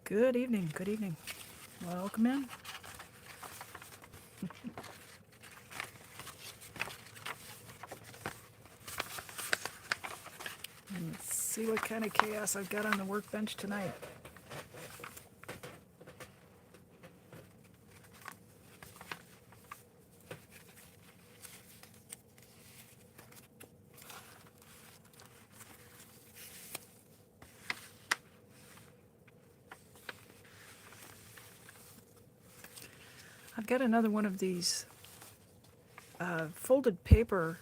Good evening, good evening. Welcome in. Let's see what kind of chaos I've got on the workbench tonight. I've got another one of these folded paper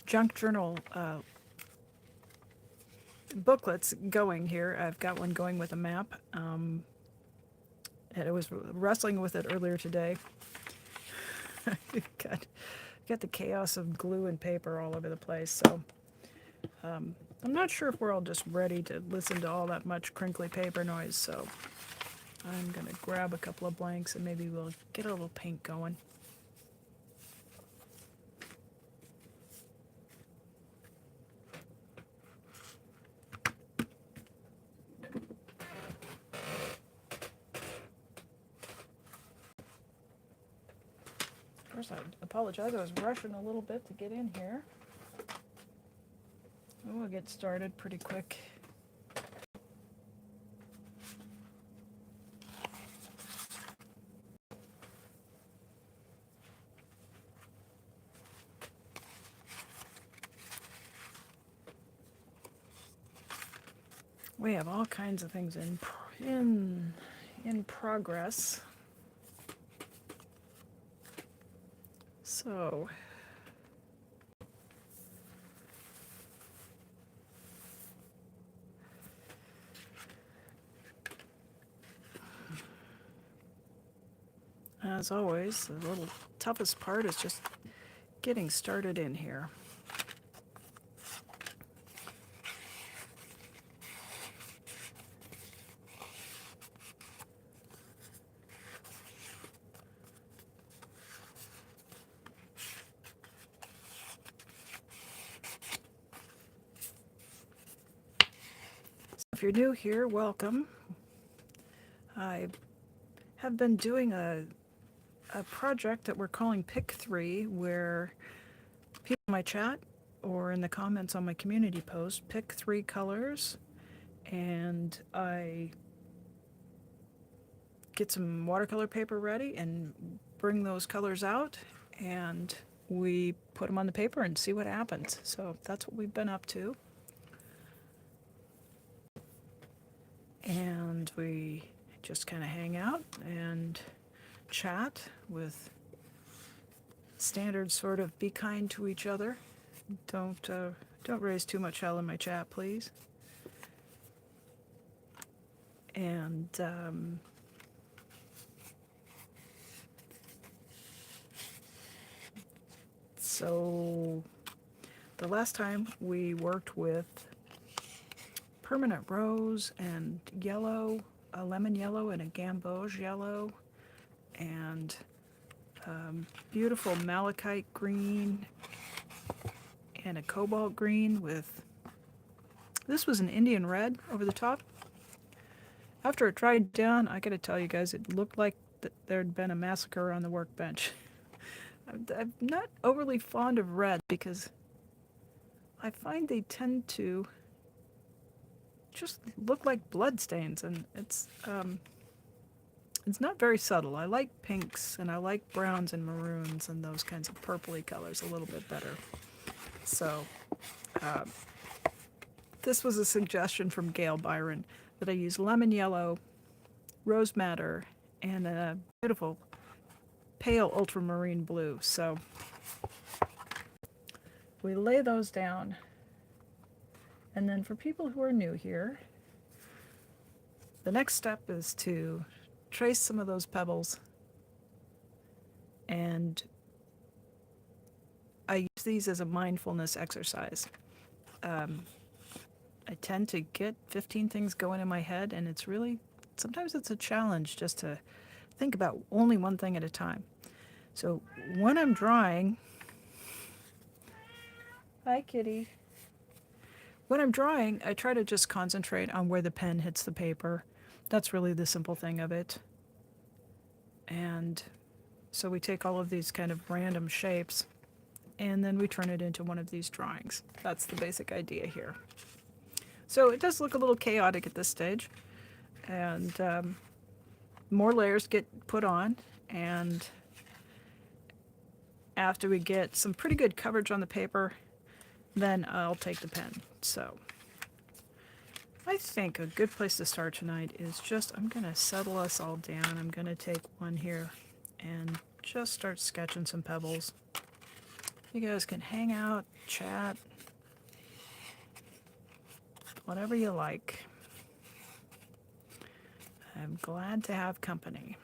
junk journal booklets going here. I've got one going with a map. And I was wrestling with it earlier today. got the chaos of glue and paper all over the place. So I'm not sure if we're all just ready to listen to all that much crinkly paper noise. So I'm going to grab a couple of blanks and maybe we'll get a little paint going. First, I apologize. I was rushing a little bit to get in here. We'll get started pretty quick. We have all kinds of things in progress. So as always, the little toughest part is just getting started in here. If you're new here, welcome. I have been doing a project that we're calling Pick 3, where people in my chat or in the comments on my community post pick 3 colors, and I get some watercolor paper ready and bring those colors out, and we put them on the paper and see what happens. So that's what we've been up to. And we just kind of hang out and chat with standard sort of be kind to each other. Don't raise too much hell in my chat, please. And so the last time we worked with permanent rose and yellow, a lemon yellow and a gamboge yellow, and beautiful malachite green and a cobalt green with, this was an Indian red over the top. After it dried down, I gotta tell you guys, it looked like there'd been a massacre on the workbench. I'm not overly fond of red because I find they tend to just look like blood stains, and it's not very subtle. I like pinks and I like browns and maroons and those kinds of purpley colors a little bit better. So this was a suggestion from Gail Byron that I use lemon yellow, rose madder, and a beautiful pale ultramarine blue. So we lay those down, and then for people who are new here, the next step is to trace some of those pebbles, and I use these as a mindfulness exercise. I tend to get 15 things going in my head, and it's really, sometimes it's a challenge just to think about only one thing at a time. So when I'm drawing, hi kitty. When I'm drawing, I try to just concentrate on where the pen hits the paper That's really the simple thing of it. And so we take all of these kind of random shapes and then we turn it into one of these drawings. That's the basic idea here. So it does look a little chaotic at this stage, and more layers get put on, and after we get some pretty good coverage on the paper, then I'll take the pen. So I think a good place to start tonight is just, I'm going to settle us all down. I'm going to take one here and just start sketching some pebbles. You guys can hang out, chat, whatever you like. I'm glad to have company.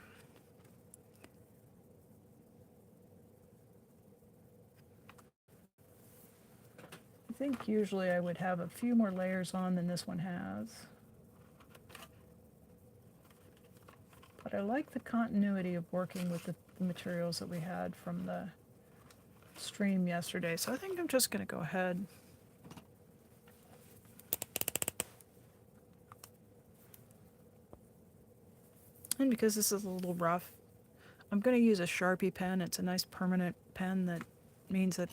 I think usually I would have a few more layers on than this one has. But I like the continuity of working with the materials that we had from the stream yesterday. So I think I'm just going to go ahead. And because this is a little rough, I'm going to use a Sharpie pen. It's a nice permanent pen that means that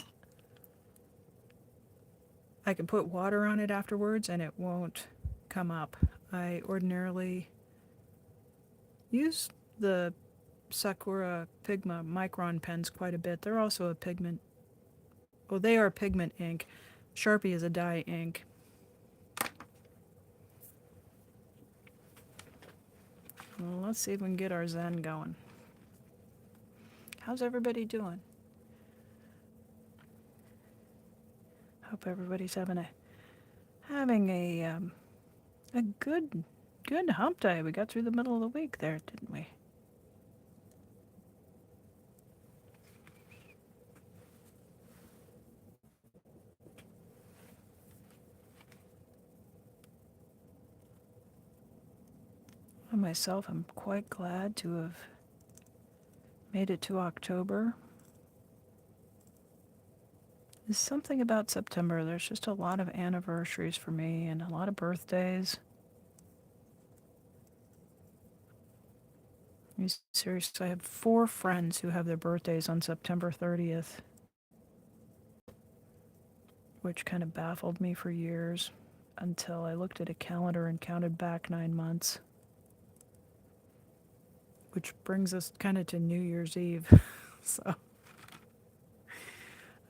I can put water on it afterwards and it won't come up. I ordinarily use the Sakura Pigma Micron pens quite a bit. They're also a pigment. Well, they are pigment ink. Sharpie is a dye ink. Well, let's see if we can get our Zen going. How's everybody doing? Hope everybody's having a good hump day. We got through the middle of the week there, didn't we? I myself am quite glad to have made it to October. There's something about September. There's just a lot of anniversaries for me and a lot of birthdays. Seriously, I have 4 friends who have their birthdays on September 30th, which kind of baffled me for years until I looked at a calendar and counted back 9 months. Which brings us kind of to New Year's Eve. So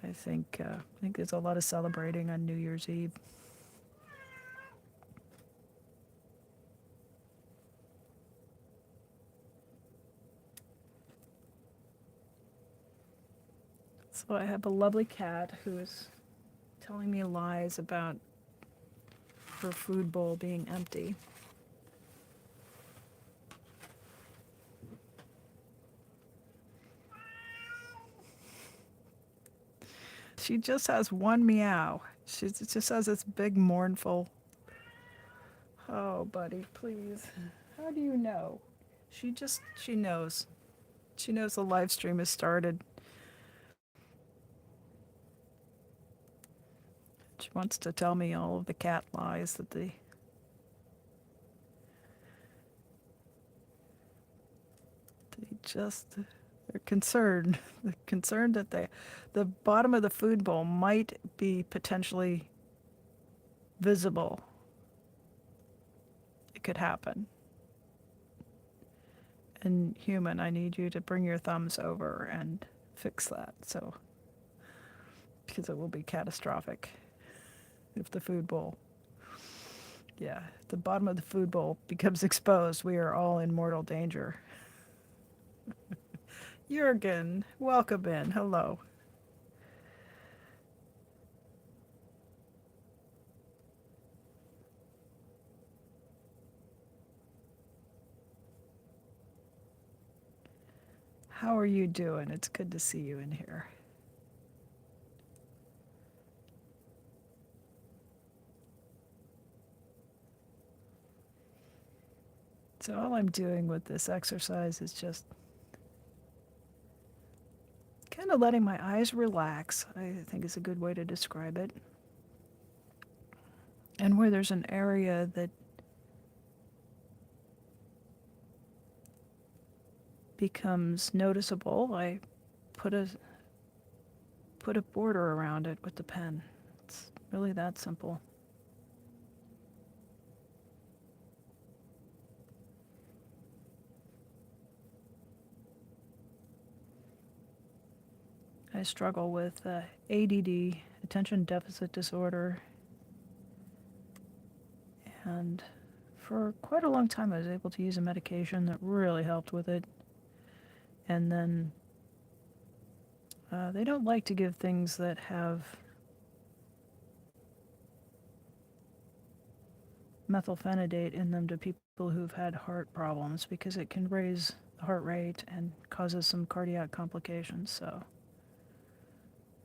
I think there's a lot of celebrating on New Year's Eve. So I have a lovely cat who is telling me lies about her food bowl being empty. She just has one meow. She just has this big mournful, oh, buddy, please. How do you know? She knows. She knows the live stream has started. She wants to tell me all of the cat lies that they're concerned. They're concerned that the bottom of the food bowl might be potentially visible. It could happen. And human, I need you to bring your thumbs over and fix that. So, because it will be catastrophic if the food bowl, the bottom of the food bowl becomes exposed, we are all in mortal danger. Jurgen, welcome in. Hello. How are you doing? It's good to see you in here. So all I'm doing with this exercise is just kind of letting my eyes relax, I think is a good way to describe it. And where there's an area that becomes noticeable, I put a put a border around it with the pen. It's really that simple. I struggle with ADD, attention deficit disorder, and for quite a long time I was able to use a medication that really helped with it. And then they don't like to give things that have methylphenidate in them to people who've had heart problems because it can raise the heart rate and causes some cardiac complications. So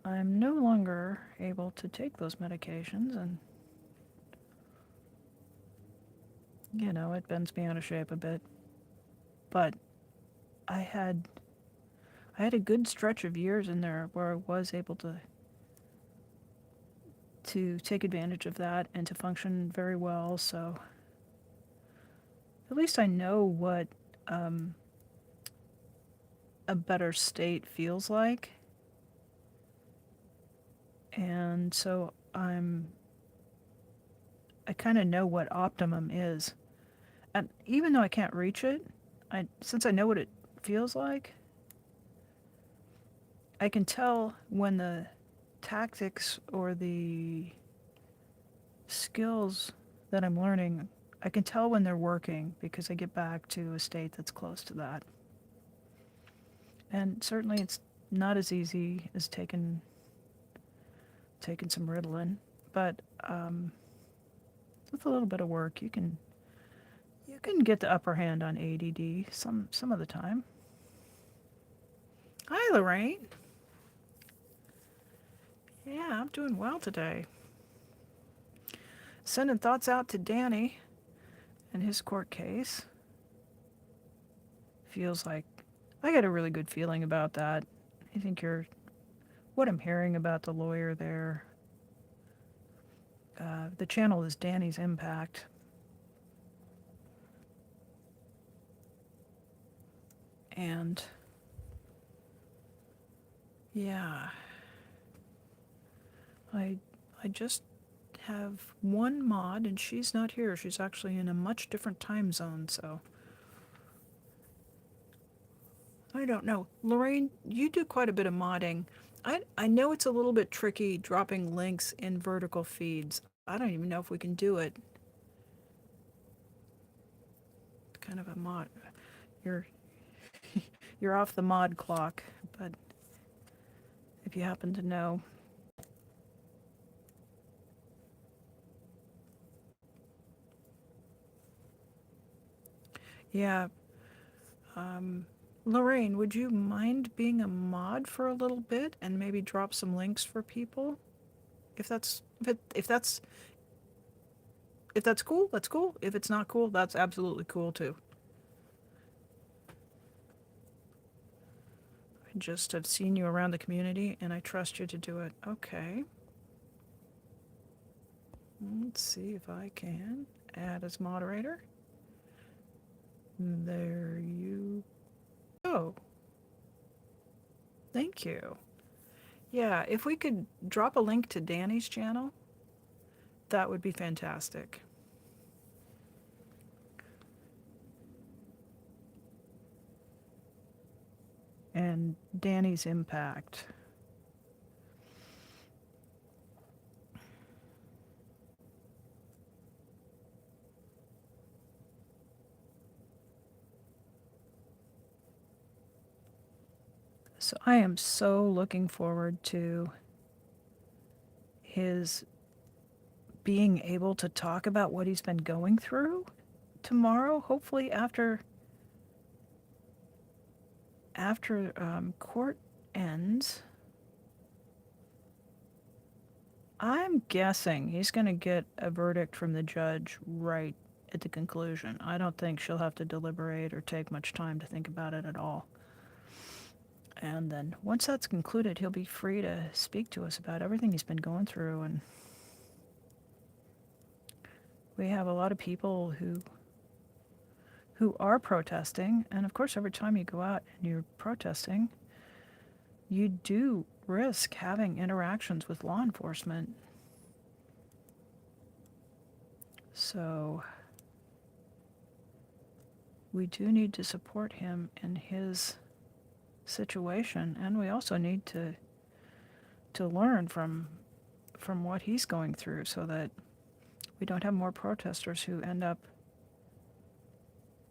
I'm no longer able to take those medications, and it bends me out of shape a bit. But I had a good stretch of years in there where I was able to take advantage of that and to function very well. So at least I know what um, a better state feels like, and so I kind of know what optimum is. And even though I can't reach it, since I know what it feels like, I can tell when the tactics or the skills that I'm learning, I can tell when they're working because I get back to a state that's close to that. And certainly it's not as easy as taking some Ritalin, but with a little bit of work, you can get the upper hand on ADD some of the time. Hi, Lorraine. Yeah, I'm doing well today. Sending thoughts out to Danny and his court case. Feels like I got a really good feeling about that. I think what I'm hearing about the lawyer there. The channel is Danny's Impact. And yeah, I just have one mod, and she's not here. She's actually in a much different time zone, so I don't know. Lorraine, you do quite a bit of modding. I know it's a little bit tricky dropping links in vertical feeds. I don't even know if we can do it. It's kind of a mod. You're you're off the mod clock, but if you happen to know. Yeah. Lorraine, would you mind being a mod for a little bit and maybe drop some links for people? If that's cool, that's cool. If it's not cool, that's absolutely cool too. I just have seen you around the community and I trust you to do it. Okay. Let's see if I can add as moderator. There you go. Thank you. Yeah, if we could drop a link to Danny's channel, that would be fantastic. And Danny's Impact. So I am so looking forward to his being able to talk about what he's been going through tomorrow, hopefully after court ends. I'm guessing he's going to get a verdict from the judge right at the conclusion. I don't think she'll have to deliberate or take much time to think about it at all. And then once that's concluded, he'll be free to speak to us about everything he's been going through. And we have a lot of people who who are protesting. And of course, every time you go out and you're protesting, you do risk having interactions with law enforcement. So we do need to support him in his situation, and we also need to learn from what he's going through, so that we don't have more protesters who end up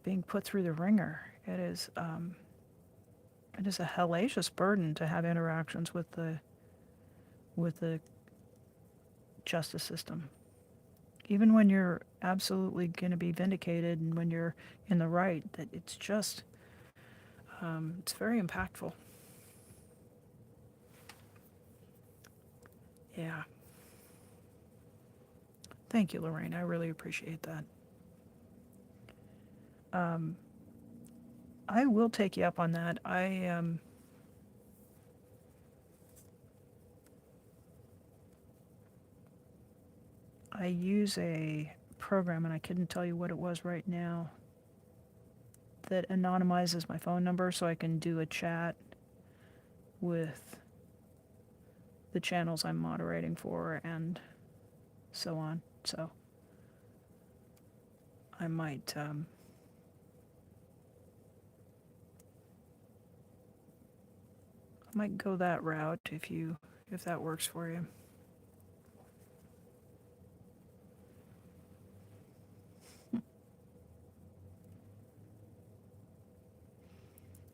being put through the ringer. It is a hellacious burden to have interactions with the justice system, even when you're absolutely going to be vindicated and when you're in the right. That it's just it's very impactful. Yeah. Thank you, Lorraine. I really appreciate that. I will take you up on that. I use a program, and I couldn't tell you what it was right now, that anonymizes my phone number so I can do a chat with the channels I'm moderating for and so on. So I might go that route if that works for you.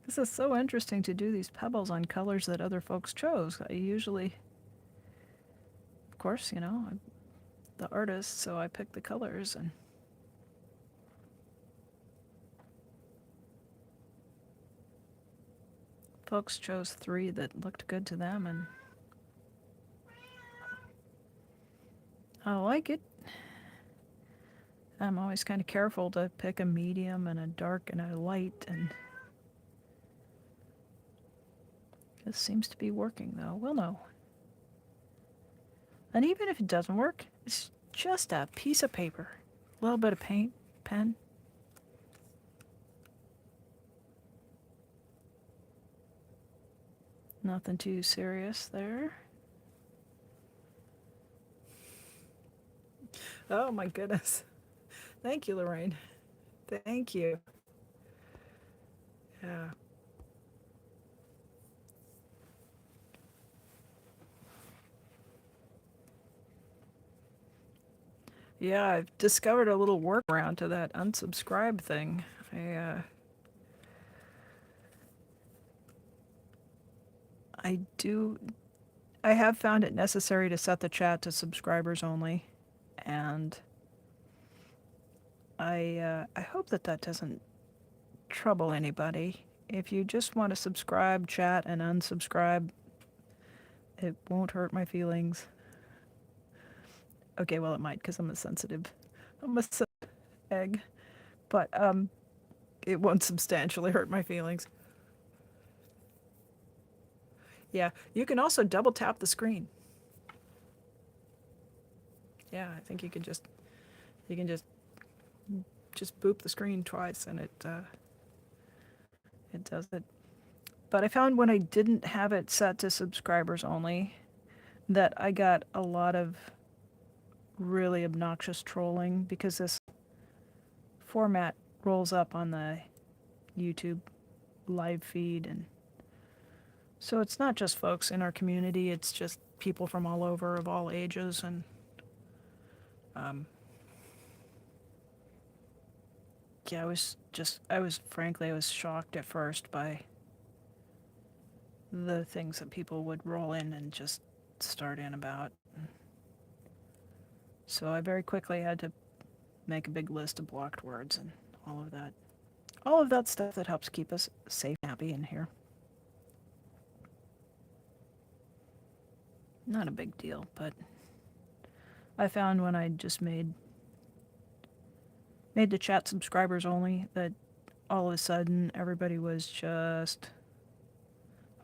This is so interesting to do these pebbles on colors that other folks chose. I usually, of course, I'm the artist, so I pick the colors, and folks chose 3 that looked good to them, and I like it. I'm always kind of careful to pick a medium and a dark and a light, and this seems to be working, though. We'll know. And even if it doesn't work, it's just a piece of paper, a little bit of paint, pen. Nothing too serious there. Oh my goodness. Thank you, Lorraine. Thank you. Yeah. Yeah, I've discovered a little workaround to that unsubscribe thing. I have found it necessary to set the chat to subscribers only, and I hope that doesn't trouble anybody. If you just want to subscribe, chat, and unsubscribe, it won't hurt my feelings. Okay, well, it might, because I'm a sensitive egg, but it won't substantially hurt my feelings. Yeah, you can also double tap the screen. Yeah, I think you can just boop the screen twice, and it does it. But I found when I didn't have it set to subscribers only, that I got a lot of really obnoxious trolling, because this format rolls up on the YouTube live feed, and so it's not just folks in our community, it's just people from all over, of all ages, and yeah, I was shocked at first by the things that people would roll in and just start in about. So I very quickly had to make a big list of blocked words and all of that. All of that stuff that helps keep us safe and happy in here. Not a big deal, but I found when I just made the chat subscribers only, that all of a sudden everybody was just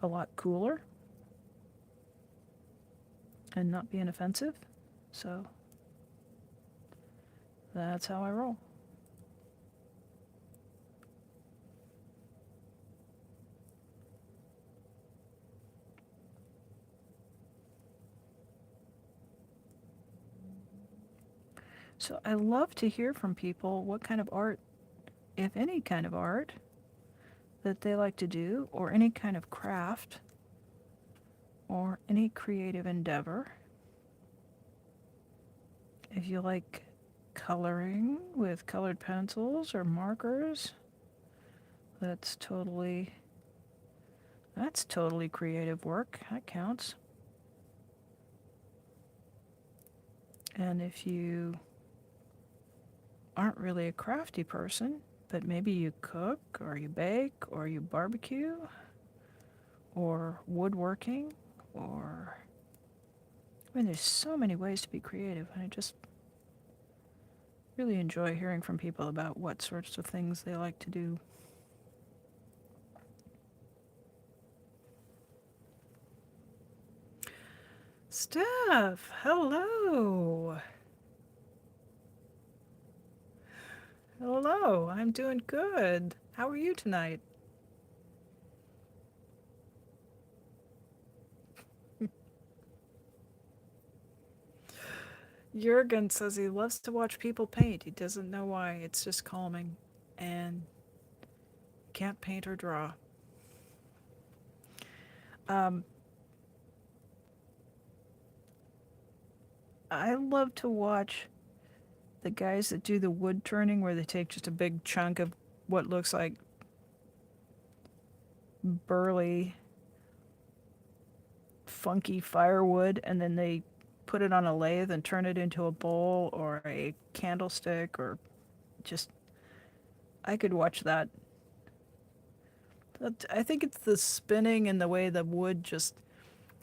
a lot cooler and not being offensive. So that's how I roll. So I love to hear from people what kind of art, if any kind of art, that they like to do, or any kind of craft, or any creative endeavor. If you like coloring with colored pencils or markers, that's totally creative work. That counts. And if you aren't really a crafty person, but maybe you cook or you bake or you barbecue or woodworking, or I mean, there's so many ways to be creative, and I just really enjoy hearing from people about what sorts of things they like to do. Steph, hello. Hello, I'm doing good. How are you tonight? Jurgen says he loves to watch people paint. He doesn't know why. It's just calming. And can't paint or draw. Um, I love to watch the guys that do the wood turning, where they take just a big chunk of what looks like burly, funky firewood, and then they put it on a lathe and turn it into a bowl or a candlestick, or just, I could watch that. I think it's the spinning and the way the wood just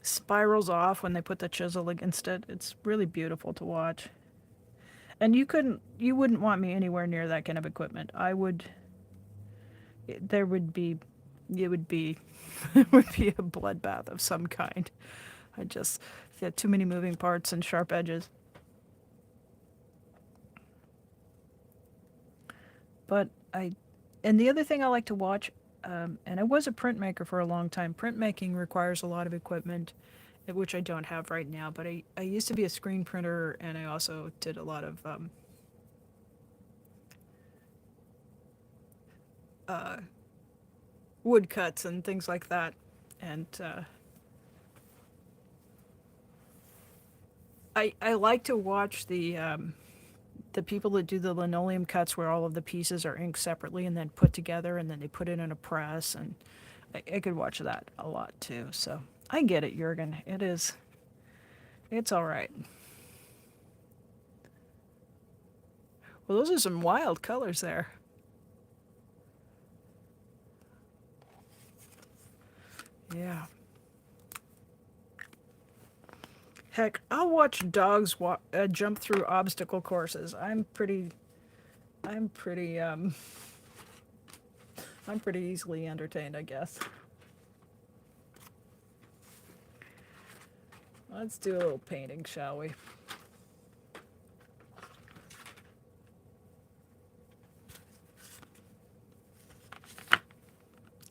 spirals off when they put the chisel against it. It's really beautiful to watch. And you wouldn't want me anywhere near that kind of equipment. I would, there would be, it would be, it would be a bloodbath of some kind. I just, had too many moving parts and sharp edges. But and the other thing I like to watch, and I was a printmaker for a long time. Printmaking requires a lot of equipment, which I don't have right now, but I used to be a screen printer, and I also did a lot of wood cuts and things like that. And I like to watch the people that do the linoleum cuts, where all of the pieces are inked separately and then put together, and then they put it in a press, and I could watch that a lot too. So I get it, Jurgen. It's all right. Well, those are some wild colors there. Yeah. Heck, I'll watch dogs jump through obstacle courses. I'm pretty, I'm pretty easily entertained, I guess. Let's do a little painting, shall we?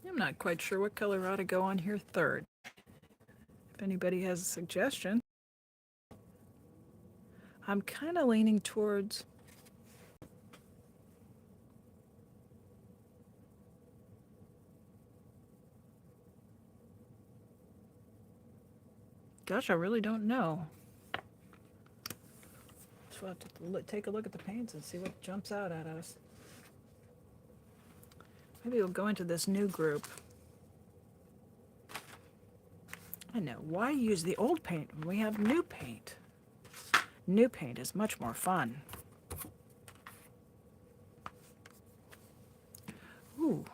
I'm not quite sure what color ought to go on here third. If anybody has a suggestion. I'm kind of leaning towards, gosh, I really don't know. So we'll have to take a look at the paints and see what jumps out at us. Maybe we'll go into this new group. I know, why use the old paint when we have new paint? New paint is much more fun. Ooh.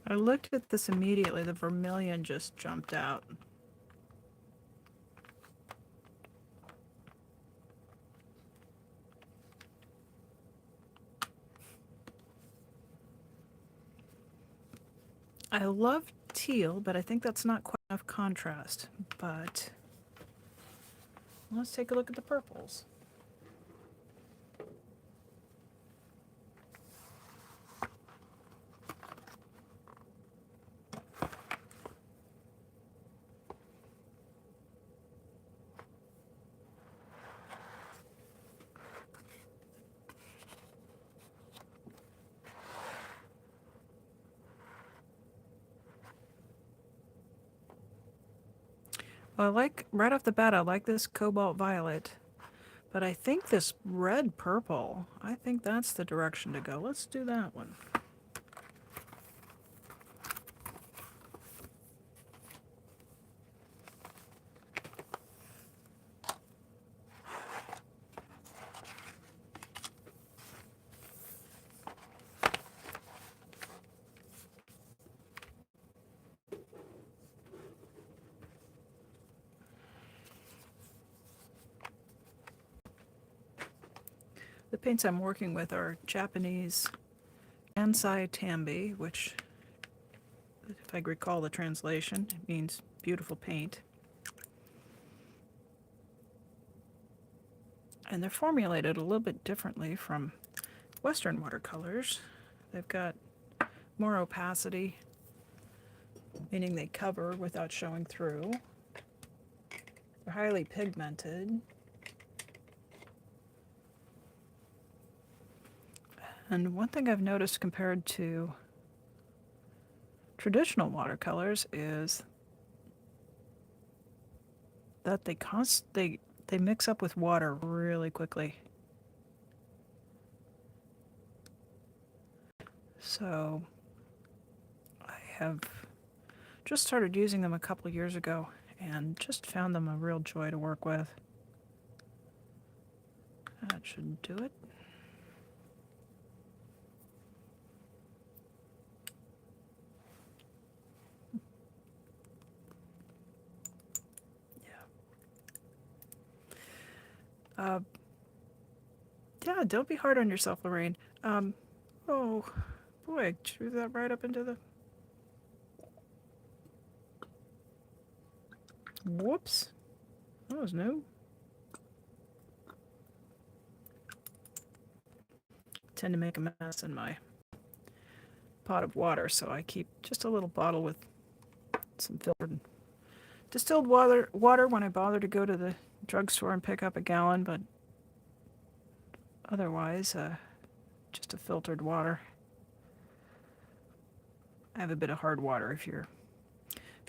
I looked at this immediately, the vermilion just jumped out. I love teal, but I think that's not quite enough contrast. But let's take a look at the purples. Well, I like, right off the bat, I like this cobalt violet, but I think this red purple, I think that's the direction to go. Let's do that one. The paints I'm working with are Japanese Ansai Tambi, which, if I recall the translation, it means beautiful paint. And they're formulated a little bit differently from Western watercolors. They've got more opacity, meaning they cover without showing through. They're highly pigmented. And one thing I've noticed compared to traditional watercolors is that they mix up with water really quickly. So I have just started using them a couple of years ago and just found them a real joy to work with. That should do it. Yeah, don't be hard on yourself, Lorraine. Oh, boy, I threw that right up into the... Whoops. That was new. Tend to make a mess in my pot of water, so I keep just a little bottle with some filtered distilled water when I bother to go to the drugstore and pick up a gallon, but otherwise, just a filtered water. I have a bit of hard water if you're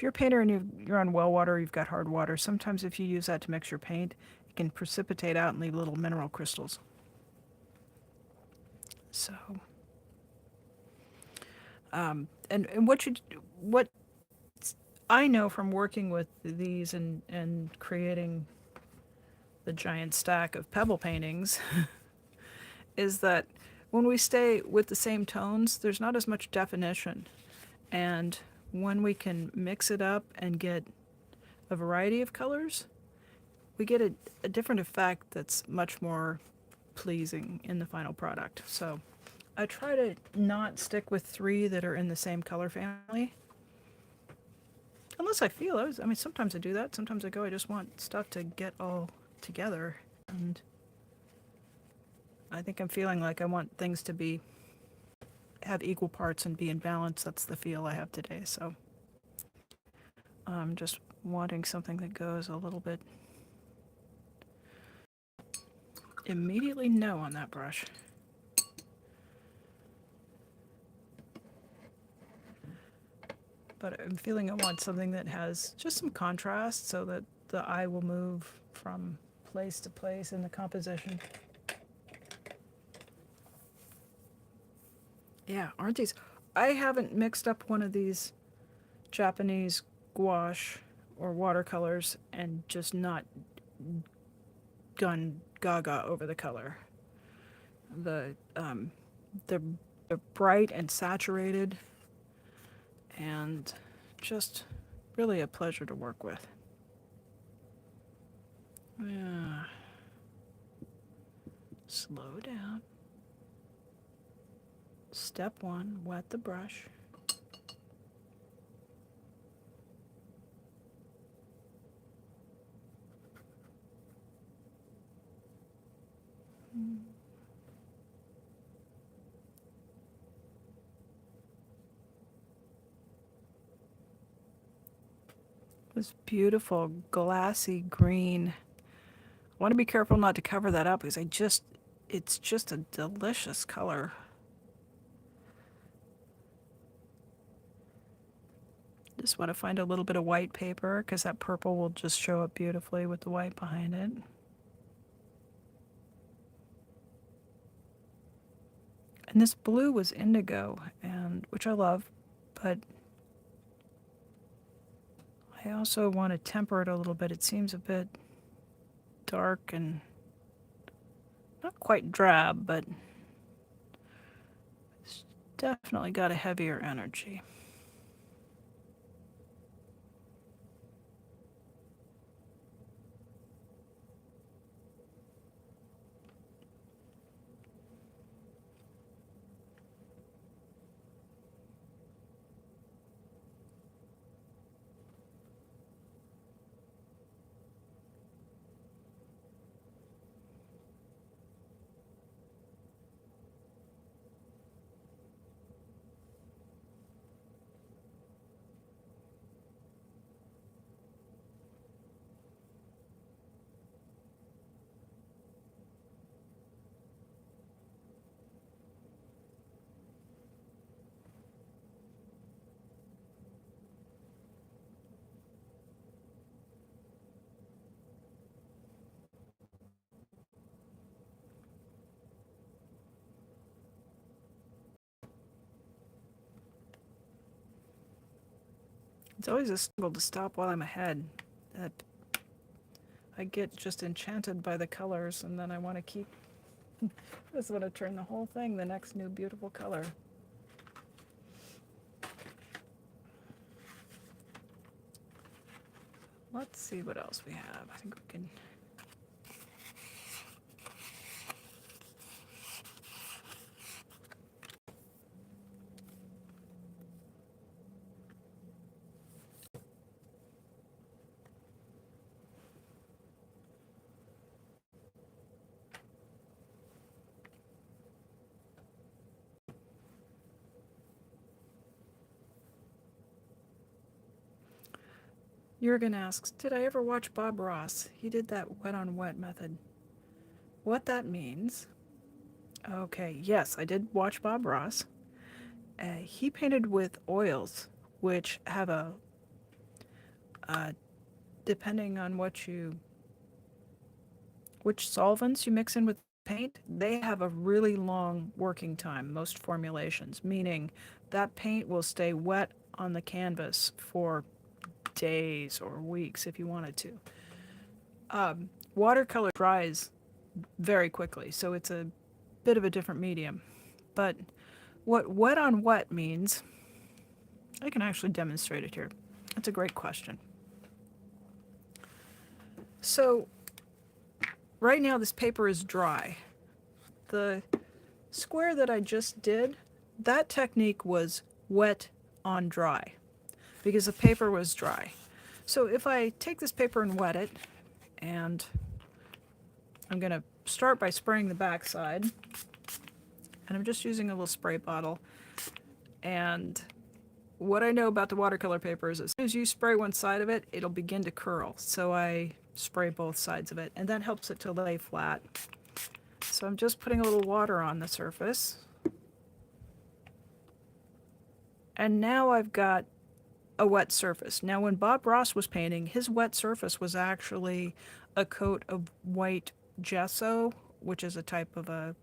a painter and you're on well water, you've got hard water. Sometimes if you use that to mix your paint, it can precipitate out and leave little mineral crystals. So, and what I know from working with these and creating the giant stack of pebble paintings is that when we stay with the same tones, there's not as much definition. And when we can mix it up and get a variety of colors, we get a different effect that's much more pleasing in the final product. So I try to not stick with 3 that are in the same color family. Unless I feel it. I mean, sometimes I do that. Sometimes I just want stuff to get all together. And I think I'm feeling like I want things to have equal parts and be in balance. That's the feel I have today. So I'm just wanting something that goes a little bit immediately no on that brush. But I'm feeling I want something that has just some contrast so that the eye will move from place to place in the composition. Yeah, aren't these? I haven't mixed up one of these Japanese gouache or watercolors and just not gone gaga over the color. They're bright and saturated and just really a pleasure to work with. Yeah. Slow down. Step 1, wet the brush. This beautiful glassy green. I want to be careful not to cover that up because it's just a delicious color. Just want to find a little bit of white paper because that purple will just show up beautifully with the white behind it. And this blue was indigo, and which I love, but I also want to temper it a little bit. It seems a bit dark and not quite drab, but it's definitely got a heavier energy. It's always a struggle to stop while I'm ahead. That I get just enchanted by the colors, and then I want to keep. I just want to turn the whole thing the next new beautiful color. Let's see what else we have. I think we can. Jurgen asks, did I ever watch Bob Ross? He did that wet on wet method. What that means? Okay, yes, I did watch Bob Ross. He painted with oils, which have depending on which solvents you mix in with paint, they have a really long working time, most formulations, meaning that paint will stay wet on the canvas for days or weeks if you wanted to. Watercolor dries very quickly, so it's a bit of a different medium. But what wet on wet means, I can actually demonstrate it here. That's a great question. So right now this paper is dry. The square that I just did, that technique was wet on dry because the paper was dry. So if I take this paper and wet it, and I'm going to start by spraying the back side, and I'm just using a little spray bottle. And what I know about the watercolor paper is as soon as you spray one side of it, it'll begin to curl. So I spray both sides of it, and that helps it to lay flat. So I'm just putting a little water on the surface. And now I've got a wet surface. Now when Bob Ross was painting, his wet surface was actually a coat of white gesso, which is a type of a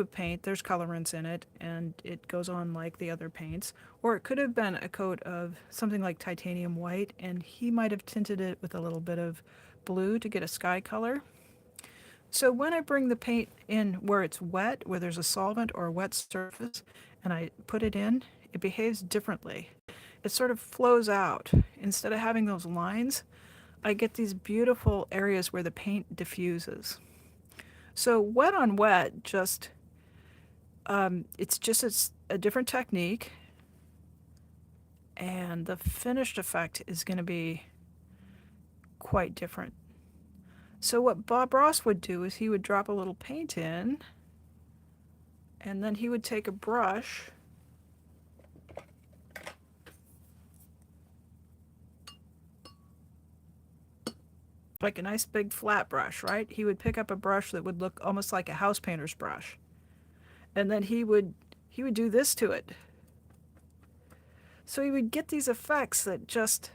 paint. There's colorants in it, and it goes on like the other paints. Or it could have been a coat of something like titanium white, and he might have tinted it with a little bit of blue to get a sky color. So when I bring the paint in where it's wet, where there's a solvent or a wet surface, and I put it in, it behaves differently. It sort of flows out. Instead of having those lines, I get these beautiful areas where the paint diffuses. So wet on wet, it's a different technique, and the finished effect is going to be quite different. So what Bob Ross would do is he would drop a little paint in, and then he would take a brush like a nice big flat brush, right? He would pick up a brush that would look almost like a house painter's brush. And then he would do this to it. So he would get these effects that just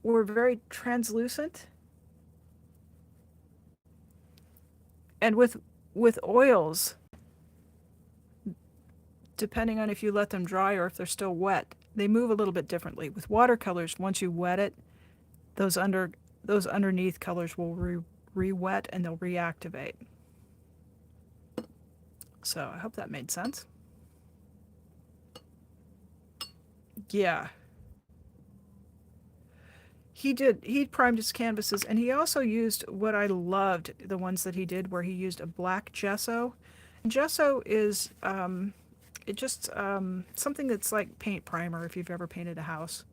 were very translucent. And with oils, depending on if you let them dry or if they're still wet, they move a little bit differently. With watercolors, once you wet it, those underneath colors will re-wet and they'll reactivate. So I hope that made sense. Yeah. He primed his canvases, and he also used what I loved, the ones that he did where he used a black gesso. Gesso is something that's like paint primer if you've ever painted a house.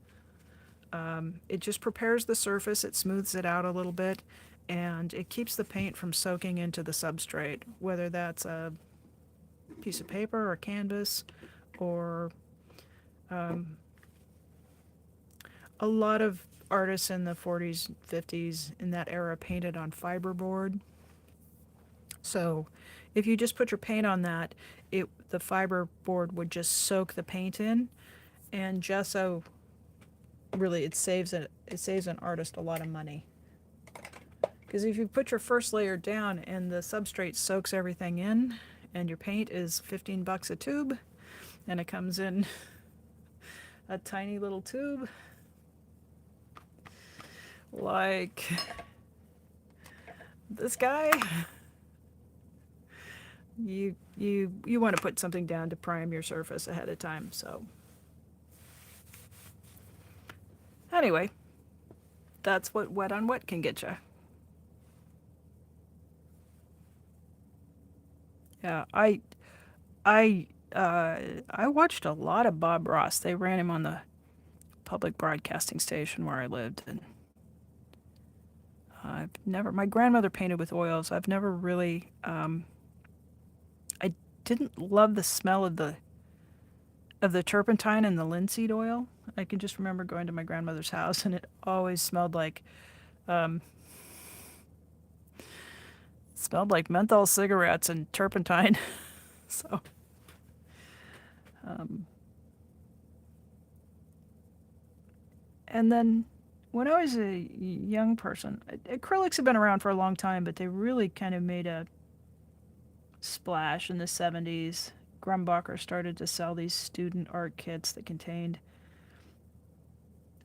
It just prepares the surface, it smooths it out a little bit, and it keeps the paint from soaking into the substrate, whether that's a piece of paper or canvas, or a lot of artists in the 40s, 50s, in that era painted on fiberboard. So if you just put your paint on that, the fiberboard would just soak the paint in, and gesso really it saves an artist a lot of money. Because if you put your first layer down and the substrate soaks everything in, and your paint is $15 a tube, and it comes in a tiny little tube, like this guy, you want to put something down to prime your surface ahead of time. So anyway, that's what wet on wet can get you. Yeah, I watched a lot of Bob Ross. They ran him on the public broadcasting station where I lived, and my grandmother painted with oils. I've never really, I didn't love the smell of the turpentine and the linseed oil. I can just remember going to my grandmother's house, and it always smelled like menthol cigarettes and turpentine. So and then when I was a young person, acrylics have been around for a long time, but they really kind of made a splash in the 70s. Grumbacher started to sell these student art kits that contained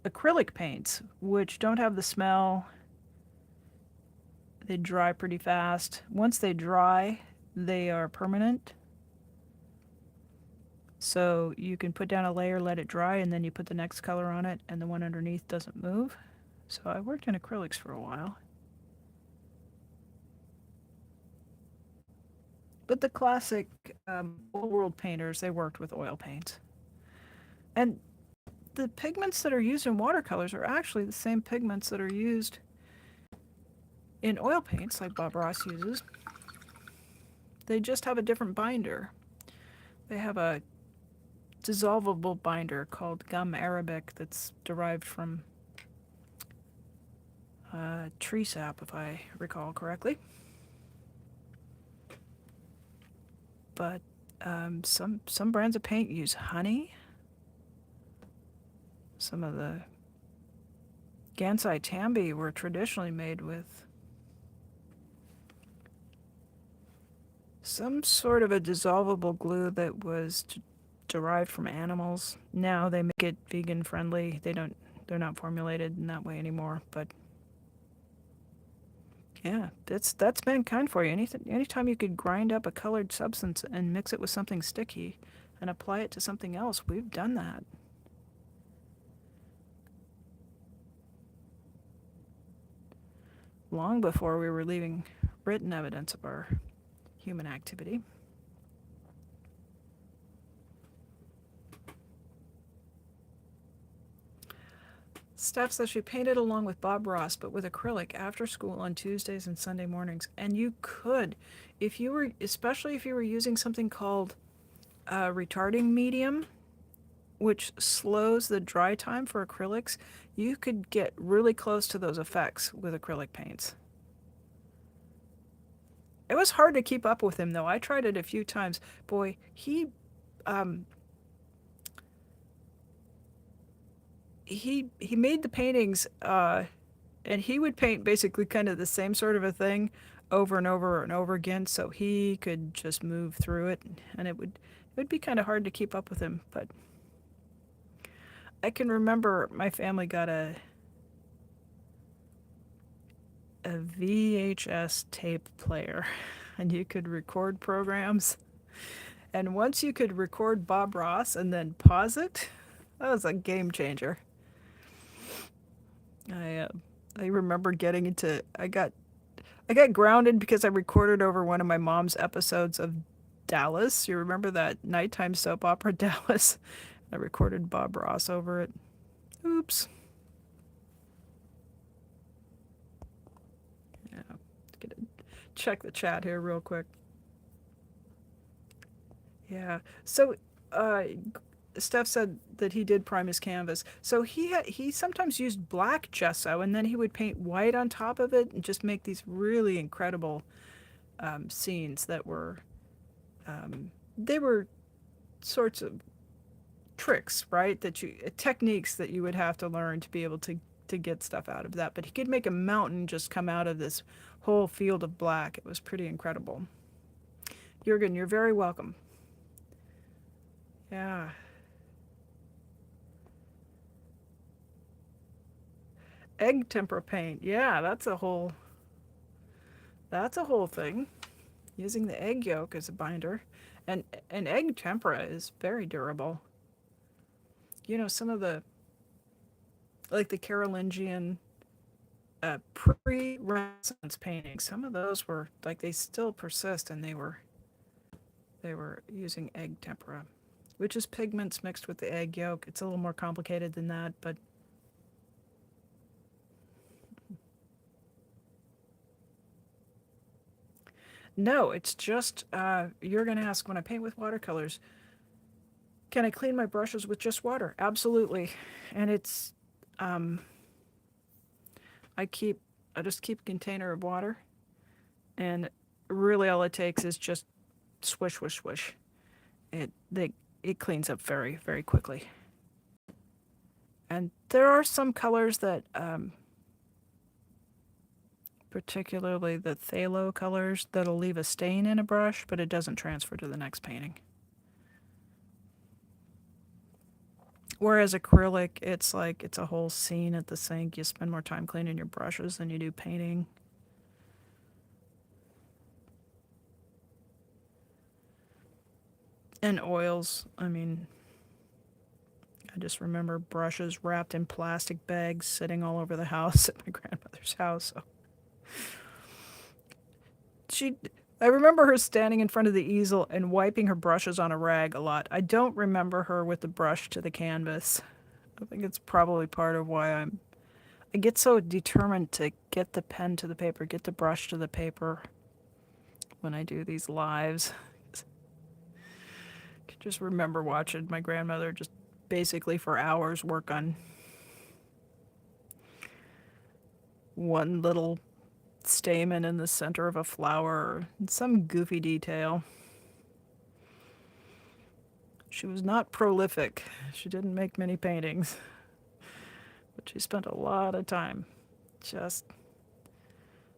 acrylic paints, which don't have the smell. They dry pretty fast. Once they dry, they are permanent. So you can put down a layer, let it dry, and then you put the next color on it, and the one underneath doesn't move. So I worked in acrylics for a while. But the classic old world painters, they worked with oil paints. And the pigments that are used in watercolors are actually the same pigments that are used in oil paints, like Bob Ross uses. They just have a different binder. They have a dissolvable binder called gum arabic that's derived from tree sap, if I recall correctly. But some brands of paint use honey. Some of the Gansai Tambi were traditionally made with some sort of a dissolvable glue that was derived from animals. Now they make it vegan friendly. They're not formulated in that way anymore, but yeah, that's mankind for you. Anytime you could grind up a colored substance and mix it with something sticky and apply it to something else, we've done that. Long before we were leaving written evidence of our human activity. Steph says she painted along with Bob Ross, but with acrylic after school on Tuesdays and Sunday mornings. And you could, if you were, especially if you were using something called retarding medium, which slows the dry time for acrylics, you could get really close to those effects with acrylic paints. It was hard to keep up with him, though. I tried it a few times. Boy, um, he made the paintings, and he would paint basically kind of the same sort of a thing over and over and over again, so he could just move through it, and it would be kind of hard to keep up with him. But I can remember my family got a VHS tape player, and you could record programs. And once you could record Bob Ross and then pause it, that was a game changer. I remember getting into I got grounded because I recorded over one of my mom's episodes of Dallas. You remember that nighttime soap opera Dallas? I recorded Bob Ross over it. Oops. Yeah, gonna check the chat here real quick. Yeah. So, Steph said that he did prime his canvas. So he sometimes used black gesso, and then he would paint white on top of it and just make these really incredible scenes that were they were sorts of tricks, right? That you techniques that you would have to learn to be able to get stuff out of that. But he could make a mountain just come out of this whole field of black. It was pretty incredible. Jürgen, you're very welcome. Yeah. Egg tempera paint. Yeah, that's a whole thing. Using the egg yolk as a binder. And egg tempera is very durable. You know, some of the like the Carolingian pre-Renaissance paintings, some of those were like they still persist, and they were using egg tempera, which is pigments mixed with the egg yolk. It's a little more complicated than that, but no, it's just you're going to ask, when I paint with watercolors, can I clean my brushes with just water? Absolutely. And it's I just keep a container of water, and really all it takes is just swish, swish, swish. It cleans up very, very quickly. And there are some colors that, particularly the phthalo colors, that'll leave a stain in a brush, but it doesn't transfer to the next painting. Whereas acrylic, it's like it's a whole scene at the sink. You spend more time cleaning your brushes than you do painting. And oils, I mean, I just remember brushes wrapped in plastic bags sitting all over the house at my grandmother's house. So I remember her standing in front of the easel and wiping her brushes on a rag a lot. I don't remember her with the brush to the canvas. I think it's probably part of why I get so determined to get the pen to the paper, get the brush to the paper when I do these lives. I just remember watching my grandmother just basically for hours work on one little stamen in the center of a flower or some goofy detail. She was not prolific. She didn't make many paintings, but she spent a lot of time just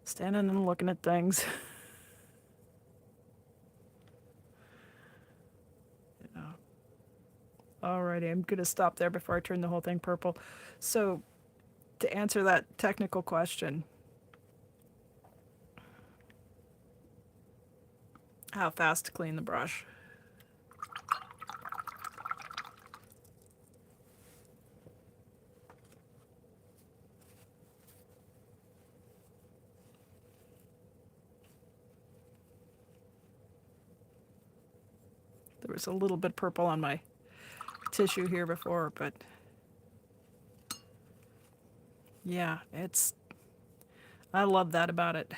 standing and looking at things. Yeah. Alrighty, I'm gonna stop there before I turn the whole thing purple. So, to answer that technical question, how fast to clean the brush? There was a little bit purple on my tissue here before, but Yeah, I love that about it.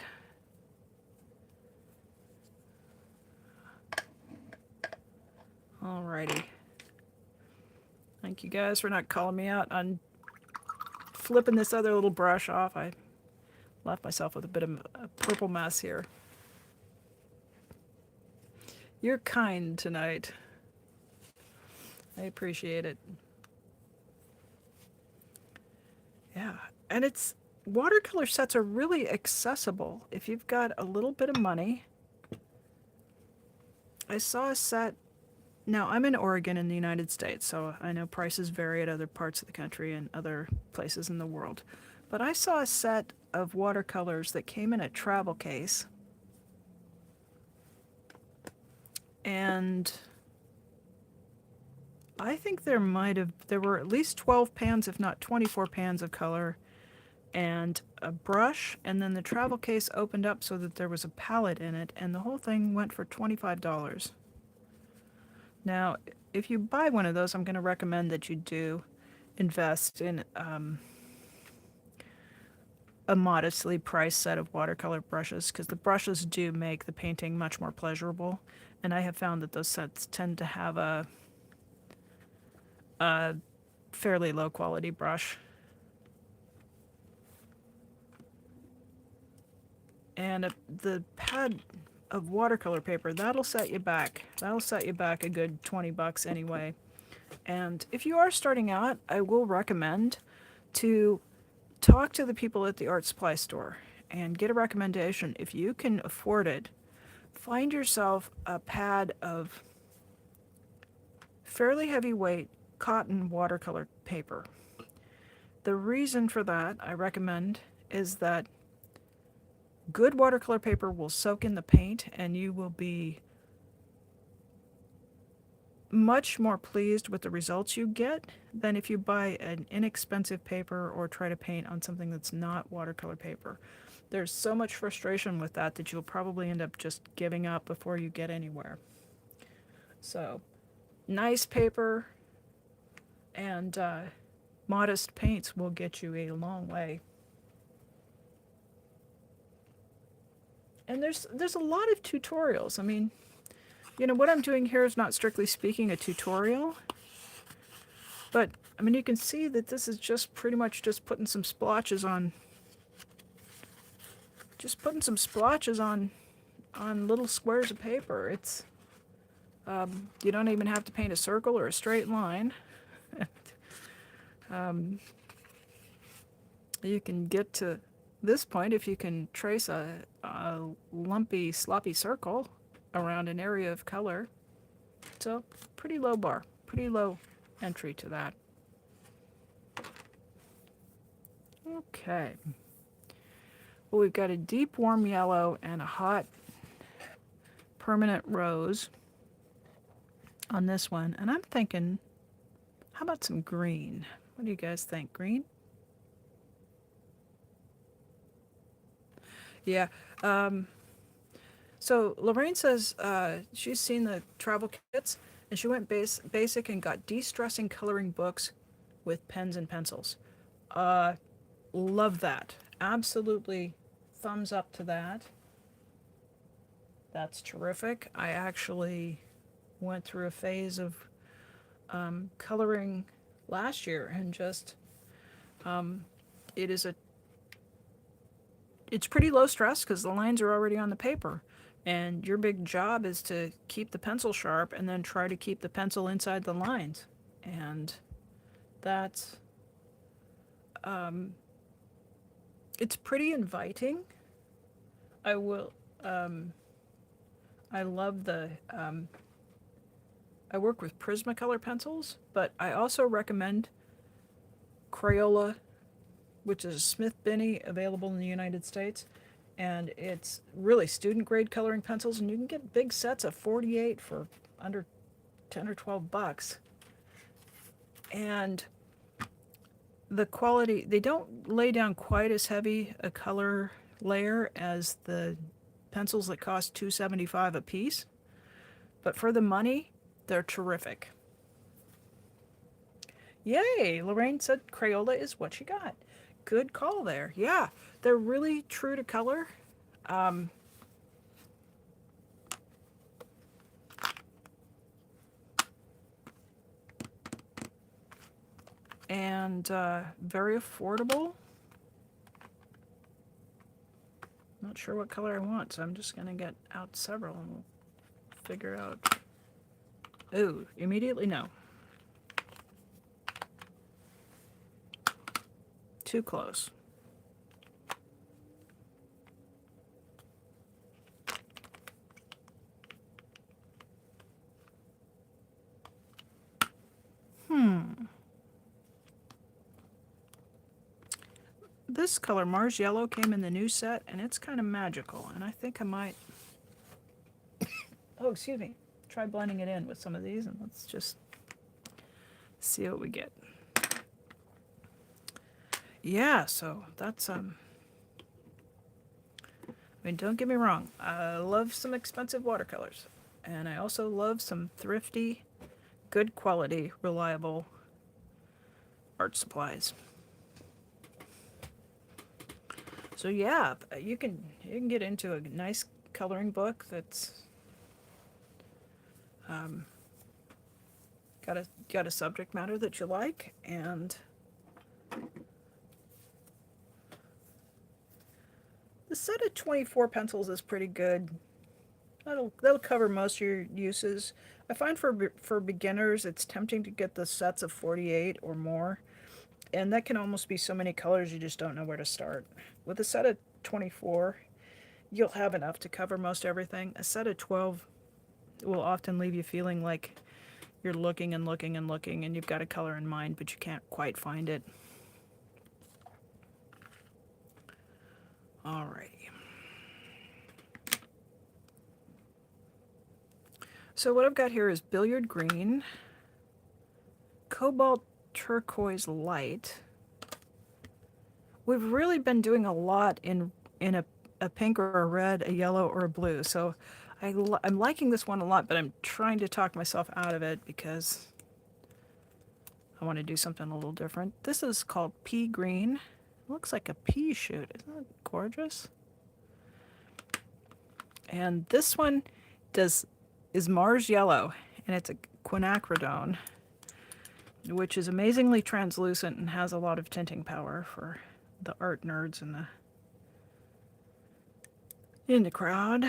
Alrighty. Thank you guys for not calling me out on flipping this other little brush off. I left myself with a bit of a purple mess here. You're kind tonight. I appreciate it. Yeah, and watercolor sets are really accessible if you've got a little bit of money. I saw a set. Now, I'm in Oregon in the United States, so I know prices vary at other parts of the country and other places in the world. But I saw a set of watercolors that came in a travel case. And I think there were at least 12 pans, if not 24 pans of color, and a brush, and then the travel case opened up so that there was a palette in it, and the whole thing went for $25. Now, if you buy one of those, I'm going to recommend that you do invest in a modestly priced set of watercolor brushes, because the brushes do make the painting much more pleasurable, and I have found that those sets tend to have a fairly low quality brush. And the pad of watercolor paper, that'll set you back. That'll set you back a good $20 anyway. And if you are starting out, I will recommend to talk to the people at the art supply store and get a recommendation. If you can afford it, find yourself a pad of fairly heavyweight cotton watercolor paper. The reason for that, I recommend, is that good watercolor paper will soak in the paint and you will be much more pleased with the results you get than if you buy an inexpensive paper or try to paint on something that's not watercolor paper. There's so much frustration with that you'll probably end up just giving up before you get anywhere. So, nice paper and modest paints will get you a long way. And there's a lot of tutorials. I mean, what I'm doing here is not strictly speaking a tutorial, but I mean, you can see that this is just pretty much just putting some splotches on little squares of paper. It's you don't even have to paint a circle or a straight line. You can get to this point if you can trace a lumpy, sloppy circle around an area of color. So, pretty low bar, pretty low entry to that. Okay. Well, we've got a deep warm yellow and a hot permanent rose on this one. And I'm thinking, how about some green? What do you guys think? Green? Yeah. So Lorraine says she's seen the travel kits, and she went basic and got de-stressing coloring books with pens and pencils. Love that. Absolutely thumbs up to that. That's terrific. I actually went through a phase of coloring last year, and just it's pretty low stress because the lines are already on the paper, and your big job is to keep the pencil sharp and then try to keep the pencil inside the lines, and that's it's pretty inviting. I love the I work with Prismacolor pencils, but I also recommend Crayola, which is a Smith Binney, available in the United States. And it's really student grade coloring pencils, and you can get big sets of 48 for under 10 or $12. And the quality, they don't lay down quite as heavy a color layer as the pencils that cost $2.75 a piece, but for the money, they're terrific. Yay! Lorraine said Crayola is what she got. Good call there. Yeah, they're really true to color. Um, and very affordable. Not sure what color I want, so I'm just going to get out several and we'll figure out. Ooh, immediately no. Too close. This color, Mars Yellow, came in the new set, and it's kind of magical, and I think I might, oh, excuse me, try blending it in with some of these, and let's just see what we get. Yeah, so that's, I mean, don't get me wrong, I love some expensive watercolors, and I also love some thrifty, good quality, reliable art supplies. So yeah, you can get into a nice coloring book that's got a subject matter that you like, and the set of 24 pencils is pretty good. That'll cover most of your uses. I find for beginners it's tempting to get the sets of 48 or more, and that can almost be so many colors you just don't know where to start. With a set of 24, you'll have enough to cover most everything. A set of 12 will often leave you feeling like you're looking and looking and looking, and you've got a color in mind, but you can't quite find it. Alrighty. So what I've got here is billiard green, cobalt turquoise light. We've really been doing a lot in a pink or a red, a yellow, or a blue. So I'm liking this one a lot, but I'm trying to talk myself out of it because I want to do something a little different. This is called pea green. It looks like a pea shoot. Isn't that gorgeous? And this one is Mars Yellow, and it's a quinacridone, which is amazingly translucent and has a lot of tinting power for the art nerds in the crowd.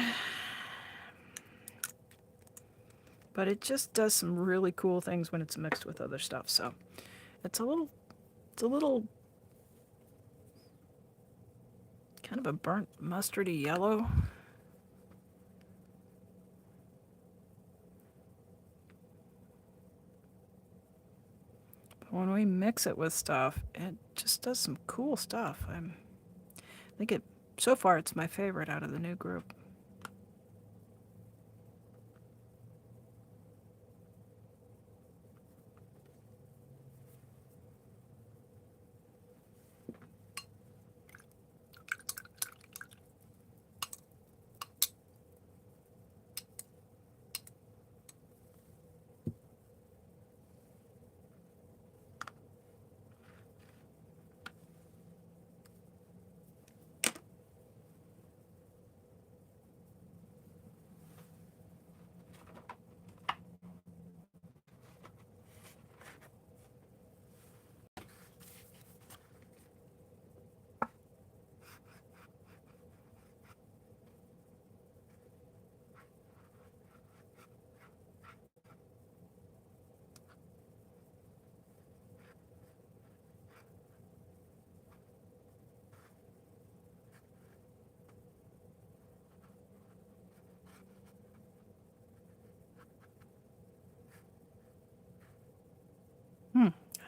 But it just does some really cool things when it's mixed with other stuff. So it's a little kind of a burnt mustardy yellow. But when we mix it with stuff, it just does some cool stuff. I think so far it's my favorite out of the new group.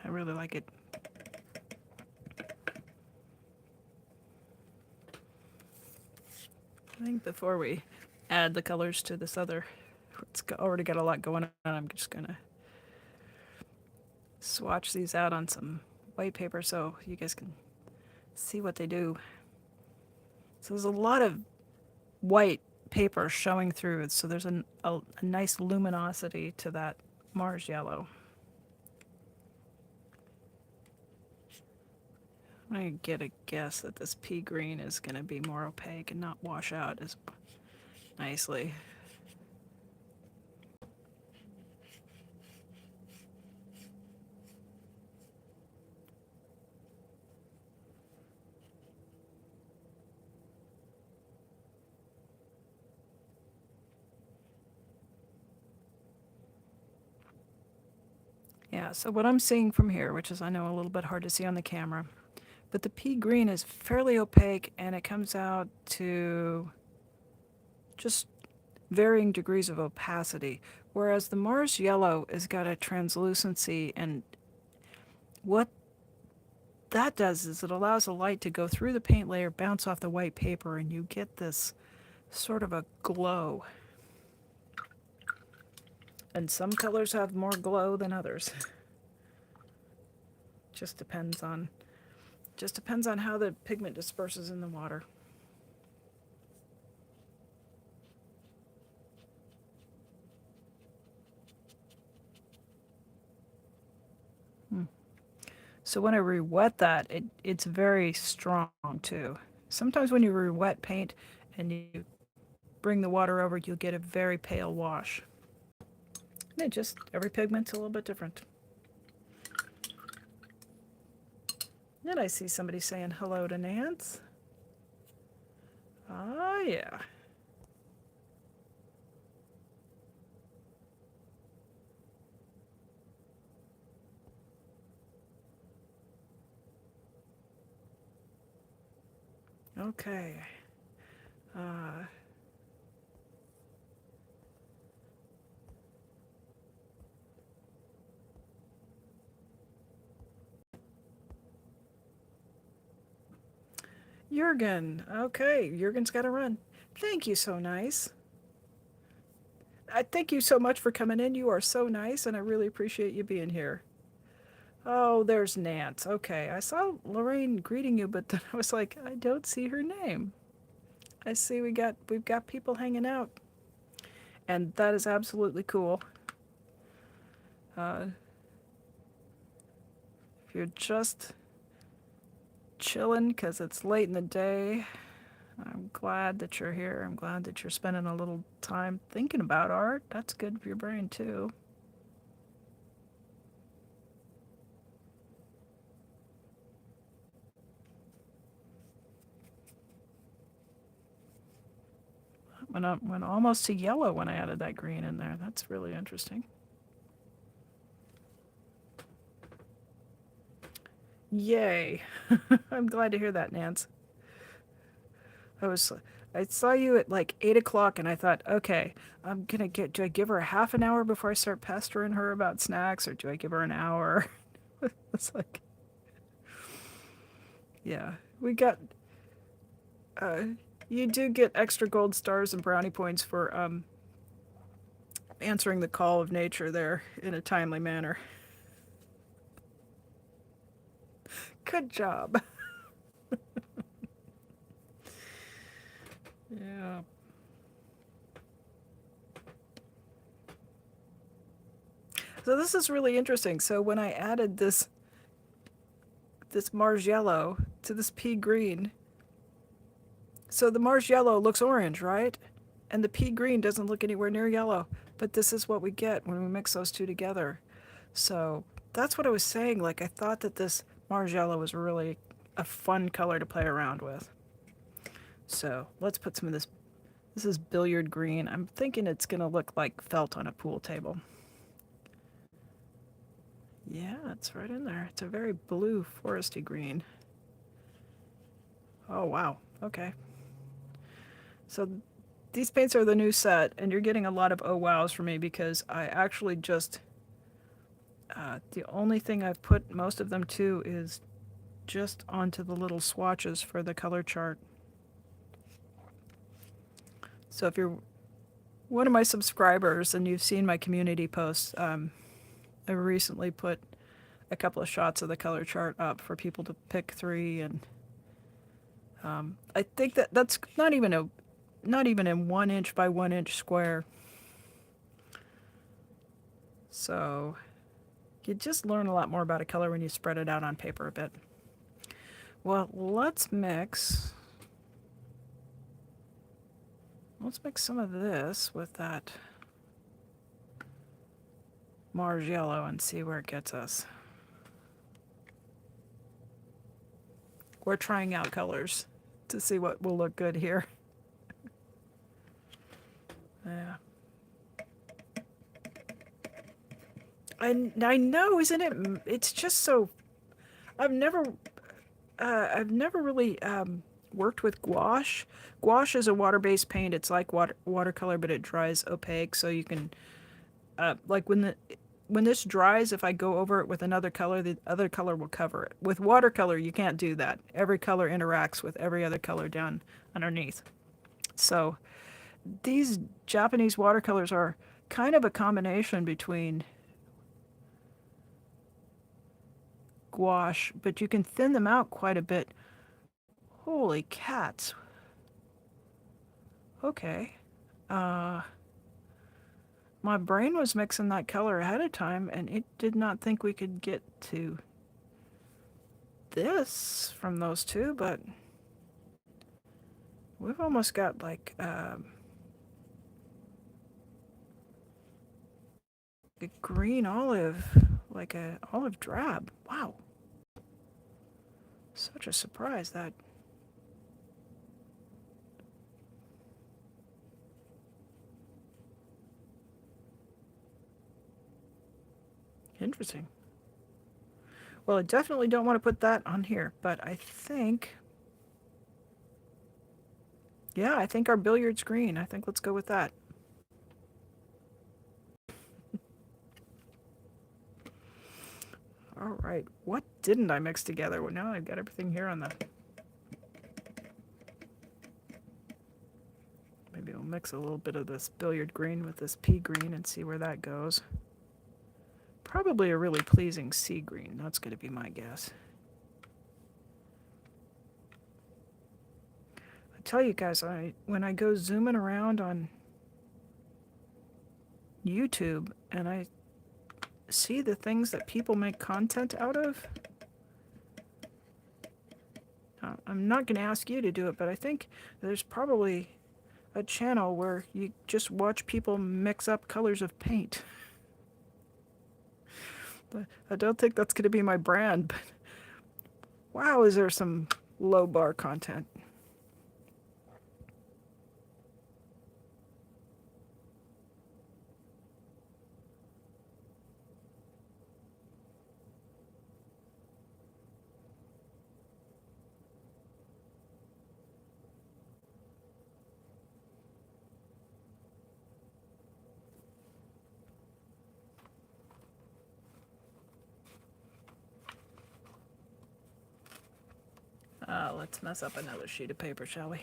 I really like it. I think before we add the colors to this other, it's already got a lot going on, I'm just gonna swatch these out on some white paper so you guys can see what they do. So there's a lot of white paper showing through, so there's a nice luminosity to that Mars Yellow. I'm going to get a guess that this pea green is going to be more opaque and not wash out as nicely. Yeah, so what I'm seeing from here, which is I know a little bit hard to see on the camera, but the pea green is fairly opaque and it comes out to just varying degrees of opacity, whereas the Mars yellow has got a translucency, and what that does is it allows the light to go through the paint layer, bounce off the white paper, and you get this sort of a glow. And some colors have more glow than others. Just depends on how the pigment disperses in the water. So when I re-wet that, it's very strong too. Sometimes when you re-wet paint and you bring the water over, you'll get a very pale wash. And it just, every pigment's a little bit different. And I see somebody saying hello to Nance. Oh, yeah. Okay. Uh, Jurgen. Okay, Jurgen's got to run. Thank you, so nice. I thank you so much for coming in. You are so nice, and I really appreciate you being here. Oh, there's Nance. Okay, I saw Lorraine greeting you, but then I was like, I don't see her name. I see we've got people hanging out, and that is absolutely cool. If you're just chilling because it's late in the day, I'm glad that you're here. I'm glad that you're spending a little time thinking about art. That's good for your brain too. Went almost to yellow when I added that green in there. That's really interesting. Yay. I'm glad to hear that, Nance. I saw you at like 8 o'clock and I thought, okay, do I give her a half an hour before I start pestering her about snacks, or do I give her an hour? It's like, yeah, we got, uh, you do get extra gold stars and brownie points for, answering the call of nature there in a timely manner. Good job. Yeah. So this is really interesting. So when I added this Mars yellow to this pea green, so the Mars yellow looks orange, right? And the pea green doesn't look anywhere near yellow. But this is what we get when we mix those two together. So that's what I was saying. Like, I thought that this Mars yellow was really a fun color to play around with. So let's put some of this. This is billiard green. I'm thinking it's going to look like felt on a pool table. Yeah, it's right in there. It's a very blue foresty green. Oh, wow. Okay. So these paints are the new set, and you're getting a lot of oh wows from me because I actually just, the only thing I've put most of them to is just onto the little swatches for the color chart. So if you're one of my subscribers and you've seen my community posts, I recently put a couple of shots of the color chart up for people to pick three, and I think that's not even a 1 inch by 1 inch square. So you just learn a lot more about a color when you spread it out on paper a bit. Well, let's mix some of this with that Mars yellow and see where it gets us. We're trying out colors to see what will look good here. Yeah. I know, isn't it? It's just so. I've never really worked with gouache. Gouache is a water-based paint. It's like watercolor, but it dries opaque, so you can like when this dries, if I go over it with another color, the other color will cover it. With watercolor, you can't do that. Every color interacts with every other color down underneath. So these Japanese watercolors are kind of a combination between gouache, but you can thin them out quite a bit. Holy cats. Okay. Uh, my brain was mixing that color ahead of time, and it did not think we could get to this from those two, but we've almost got like a green olive, like a olive drab. Wow. Such a surprise that. Interesting. Well, I definitely don't want to put that on here, but I think, yeah, I think our billiard's green. I think let's go with that. All right, what didn't I mix together? Well, now I've got everything here on the. Maybe I'll mix a little bit of this billiard green with this pea green and see where that goes. Probably a really pleasing sea green. That's going to be my guess. I tell you guys, when I go zooming around on YouTube and I see the things that people make content out of, I'm not going to ask you to do it, but I think there's probably a channel where you just watch people mix up colors of paint. But I don't think that's going to be my brand, but wow, is there some low bar content. Let's mess up another sheet of paper, shall we?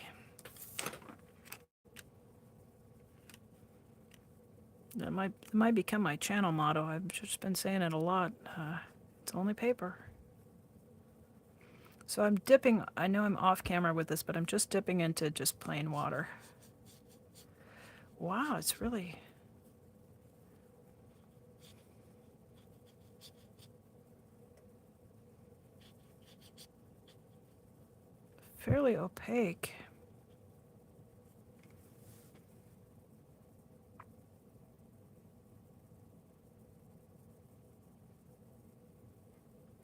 That might become my channel motto. I've just been saying it a lot. It's only paper. So I'm dipping, I know I'm off camera with this, but I'm just dipping into just plain water. Wow, it's really fairly opaque.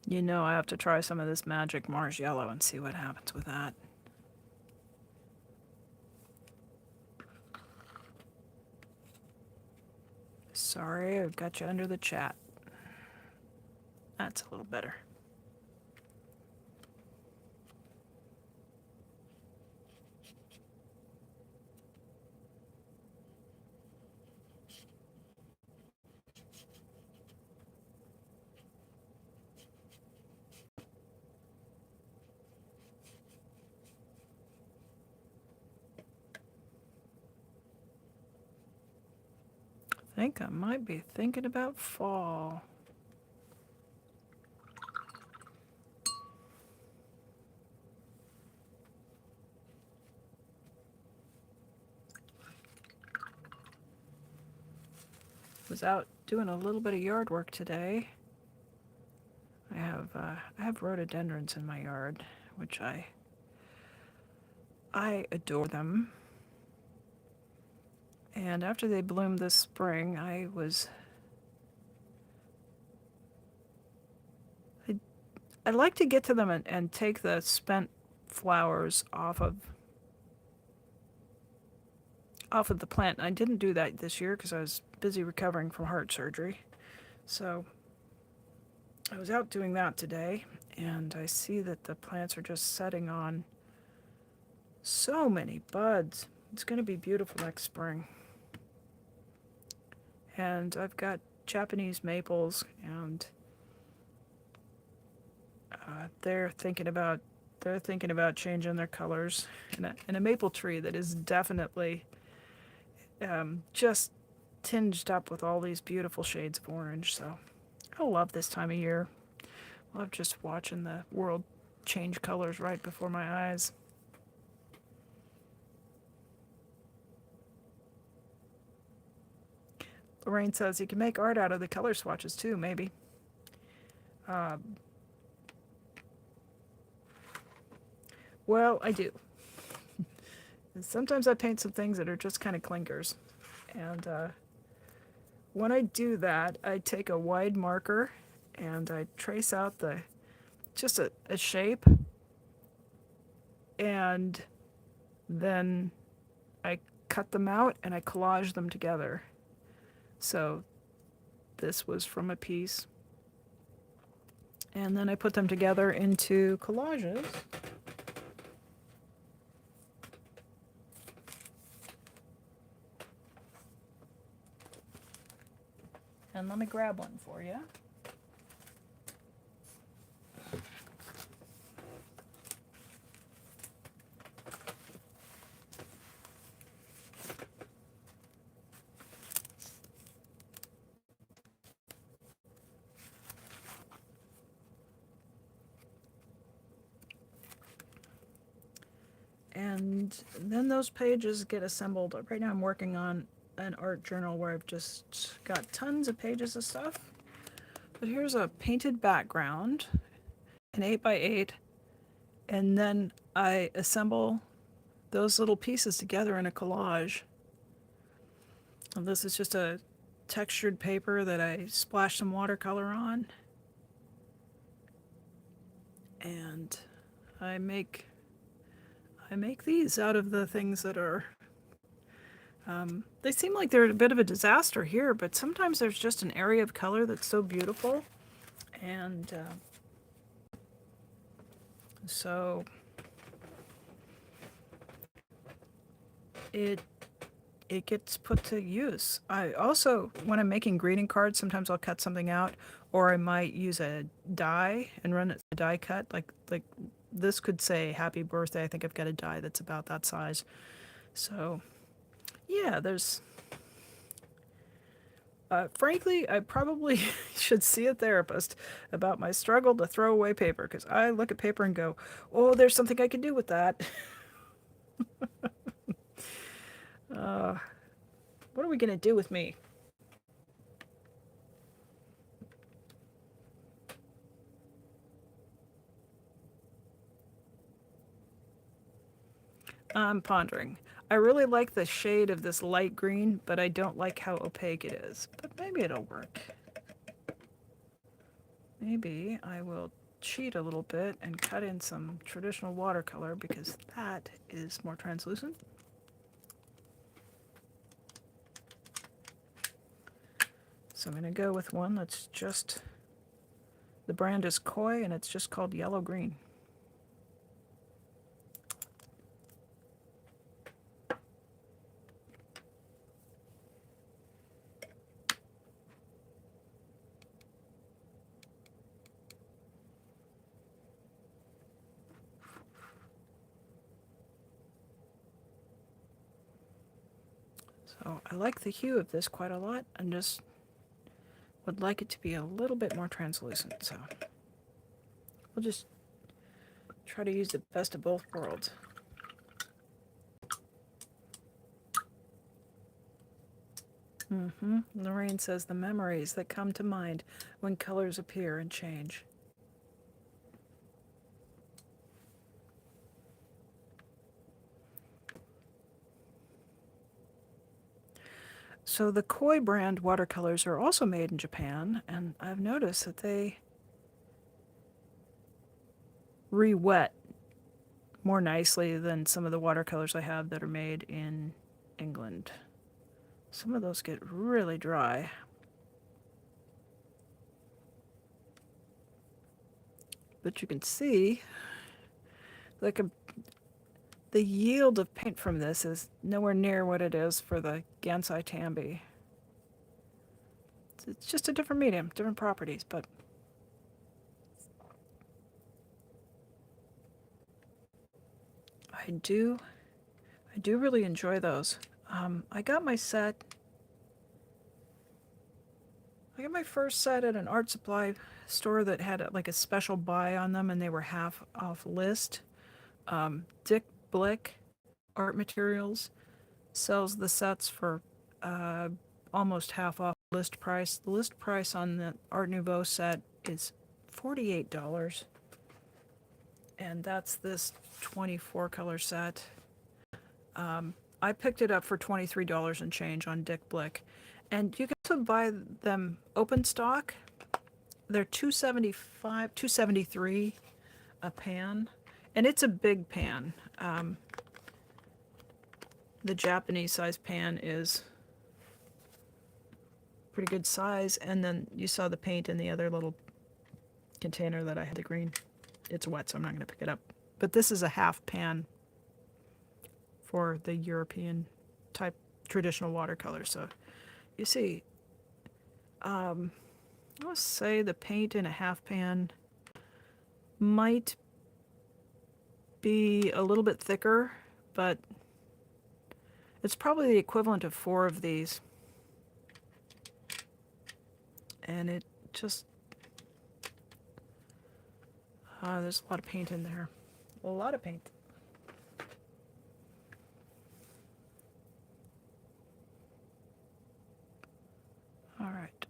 You know, I have to try some of this magic Mars yellow and see what happens with that. Sorry, I've got you under the chat. That's a little better. I think I might be thinking about fall. Was out doing a little bit of yard work today. I have rhododendrons in my yard, which I adore them. And after they bloomed this spring, I'd like to get to them and take the spent flowers off of the plant. I didn't do that this year because I was busy recovering from heart surgery. So I was out doing that today, and I see that the plants are just setting on so many buds. It's going to be beautiful next spring. And I've got Japanese maples, and they're thinking about changing their colors. And a maple tree that is definitely just tinged up with all these beautiful shades of orange. So I love this time of year. I love just watching the world change colors right before my eyes. Lorraine says you can make art out of the color swatches too, maybe. Well, I do. Sometimes I paint some things that are just kind of clinkers. And when I do that, I take a wide marker and I trace out just a shape, and then I cut them out and I collage them together. So this was from a piece. And then I put them together into collages. And let me grab one for you. And then those pages get assembled. Right now I'm working on an art journal where I've just got tons of pages of stuff. But here's a painted background, an 8x8, and then I assemble those little pieces together in a collage. And this is just a textured paper that I splashed some watercolor on. And I make these out of the things that are they seem like they're a bit of a disaster here, but sometimes there's just an area of color that's so beautiful. And so it gets put to use. I also, when I'm making greeting cards, sometimes I'll cut something out, or I might use a die and run it a die cut. Like this could say happy birthday. I think I've got a die that's about that size. So yeah, there's frankly, I probably should see a therapist about my struggle to throw away paper, because I look at paper and go, oh, there's something I can do with that. What are we going to do with me? I'm pondering. I really like the shade of this light green, but I don't like how opaque it is. But maybe it'll work. Maybe I will cheat a little bit and cut in some traditional watercolor, because that is more translucent. So I'm going to go with one that's just, the brand is Koi, and it's just called Yellow Green. So I like the hue of this quite a lot, and just would like it to be a little bit more translucent. So we'll just try to use the best of both worlds. Lorraine says the memories that come to mind when colors appear and change. So the Koi brand watercolors are also made in Japan, and I've noticed that they re-wet more nicely than some of the watercolors I have that are made in England. Some of those get really dry. But you can see, like the yield of paint from this is nowhere near what it is for the Gansai Tambi. It's just a different medium, different properties, but I do really enjoy those. I got my first set at an art supply store that had like a special buy on them, and they were half off list. Dick Blick Art Materials sells the sets for almost half off list price. The list price on the Art Nouveau set is $48, and that's this 24 color set. I picked it up for $23 and change on Dick Blick, and you can also buy them open stock. They're $275, $273 a pan, and it's a big pan. The Japanese size pan is pretty good size, and then you saw the paint in the other little container that I had, the green. It's wet, so I'm not going to pick it up. But this is a half pan for the European type traditional watercolor. So you see, I'll say the paint in a half pan might be a little bit thicker, but it's probably the equivalent of 4 of these. And it just, there's a lot of paint in there. A lot of paint. All right.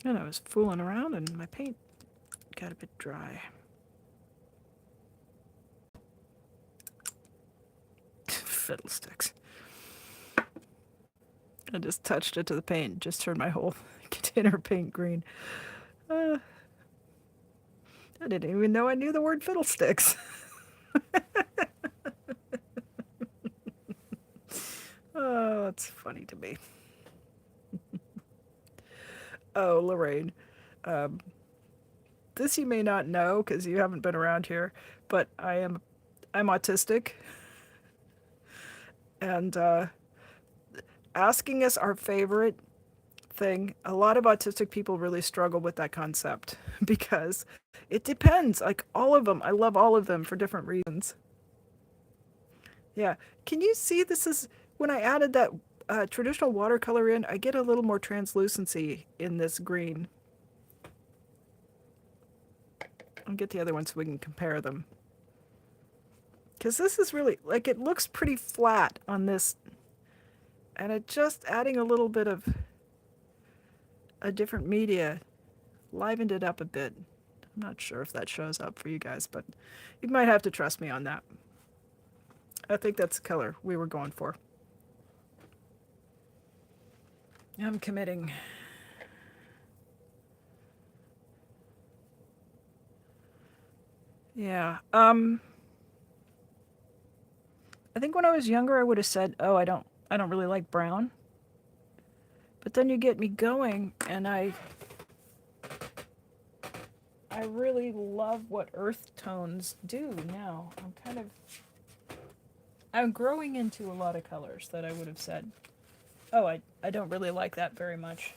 And I was fooling around and my paint got a bit dry. Fiddlesticks. I just touched it to the paint, just turned my whole container of paint green. I didn't even know I knew the word fiddlesticks. Oh, that's funny to me. Oh, Lorraine. This you may not know because you haven't been around here, but I'm autistic. And asking us our favorite thing, a lot of autistic people really struggle with that concept because it depends. Like all of them, I love all of them for different reasons. Yeah. Can you see this is when I added that traditional watercolor in, I get a little more translucency in this green. I'll get the other one so we can compare them. Because this is really, like, it looks pretty flat on this. And it just adding a little bit of a different media livened it up a bit. I'm not sure if that shows up for you guys, but you might have to trust me on that. I think that's the color we were going for. I'm committing. Yeah. I think when I was younger I would have said, "Oh, I don't really like brown." But then you get me going and I really love what earth tones do now. I'm growing into a lot of colors that I would have said, "Oh, I don't really like that very much."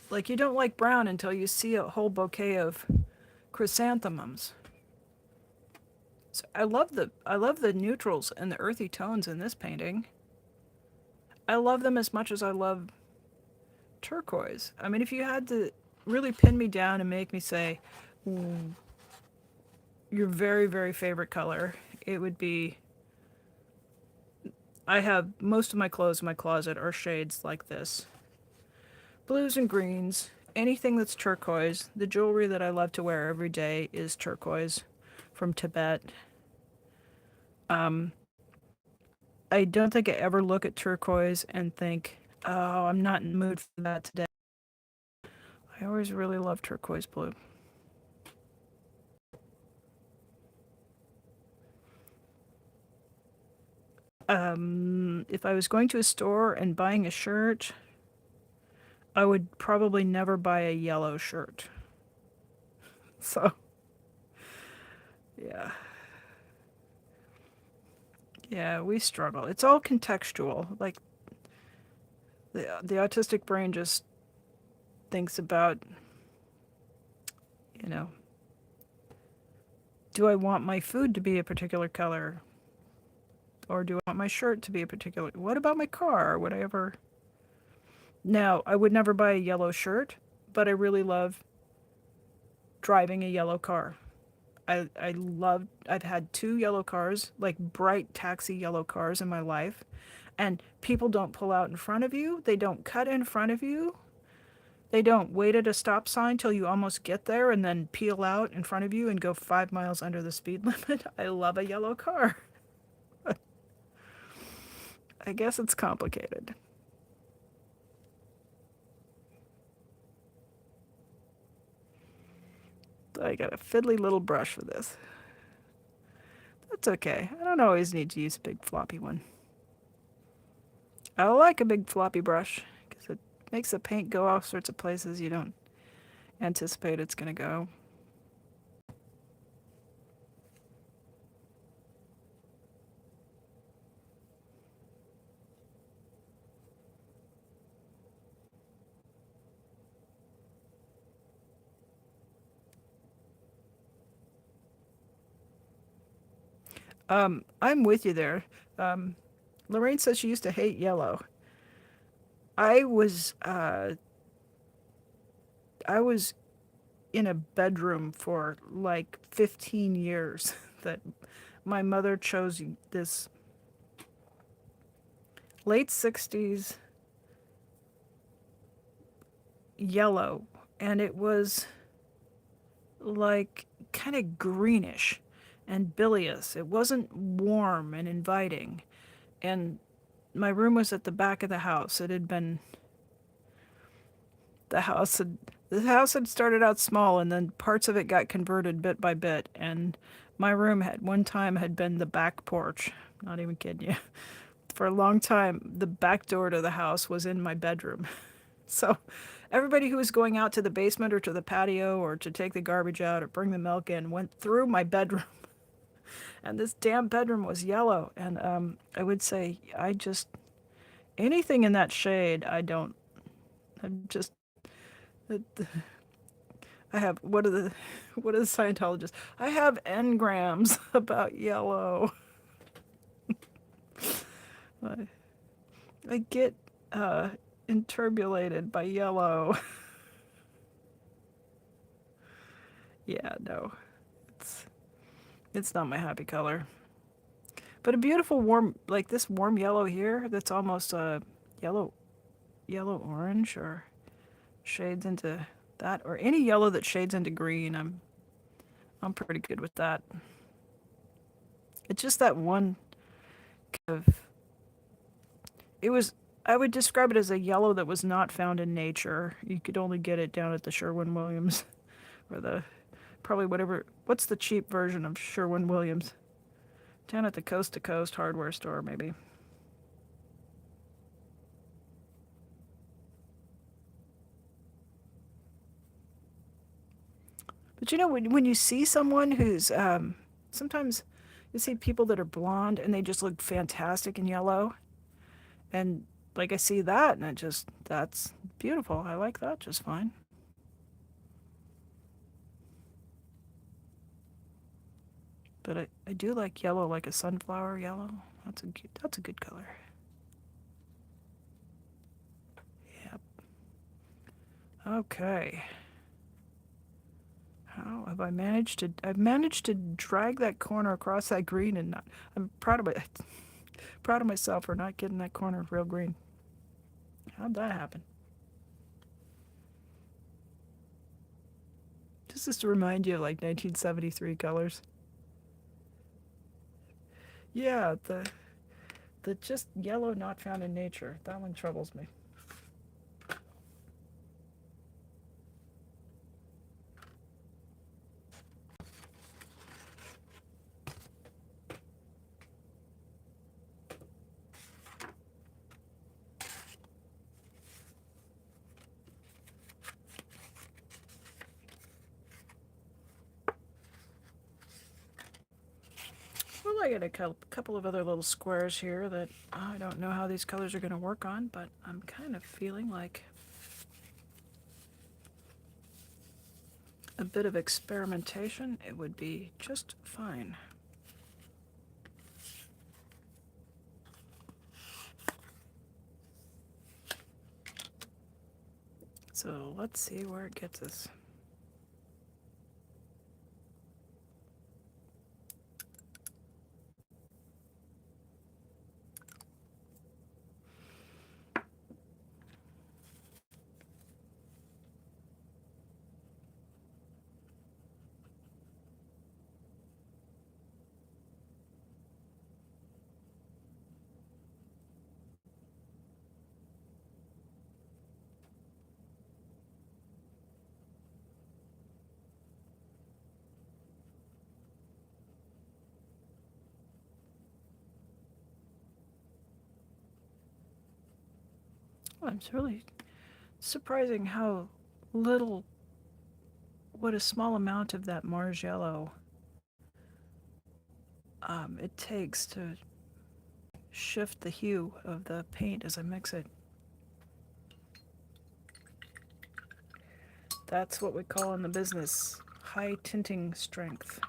Like, you don't like brown until you see a whole bouquet of chrysanthemums. So I love the neutrals and the earthy tones in this painting. I love them as much as I love turquoise. I mean, if you had to really pin me down and make me say your very, very favorite color, it would be, I have most of my clothes in my closet are shades like this. Blues and greens anything that's turquoise. The jewelry that I love to wear every day is turquoise from Tibet. Um, I don't think I ever look at turquoise and think, oh, I'm not in the mood for that today. I always really love turquoise blue. If I was going to a store and buying a shirt, I would probably never buy a yellow shirt. So, yeah. Yeah, we struggle. It's all contextual. Like the autistic brain just thinks about, you know, do I want my food to be a particular color? Or do I want my shirt to be a particular? What about my car? Would I ever? Now, I would never buy a yellow shirt, but I really love driving a yellow car. I've had two yellow cars, like bright taxi yellow cars in my life, and people don't pull out in front of you, they don't cut in front of you, they don't wait at a stop sign till you almost get there and then peel out in front of you and go 5 miles under the speed limit. I love a yellow car. I guess it's complicated. I got a fiddly little brush for this. That's okay. I don't always need to use a big floppy one. I like a big floppy brush because it makes the paint go all sorts of places you don't anticipate it's going to go. I'm with you there. Lorraine says she used to hate yellow. I was uh, I was in a bedroom for like 15 years that my mother chose this late 60s yellow, and it was like kind of greenish and bilious. It wasn't warm and inviting. And my room was at the back of the house. It had been the house had the house had started out small, and then parts of it got converted bit by bit, and my room had one time had been the back porch. Not even kidding you. For a long time, the back door to the house was in my bedroom. So everybody who was going out to the basement or to the patio or to take the garbage out or bring the milk in went through my bedroom. And this damn bedroom was yellow. And I would say, anything in that shade, I don't, I'm just, I have, what are the Scientologists? I have engrams about yellow. I, I get interbulated by yellow. Yeah, no, it's it's not my happy color. But a beautiful warm, like this warm yellow here, that's almost yellow, yellow orange or shades into that, or any yellow that shades into green. I'm pretty good with that. It's just that one kind of. It was. I would describe it as a yellow that was not found in nature. You could only get it down at the Sherwin-Williams, or the probably whatever. What's the cheap version of Sherwin-Williams? Down at the coast to coast hardware store, maybe. But you know, when you see someone who's, sometimes you see people that are blonde and they just look fantastic in yellow. And like I see that and that's beautiful. I like that just fine. But I do like yellow, like a sunflower yellow. That's a good color. Yep. Okay. How have I managed to? I've managed to drag that corner across that green, and not. I'm proud of myself for not getting that corner real green. How'd that happen? This is to remind you of like 1973 colors. Yeah, the just yellow not found in nature. That one troubles me. Well, I got a couple of other little squares here that I don't know how these colors are going to work on, but I'm kind of feeling like a bit of experimentation, it would be just fine. So let's see where it gets us. Well, it's really surprising how little, what a small amount of that Mars yellow it takes to shift the hue of the paint as I mix it. That's what we call in the business high tinting strength.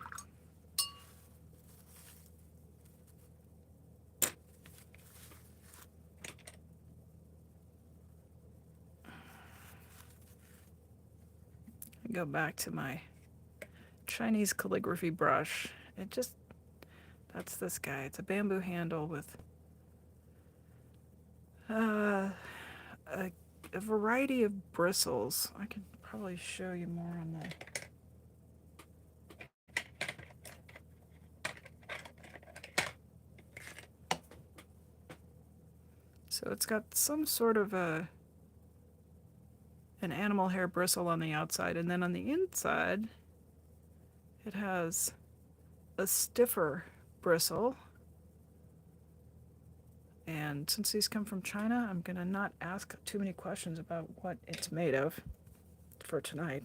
Go back to my Chinese calligraphy brush. It just, that's this guy. It's a bamboo handle with a variety of bristles. I could probably show you more on that. So it's got some sort of an animal hair bristle on the outside, and then on the inside it has a stiffer bristle. And since these come from China, I'm gonna not ask too many questions about what it's made of for tonight.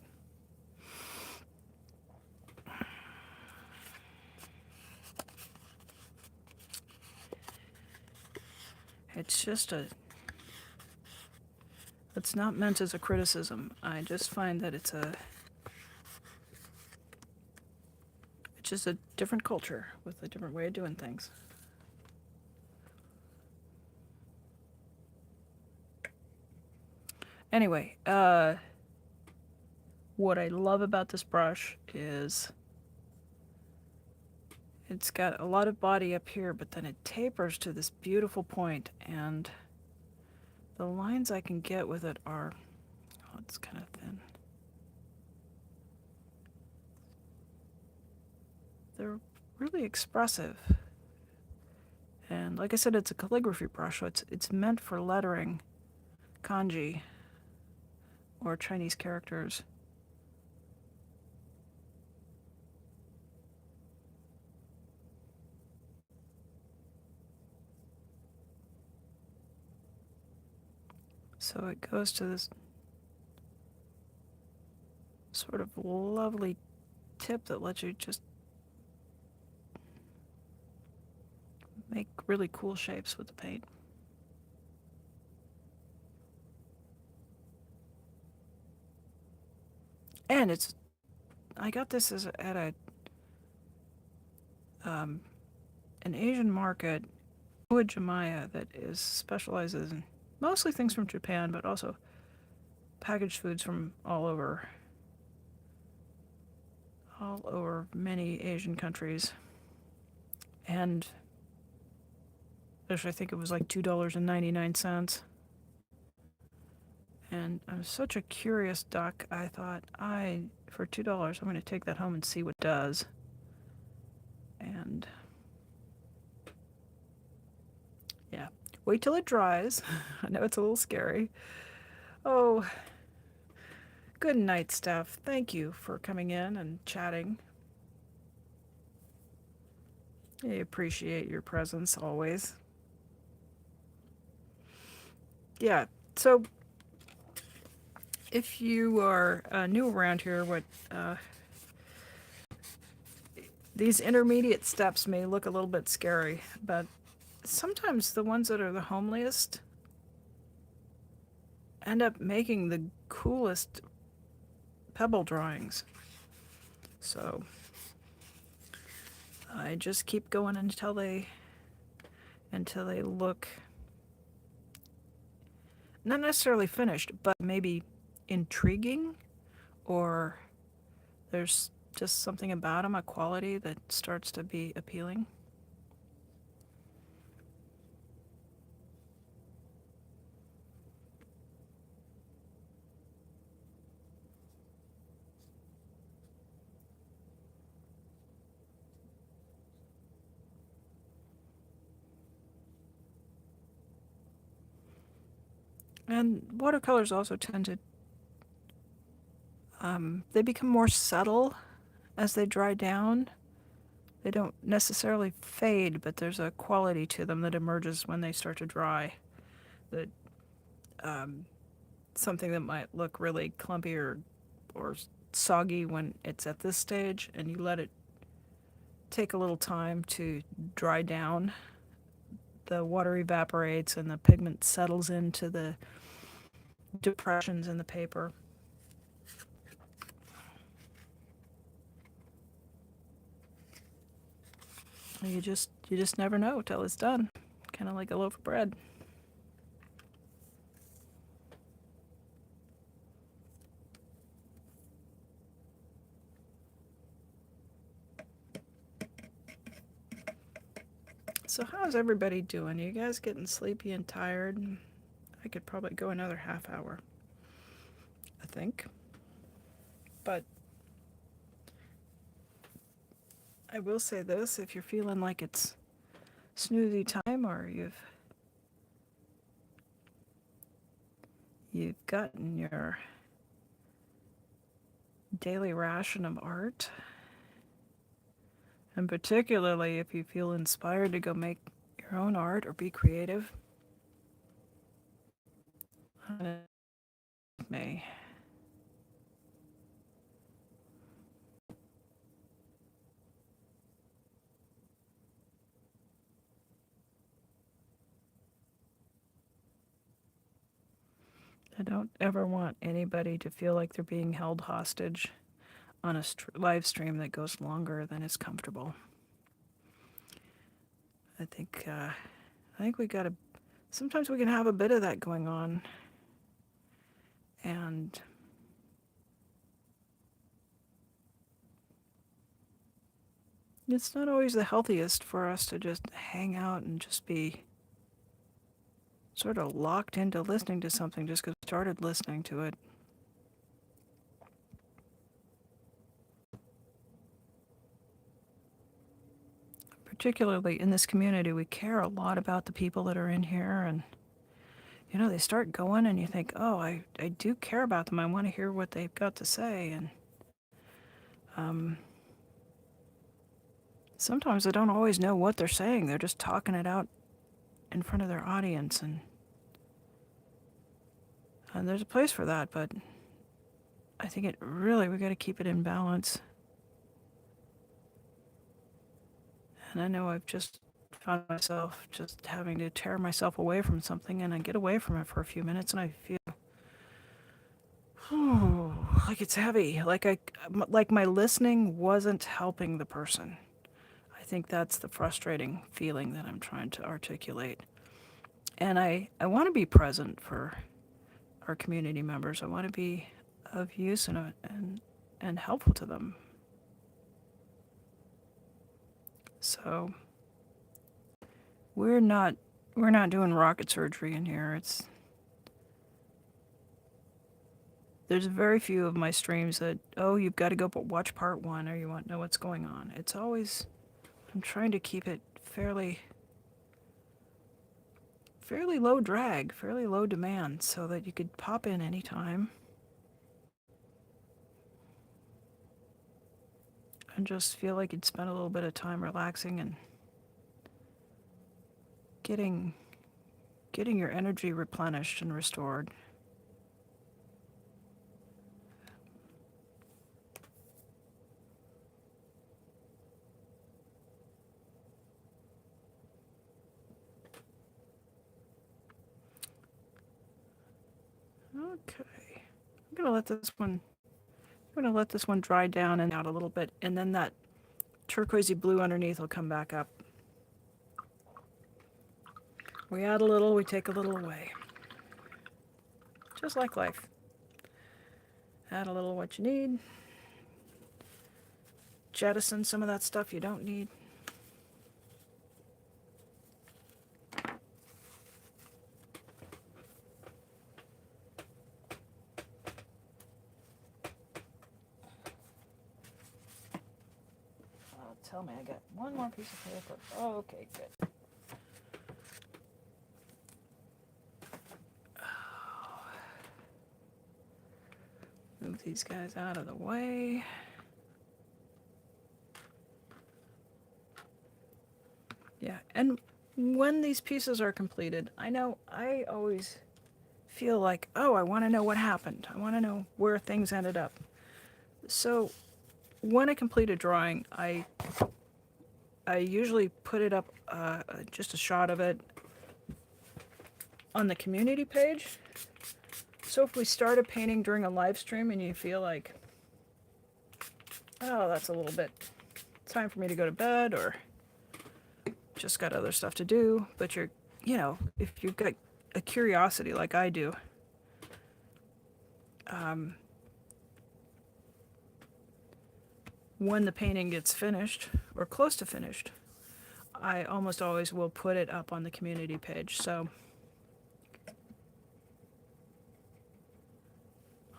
It's just it's not meant as a criticism. I just find that it's just a different culture with a different way of doing things. Anyway, what I love about this brush is it's got a lot of body up here, but then it tapers to this beautiful point, and the lines I can get with it are, oh, it's kind of thin. They're really expressive. And like I said, it's a calligraphy brush, so it's meant for lettering kanji or Chinese characters. So it goes to this sort of lovely tip that lets you just make really cool shapes with the paint. And it's, I got this at an Asian market, Jamaya, that specializes in mostly things from Japan, but also packaged foods from all over many Asian countries. And I think it was like $2.99. And I'm such a curious duck, I thought, for $2, I'm going to take that home and see what it does. And yeah, wait till it dries. I know it's a little scary. Oh, good night, Steph. Thank you for coming in and chatting. I appreciate your presence always. Yeah, so if you are new around here, these intermediate steps may look a little bit scary, but sometimes the ones that are the homeliest end up making the coolest pebble drawings. So I just keep going until they look not necessarily finished, but maybe intriguing, or there's just something about them, a quality that starts to be appealing. And watercolors also tend to, they become more subtle as they dry down. They don't necessarily fade, but there's a quality to them that emerges when they start to dry. That something that might look really clumpy or soggy when it's at this stage, and you let it take a little time to dry down. The water evaporates and the pigment settles into the depressions in the paper. You just never know till it's done. Kind of like a loaf of bread. So how's everybody doing? You guys getting sleepy and tired? I could probably go another half hour, I think. But I will say this, if you're feeling like it's snoozy time, or you've gotten your daily ration of art, and particularly if you feel inspired to go make your own art or be creative, me. I don't ever want anybody to feel like they're being held hostage on a live stream that goes longer than is comfortable. I think we gotta. Sometimes we can have a bit of that going on, and it's not always the healthiest for us to just hang out and just be sort of locked into listening to something just because we started listening to it. Particularly in this community, we care a lot about the people that are in here, and they start going and you think, oh, I do care about them. I want to hear what they've got to say. And sometimes I don't always know what they're saying. They're just talking it out in front of their audience. And there's a place for that, but I think we got to keep it in balance. And I know I've just found myself just having to tear myself away from something, and I get away from it for a few minutes and I feel like it's heavy, like my listening wasn't helping the person. I think that's the frustrating feeling that I'm trying to articulate. And I want to be present for our community members. I want to be of use and helpful to them. So we're not doing rocket surgery in here. there's very few of my streams that, oh, you've got to go but watch part one or you want to know what's going on. It's always, I'm trying to keep it fairly low drag, fairly low demand, so that you could pop in anytime and just feel like you'd spend a little bit of time relaxing and getting your energy replenished and restored. Okay, I'm gonna let this one dry down and out a little bit, and then that turquoisey blue underneath will come back up. We add a little, we take a little away. Just like life. Add a little what you need. Jettison some of that stuff you don't need. Tell me, I got one more piece of paper. Oh, okay, good. Move these guys out of the way. Yeah, and when these pieces are completed, I know I always feel like, oh, I want to know what happened. I want to know where things ended up. So when I complete a drawing, I usually put it up, just a shot of it on the community page. So if we start a painting during a live stream and you feel like, oh, that's a little bit time for me to go to bed, or just got other stuff to do, but you're, if you've got a curiosity like I do, when the painting gets finished or close to finished, I almost always will put it up on the community page. So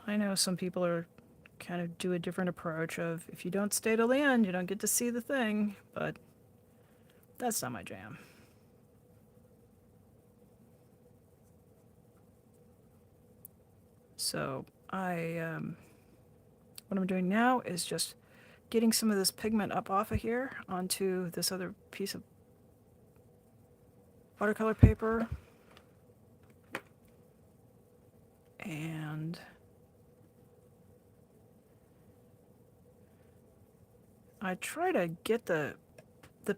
I know some people are kind of do a different approach of, if you don't stay till the end, you don't get to see the thing, but that's not my jam. So what I'm doing now is just getting some of this pigment up off of here onto this other piece of watercolor paper. And I try to get the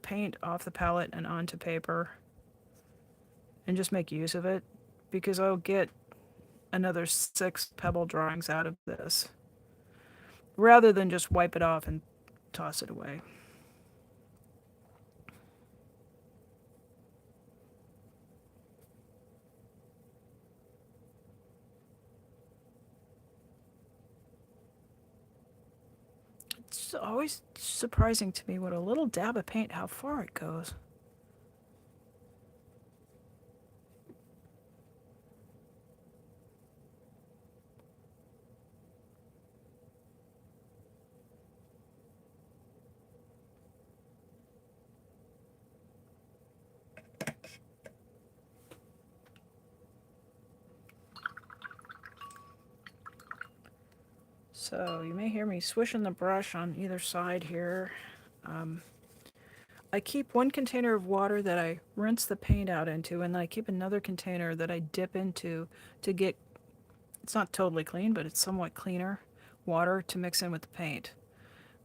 paint off the palette and onto paper and just make use of it, because I'll get another 6 pebble drawings out of this rather than just wipe it off and toss it away. It's always surprising to me what a little dab of paint, how far it goes. So you may hear me swishing the brush on either side here. I keep one container of water that I rinse the paint out into, and then I keep another container that I dip into to get, it's not totally clean, but it's somewhat cleaner water to mix in with the paint.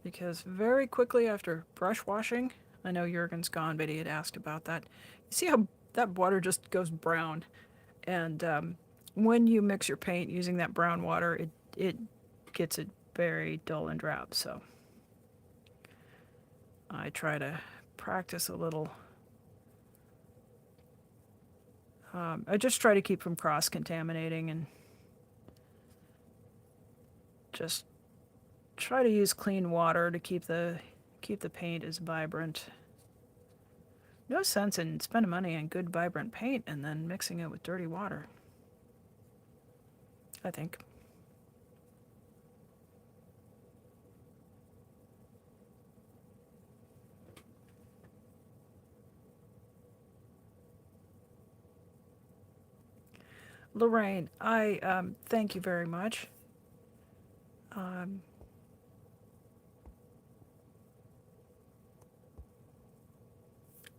Because very quickly after brush washing, I know Jurgen's gone, but he had asked about that. You see how that water just goes brown? And when you mix your paint using that brown water, it gets it very dull and drab. So I try to practice a little. I just try to keep from cross-contaminating and just try to use clean water to keep the paint as vibrant. No sense in spending money on good vibrant paint and then mixing it with dirty water, I think. Lorraine, I thank you very much. Um,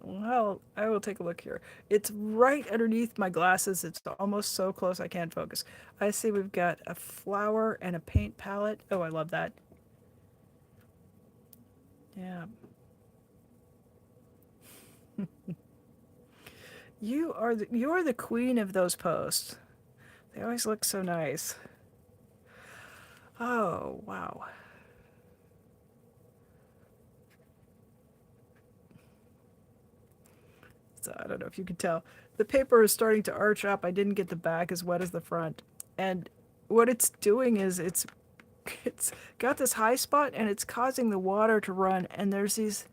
well, I will take a look here. It's right underneath my glasses. It's almost so close I can't focus. I see we've got a flower and a paint palette. Oh, I love that. Yeah. You're the queen of those posts. They always look so nice. Oh, wow. So I don't know if you can tell. The paper is starting to arch up. I didn't get the back as wet as the front. And what it's doing is it's got this high spot and it's causing the water to run, and there's these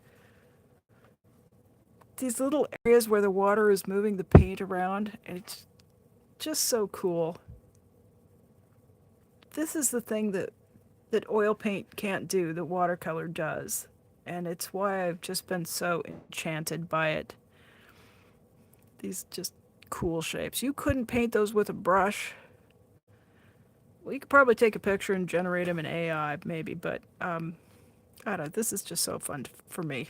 little areas where the water is moving the paint around, and it's just so cool. This is the thing that oil paint can't do that watercolor does. And it's why I've just been so enchanted by it. These just cool shapes. You couldn't paint those with a brush. Well, you could probably take a picture and generate them in AI, maybe, but I don't know. This is just so fun for me.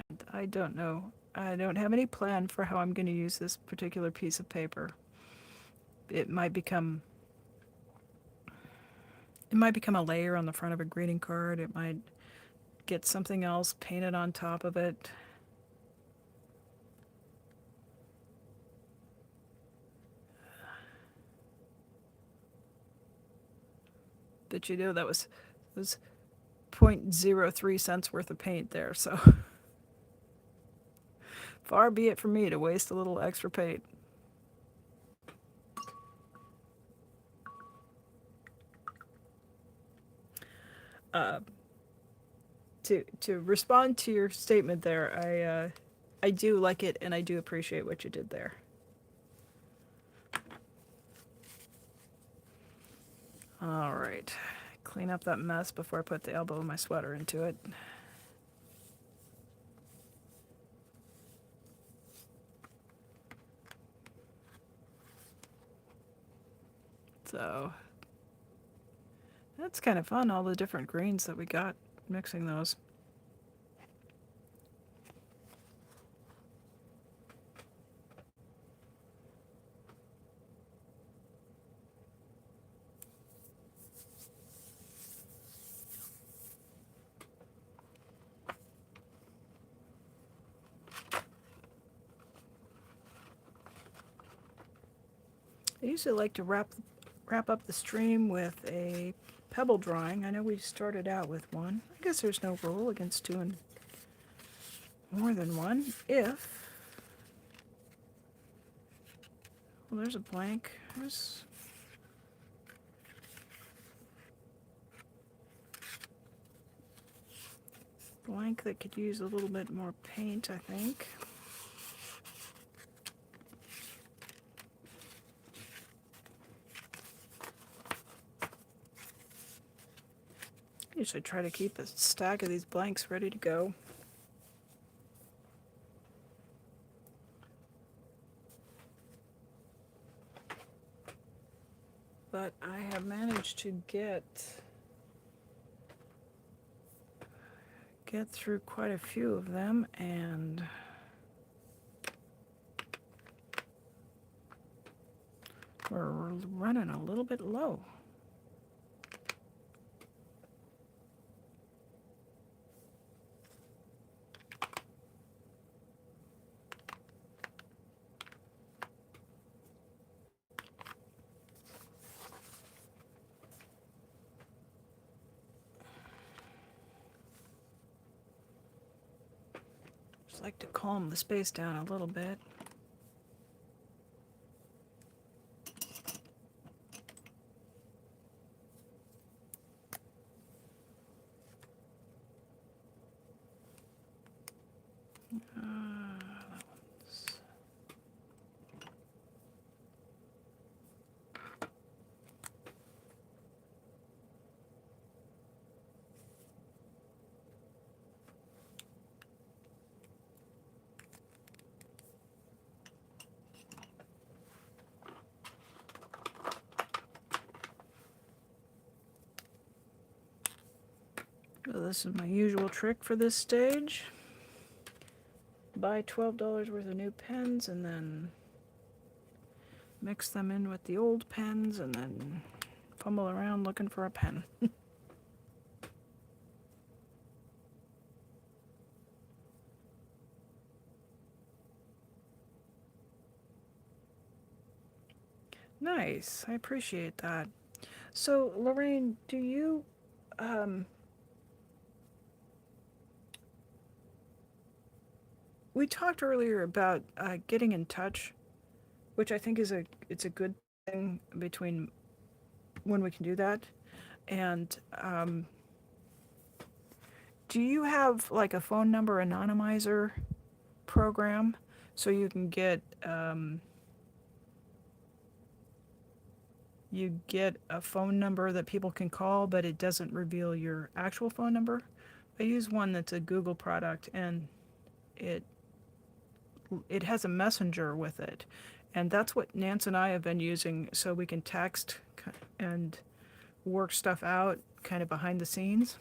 And I don't know. I don't have any plan for how I'm going to use this particular piece of paper. It might become it might become a layer on the front of a greeting card. It might get something else painted on top of it. But you know that was 0.03 cents worth of paint there, so far be it from me to waste a little extra paint. Uh, to respond to your statement there, I do like it and I do appreciate what you did there. All right, clean up that mess before I put the elbow of my sweater into it. So that's kind of fun, all the different greens that we got, mixing those. I usually like to wrap up the stream with a pebble drawing. I know we started out with one. I guess there's no rule against doing more than one if... Well, there's a blank. There's... blank that could use a little bit more paint, I think. I usually try to keep a stack of these blanks ready to go. But I have managed to get through quite a few of them, and we're running a little bit low. Just like to calm the space down a little bit. So this is my usual trick for this stage. Buy $12 worth of new pens and then mix them in with the old pens and then fumble around looking for a pen. Nice, I appreciate that. So Lorraine, do you we talked earlier about getting in touch, which I think is it's a good thing between when we can do that. And do you have like a phone number anonymizer program so you can get you get a phone number that people can call, but it doesn't reveal your actual phone number? I use one that's a Google product, and it has a messenger with it, and that's what Nance and I have been using, so we can text and work stuff out kind of behind the scenes.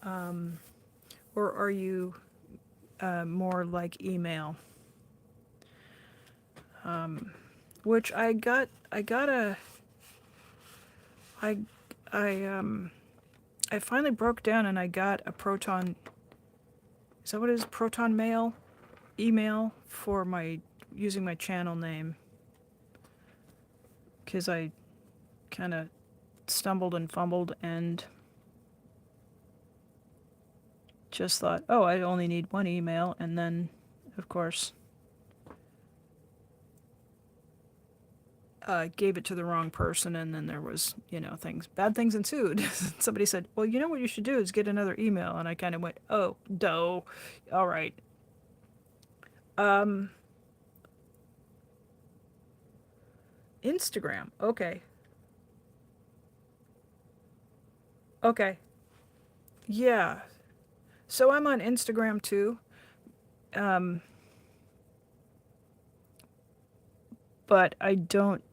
Or are you more like email? Which I finally broke down and I got a Proton. Is that what it is? Proton Mail email for my using my channel name, because I kind of stumbled and fumbled and just thought, oh, I only need one email, and then of course gave it to the wrong person, and then there was, bad things ensued. Somebody said, well, you know what you should do is get another email, and I kind of went, oh, doh, all right. Instagram, okay. Okay. Yeah. So I'm on Instagram too. But I don't,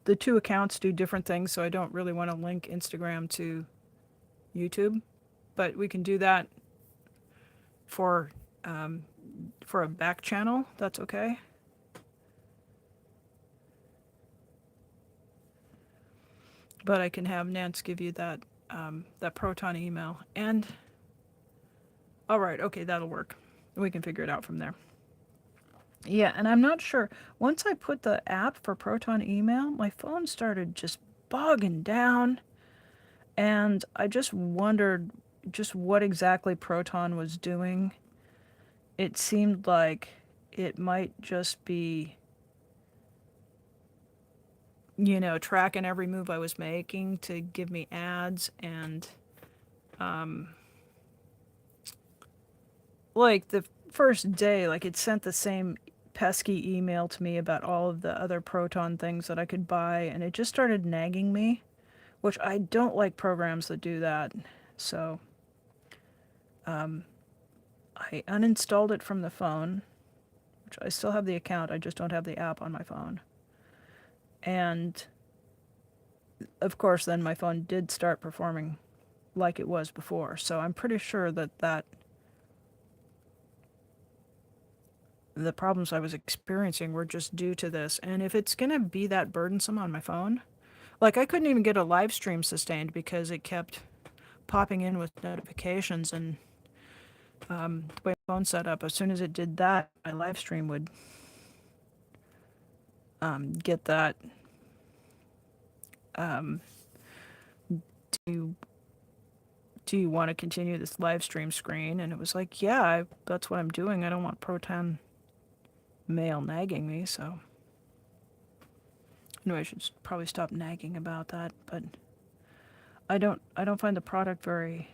the two accounts do different things, so I don't really want to link Instagram to YouTube. But we can do that for a back channel. That's okay. But I can have Nance give you that that Proton email. And all right, okay, that'll work. We can figure it out from there. Yeah, and I'm not sure. Once I put the app for Proton email, my phone started just bogging down, and I just wondered just what exactly Proton was doing. It seemed like it might just be, tracking every move I was making to give me ads, and like the first day, like it sent the same pesky email to me about all of the other Proton things that I could buy, and it just started nagging me, which I don't like programs that do that. So I uninstalled it from the phone, which I still have the account, I just don't have the app on my phone. And of course, then my phone did start performing like it was before. So I'm pretty sure that the problems I was experiencing were just due to this. And if it's going to be that burdensome on my phone, like I couldn't even get a live stream sustained because it kept popping in with notifications, and the way my phone set up, as soon as it did that, my live stream would get that. Do you want to continue this live stream screen? And it was like, yeah, that's what I'm doing. I don't want Proton Mail nagging me, so anyway, I should probably stop nagging about that. But I don't find the product very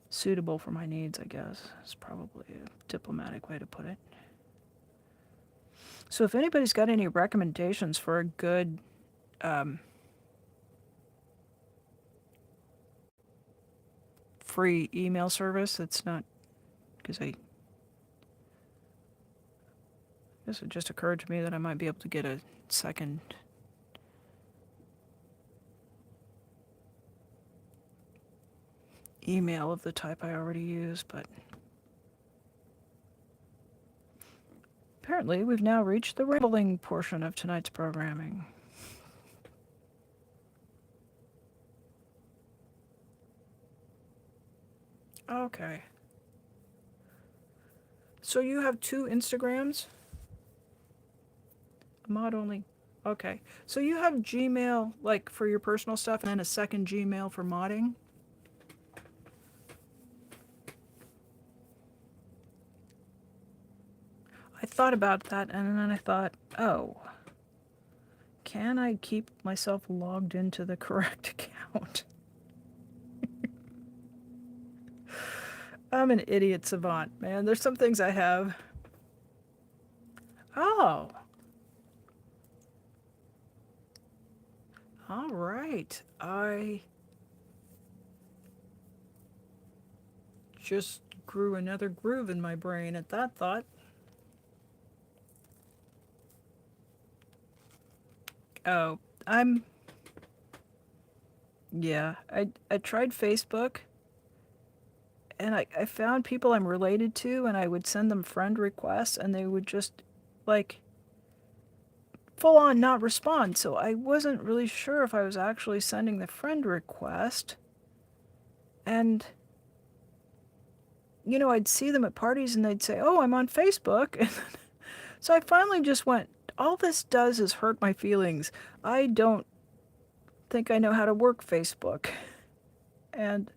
suitable for my needs, I guess. It's probably a diplomatic way to put it. So if anybody's got any recommendations for a good free email service that's not, because I guess it just occurred to me that I might be able to get a second email of the type I already use, but apparently we've now reached the rambling portion of tonight's programming. Okay. So you have two Instagrams? Mod only. Okay. So you have Gmail, like, for your personal stuff, and then a second Gmail for modding? I thought about that, and then I thought, oh, can I keep myself logged into the correct account? I'm an idiot savant, man. There's some things I have. Oh. All right. I just grew another groove in my brain at that thought. Oh, yeah, I tried Facebook, and I found people I'm related to, and I would send them friend requests, and they would just, like, full on not respond. So I wasn't really sure if I was actually sending the friend request. And, you know, I'd see them at parties, and they'd say, oh, I'm on Facebook. So I finally just went, all this does is hurt my feelings. I don't think I know how to work Facebook. And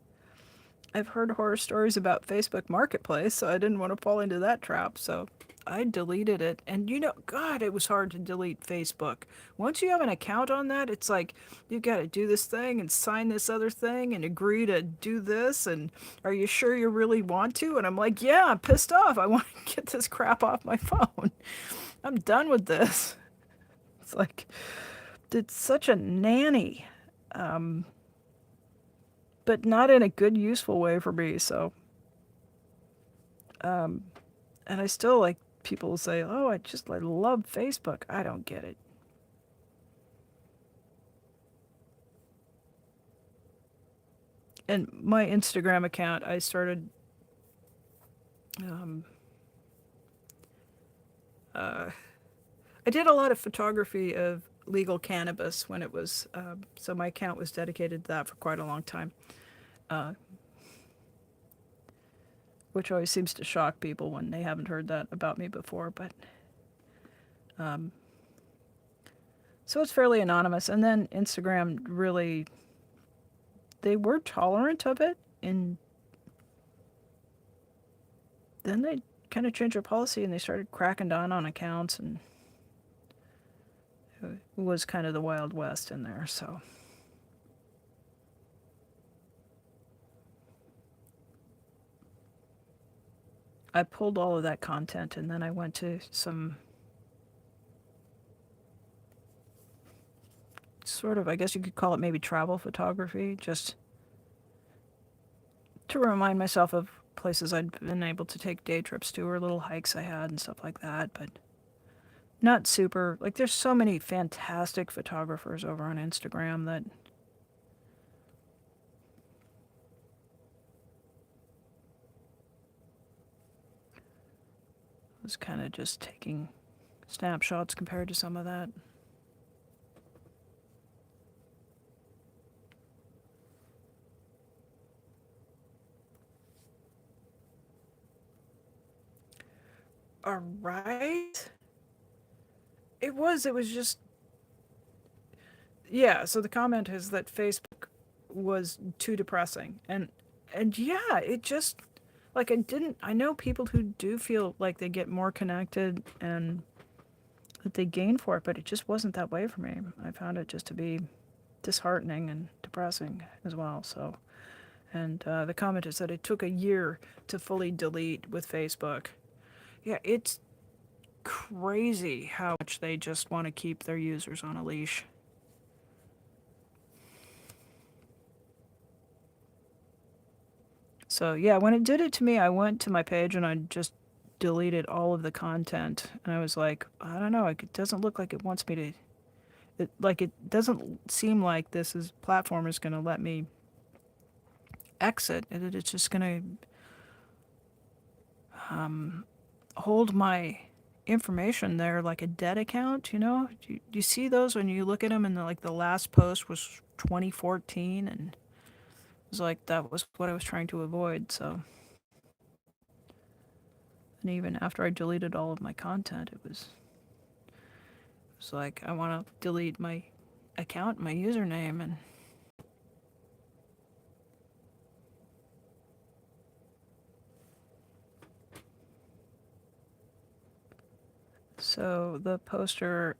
I've heard horror stories about Facebook Marketplace, so I didn't want to fall into that trap. So I deleted it. And you know, God, it was hard to delete Facebook. Once you have an account on that, it's like, you got to do this thing and sign this other thing and agree to do this. And are you sure you really want to? And I'm like, yeah, I'm pissed off. I want to get this crap off my phone. I'm done with this. It's like, it's such a nanny. But not in a good, useful way for me, so. And I still, like, people say, oh, I love Facebook. I don't get it. And my Instagram account, I started, I did a lot of photography of legal cannabis when it was, so my account was dedicated to that for quite a long time. Which always seems to shock people when they haven't heard that about me before, but so it's fairly anonymous. And then Instagram really, they were tolerant of it, and then they kind of changed their policy and they started cracking down on accounts, and it was kind of the Wild West in there, so. I pulled all of that content, and then I went to some sort of, I guess you could call it maybe travel photography, just to remind myself of places I'd been able to take day trips to, or little hikes I had and stuff like that, but not super, like, there's so many fantastic photographers over on Instagram that was kind of just taking snapshots compared to some of that. All right. It was just, yeah, so the comment is that Facebook was too depressing. And yeah, it just, like, I know people who do feel like they get more connected and that they gain for it, but it just wasn't that way for me. I found it just to be disheartening and depressing as well, so. And the comment is that it took a year to fully delete with Facebook. Yeah, it's crazy how much they just want to keep their users on a leash. So yeah, when it did it to me, I went to my page and I just deleted all of the content. And I was like, I don't know, it doesn't look like it wants me to, it doesn't seem like this platform is going to let me exit, and it's just going to hold my information there like a dead account, you know? Do you see those when you look at them and like the last post was 2014 and it was like that was what I was trying to avoid, so. And even after I deleted all of my content, it was like I want to delete my account, my username, and so the poster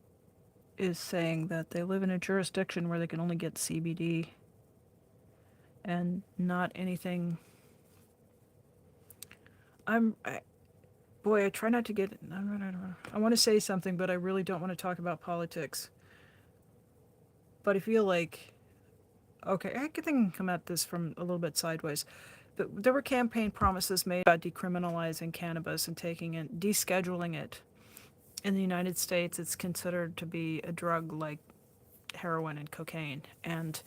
is saying that they live in a jurisdiction where they can only get CBD and not anything. Boy, I try not to get. I want to say something, but I really don't want to talk about politics. But I feel like, okay, I can come at this from a little bit sideways. But there were campaign promises made about decriminalizing cannabis and taking it, descheduling it. In the United States, it's considered to be a drug like heroin and cocaine. And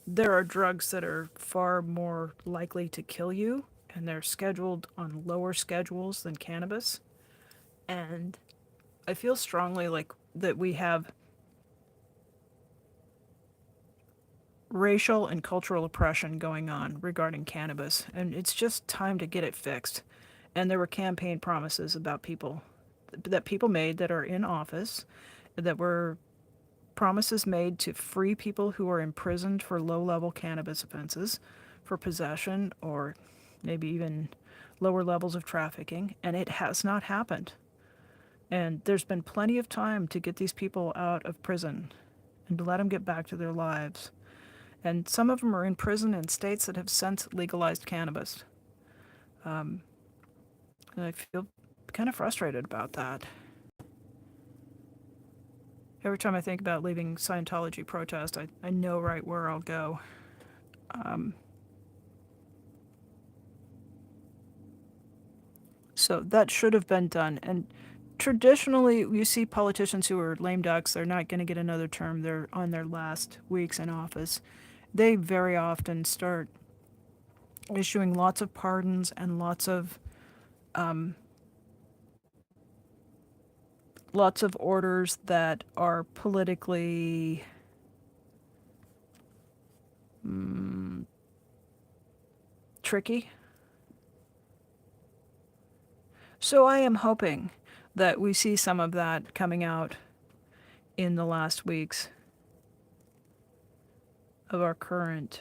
there are drugs that are far more likely to kill you, and they're scheduled on lower schedules than cannabis. And I feel strongly like that we have racial and cultural oppression going on regarding cannabis, and it's just time to get it fixed. And there were campaign promises about people that people made that are in office that were promises made to free people who are imprisoned for low-level cannabis offenses, for possession or maybe even lower levels of trafficking, and it has not happened. And there's been plenty of time to get these people out of prison and to let them get back to their lives. And some of them are in prison in states that have since legalized cannabis. And I feel kind of frustrated about that. Every time I think about leaving Scientology protest, I know right where I'll go. So that should have been done. And traditionally, you see politicians who are lame ducks, they're not going to get another term, they're on their last weeks in office. They very often start issuing lots of pardons and lots of orders that are politically tricky. So I am hoping that we see some of that coming out in the last weeks of our current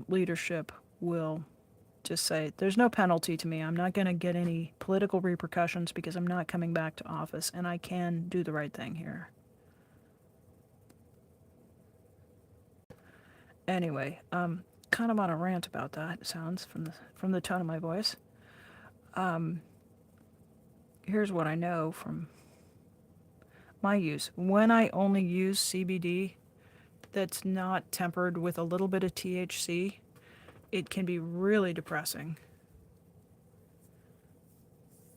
leadership will just say, there's no penalty to me. I'm not going to get any political repercussions because I'm not coming back to office, and I can do the right thing here. Anyway, kind of on a rant about that, it sounds from the tone of my voice. Here's what I know from my use. When I only use CBD that's not tempered with a little bit of THC, it can be really depressing.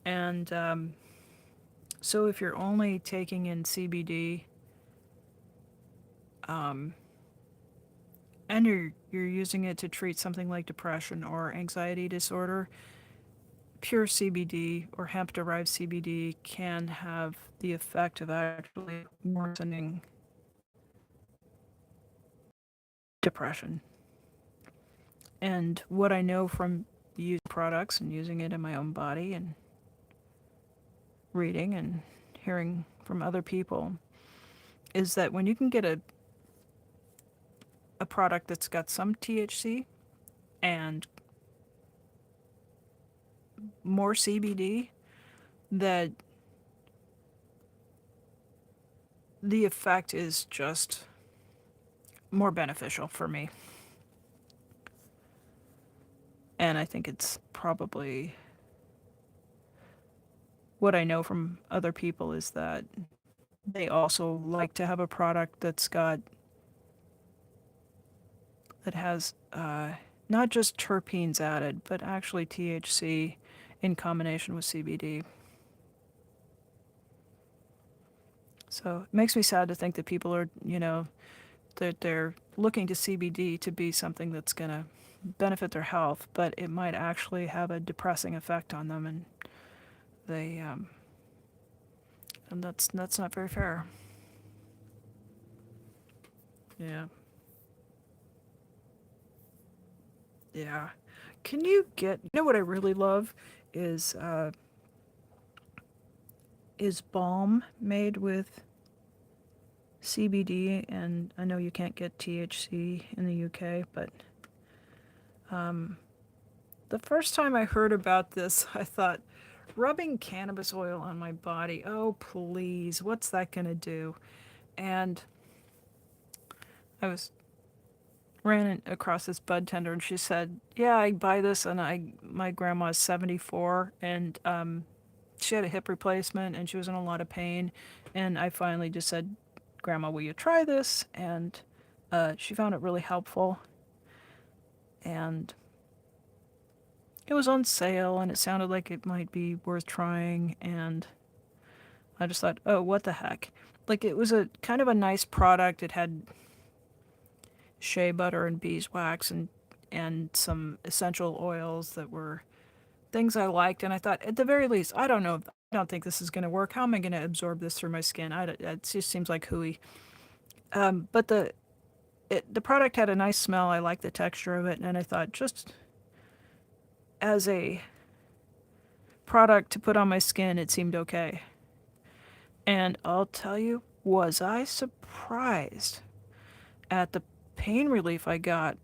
And so if you're only taking in CBD, and you're using it to treat something like depression or anxiety disorder, pure CBD or hemp-derived CBD can have the effect of actually worsening depression. And what I know from using products and using it in my own body and reading and hearing from other people is that when you can get a product that's got some THC and more CBD, that the effect is just more beneficial for me. And I think it's probably what I know from other people is that they also like to have a product that has not just terpenes added, but actually THC in combination with CBD. So it makes me sad to think that people are, that they're looking to CBD to be something that's going to benefit their health, but it might actually have a depressing effect on them, and they and that's not very fair. Yeah. Yeah. Can you get, you know what I really love is uh is balm made with CBD, and I know you can't get THC in the UK, but the first time I heard about this, I thought, rubbing cannabis oil on my body, oh please, what's that gonna do? And I was ran across this bud tender, and she said, "Yeah, I buy this, and my grandma's 74, and she had a hip replacement, and she was in a lot of pain, and I finally just said, Grandma, will you try this?" And she found it really helpful, and it was on sale, and it sounded like it might be worth trying, and I just thought, oh, what the heck? Like, it was a kind of a nice product. It had shea butter and beeswax and some essential oils that were things I liked, and I thought, at the very least, I don't know, I don't think this is going to work. How am I going to absorb this through my skin? It just seems like hooey. But the product had a nice smell. I liked the texture of it, and I thought, just as a product to put on my skin, it seemed okay. And I'll tell you, was I surprised at the pain relief I got.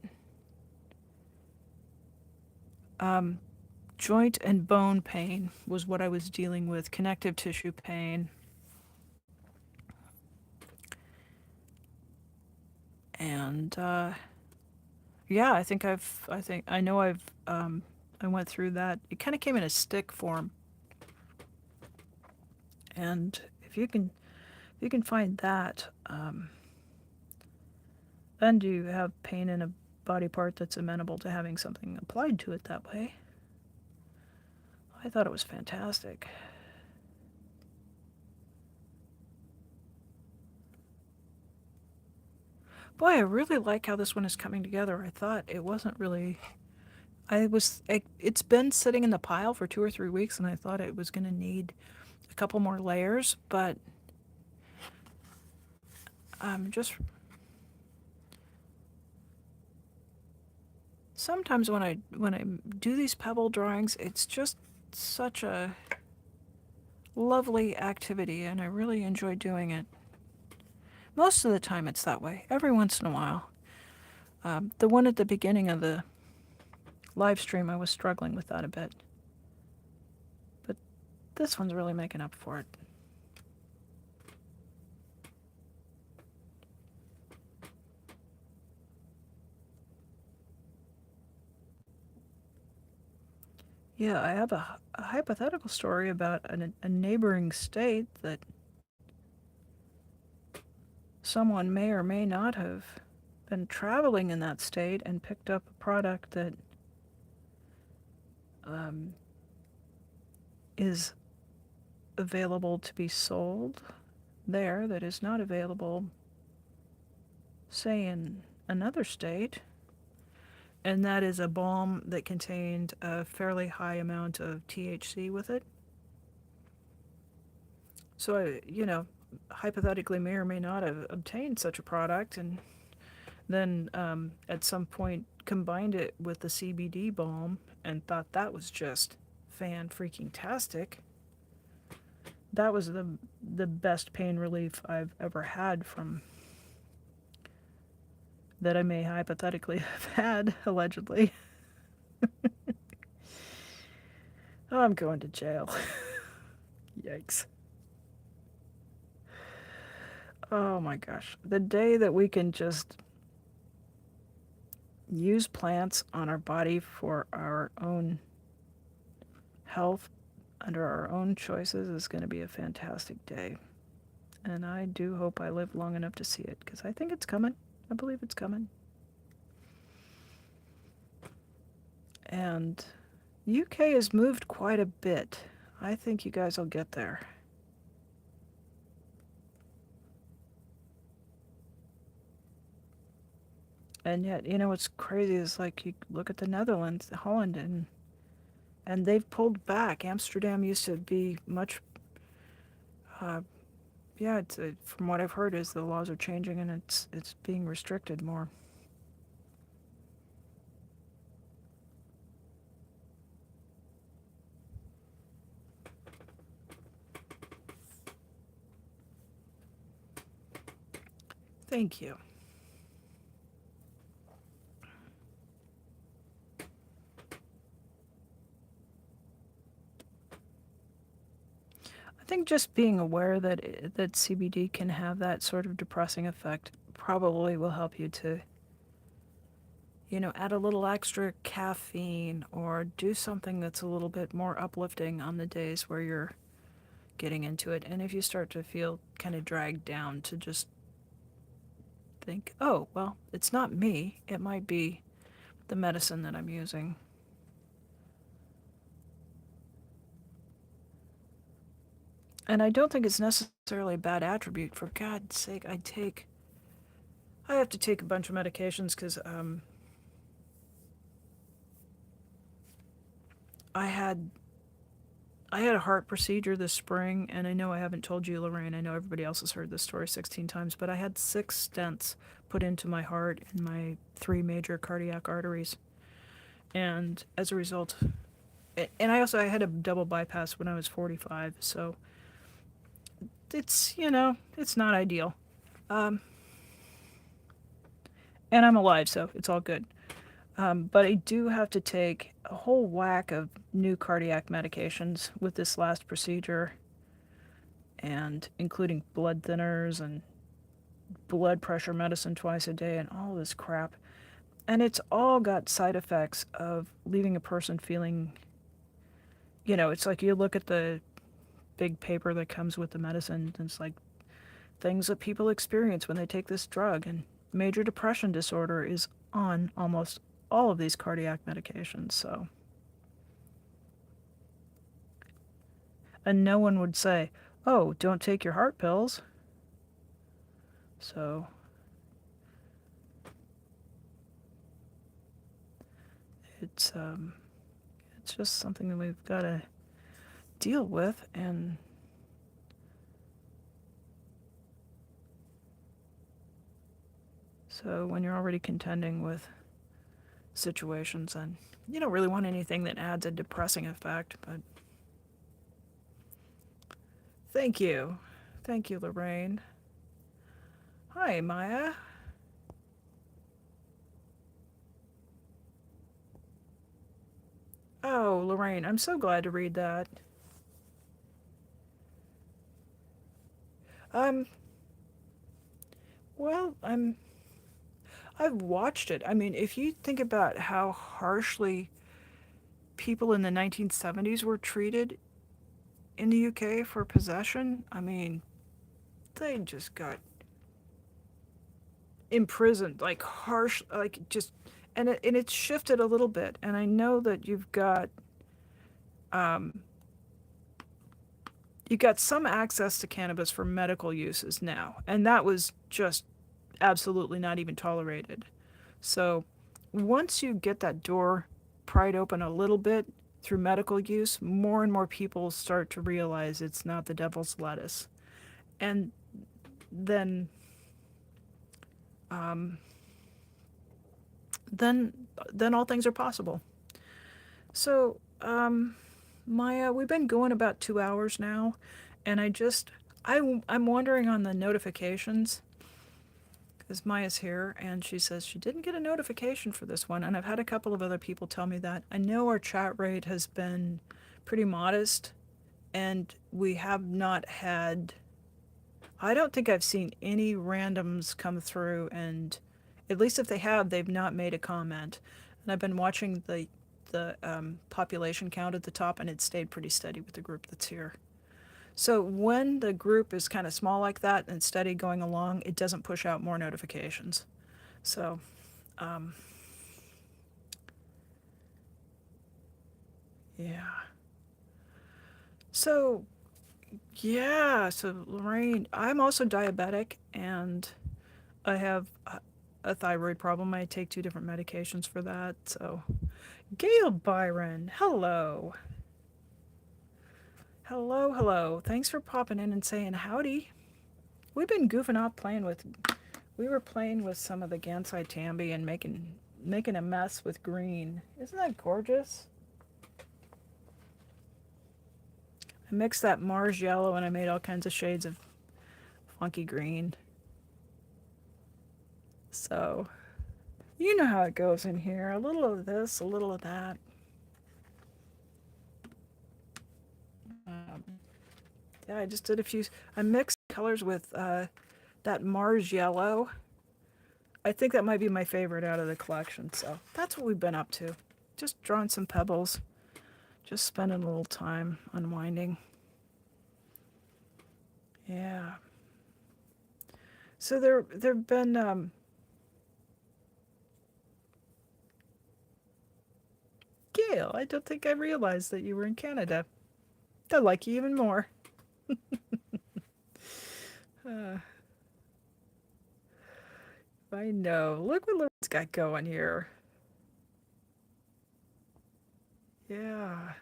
Joint and bone pain was what I was dealing with, connective tissue pain. And yeah, I know I went through that. It kind of came in a stick form. And if you can find that, and you have pain in a body part that's amenable to having something applied to it that way, I thought it was fantastic. Boy, I really like how this one is coming together. I thought it wasn't really. It's been sitting in the pile for 2 or 3 weeks, and I thought it was going to need a couple more layers, but just sometimes when I do these pebble drawings, it's just such a lovely activity, and I really enjoy doing it. Most of the time, it's that way. Every once in a while, the one at the beginning of the live stream, I was struggling with that a bit, but this one's really making up for it. Yeah, I have a hypothetical story about a neighboring state that someone may or may not have been traveling in that state and picked up a product that is available to be sold there that is not available, say, in another state. And that is a balm that contained a fairly high amount of THC with it. So I hypothetically may or may not have obtained such a product, and then at some point combined it with the CBD balm and thought that was just fan-freaking-tastic. That was the best pain relief I've ever had from that I may hypothetically have had, allegedly. Oh, I'm going to jail. Yikes. Oh my gosh. The day that we can just use plants on our body for our own health under our own choices is going to be a fantastic day. And I do hope I live long enough to see it, because I think it's coming. I believe it's coming. And UK has moved quite a bit. I think you guys will get there. And yet, what's crazy is like you look at the Netherlands, Holland, and they've pulled back. Amsterdam used to be much, uh, yeah. From what I've heard, is the laws are changing and it's being restricted more. Thank you. I think just being aware that CBD can have that sort of depressing effect probably will help you to, add a little extra caffeine or do something that's a little bit more uplifting on the days where you're getting into it. And if you start to feel kind of dragged down, to just think, oh, well, it's not me. It might be the medicine that I'm using. And I don't think it's necessarily a bad attribute. For God's sake, I have to take a bunch of medications because I had I had a heart procedure this spring, and I know I haven't told you, Lorraine. I know everybody else has heard this story 16 times, but I had 6 stents put into my heart and my 3 major cardiac arteries. And as a result, and I had a double bypass when I was 45, so it's not ideal. Um, and I'm alive, so it's all good. But I do have to take a whole whack of new cardiac medications with this last procedure, and including blood thinners and blood pressure medicine twice a day and all this crap. And it's all got side effects of leaving a person feeling, it's like you look at the big paper that comes with the medicine, and it's like things that people experience when they take this drug. And major depression disorder is on almost all of these cardiac medications. So, and no one would say, oh, don't take your heart pills. So, it's, um, it's just something that we've got to deal with. And so when you're already contending with situations, and you don't really want anything that adds a depressing effect. But thank you. Thank you, Lorraine. Hi, Maya. Oh, Lorraine, I'm so glad to read that. Um, well, I've watched it. I mean, if you think about how harshly people in the 1970s were treated in the UK for possession, I mean, they just got imprisoned, like harsh, like just, and it's shifted a little bit. And I know that um, you got some access to cannabis for medical uses now, and that was just absolutely not even tolerated. So once you get that door pried open a little bit through medical use, more and more people start to realize it's not the devil's lettuce. And then um, then then all things are possible. So, Maya, we've been going about 2 hours now, and I'm wondering on the notifications, because Maya's here and she says she didn't get a notification for this one, and I've had a couple of other people tell me that. I know our chat rate has been pretty modest, and we have not had. I don't think I've seen any randoms come through, and at least if they have, they've not made a comment. And I've been watching the population count at the top, and it stayed pretty steady with the group that's here. So when the group is kind of small like that and steady going along, it doesn't push out more notifications. So, um, yeah. So, yeah. So, Lorraine, I'm also diabetic, and I have a thyroid problem. I take 2 different medications for that. So, Gail Byron, hello. Hello, hello. Thanks for popping in and saying howdy. We've been goofing off we were playing with some of the Gansai Tambi and making a mess with green. Isn't that gorgeous? I mixed that Mars yellow and I made all kinds of shades of funky green. So, you know how it goes in here. A little of this, a little of that. Yeah, I just did a few. I mixed colors with that Mars yellow. I think that might be my favorite out of the collection. So that's what we've been up to. Just drawing some pebbles. Just spending a little time unwinding. Yeah. So there've been Gail, I don't think I realized that you were in Canada. I like you even more. I know. Look what Lorraine's got going here. Yeah.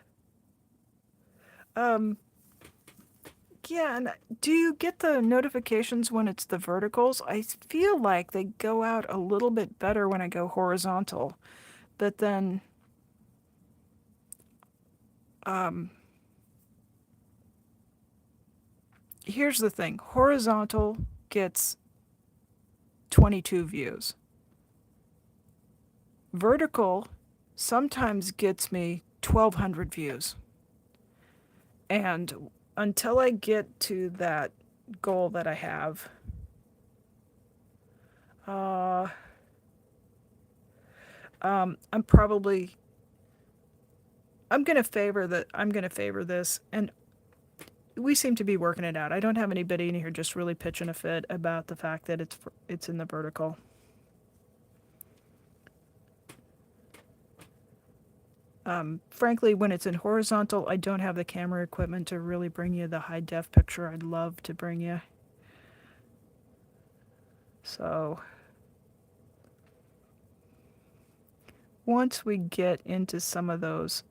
Yeah, and do you get the notifications when it's the verticals? I feel like they go out a little bit better when I go horizontal. But then here's the thing. Horizontal gets 22 views. Vertical sometimes gets me 1,200 views. And until I get to that goal that I have, I'm gonna favor this, and we seem to be working it out. I don't have anybody in here just really pitching a fit about the fact that it's in the vertical. Frankly, when it's in horizontal, I don't have the camera equipment to really bring you the high def picture I'd love to bring you. So once we get into some of those,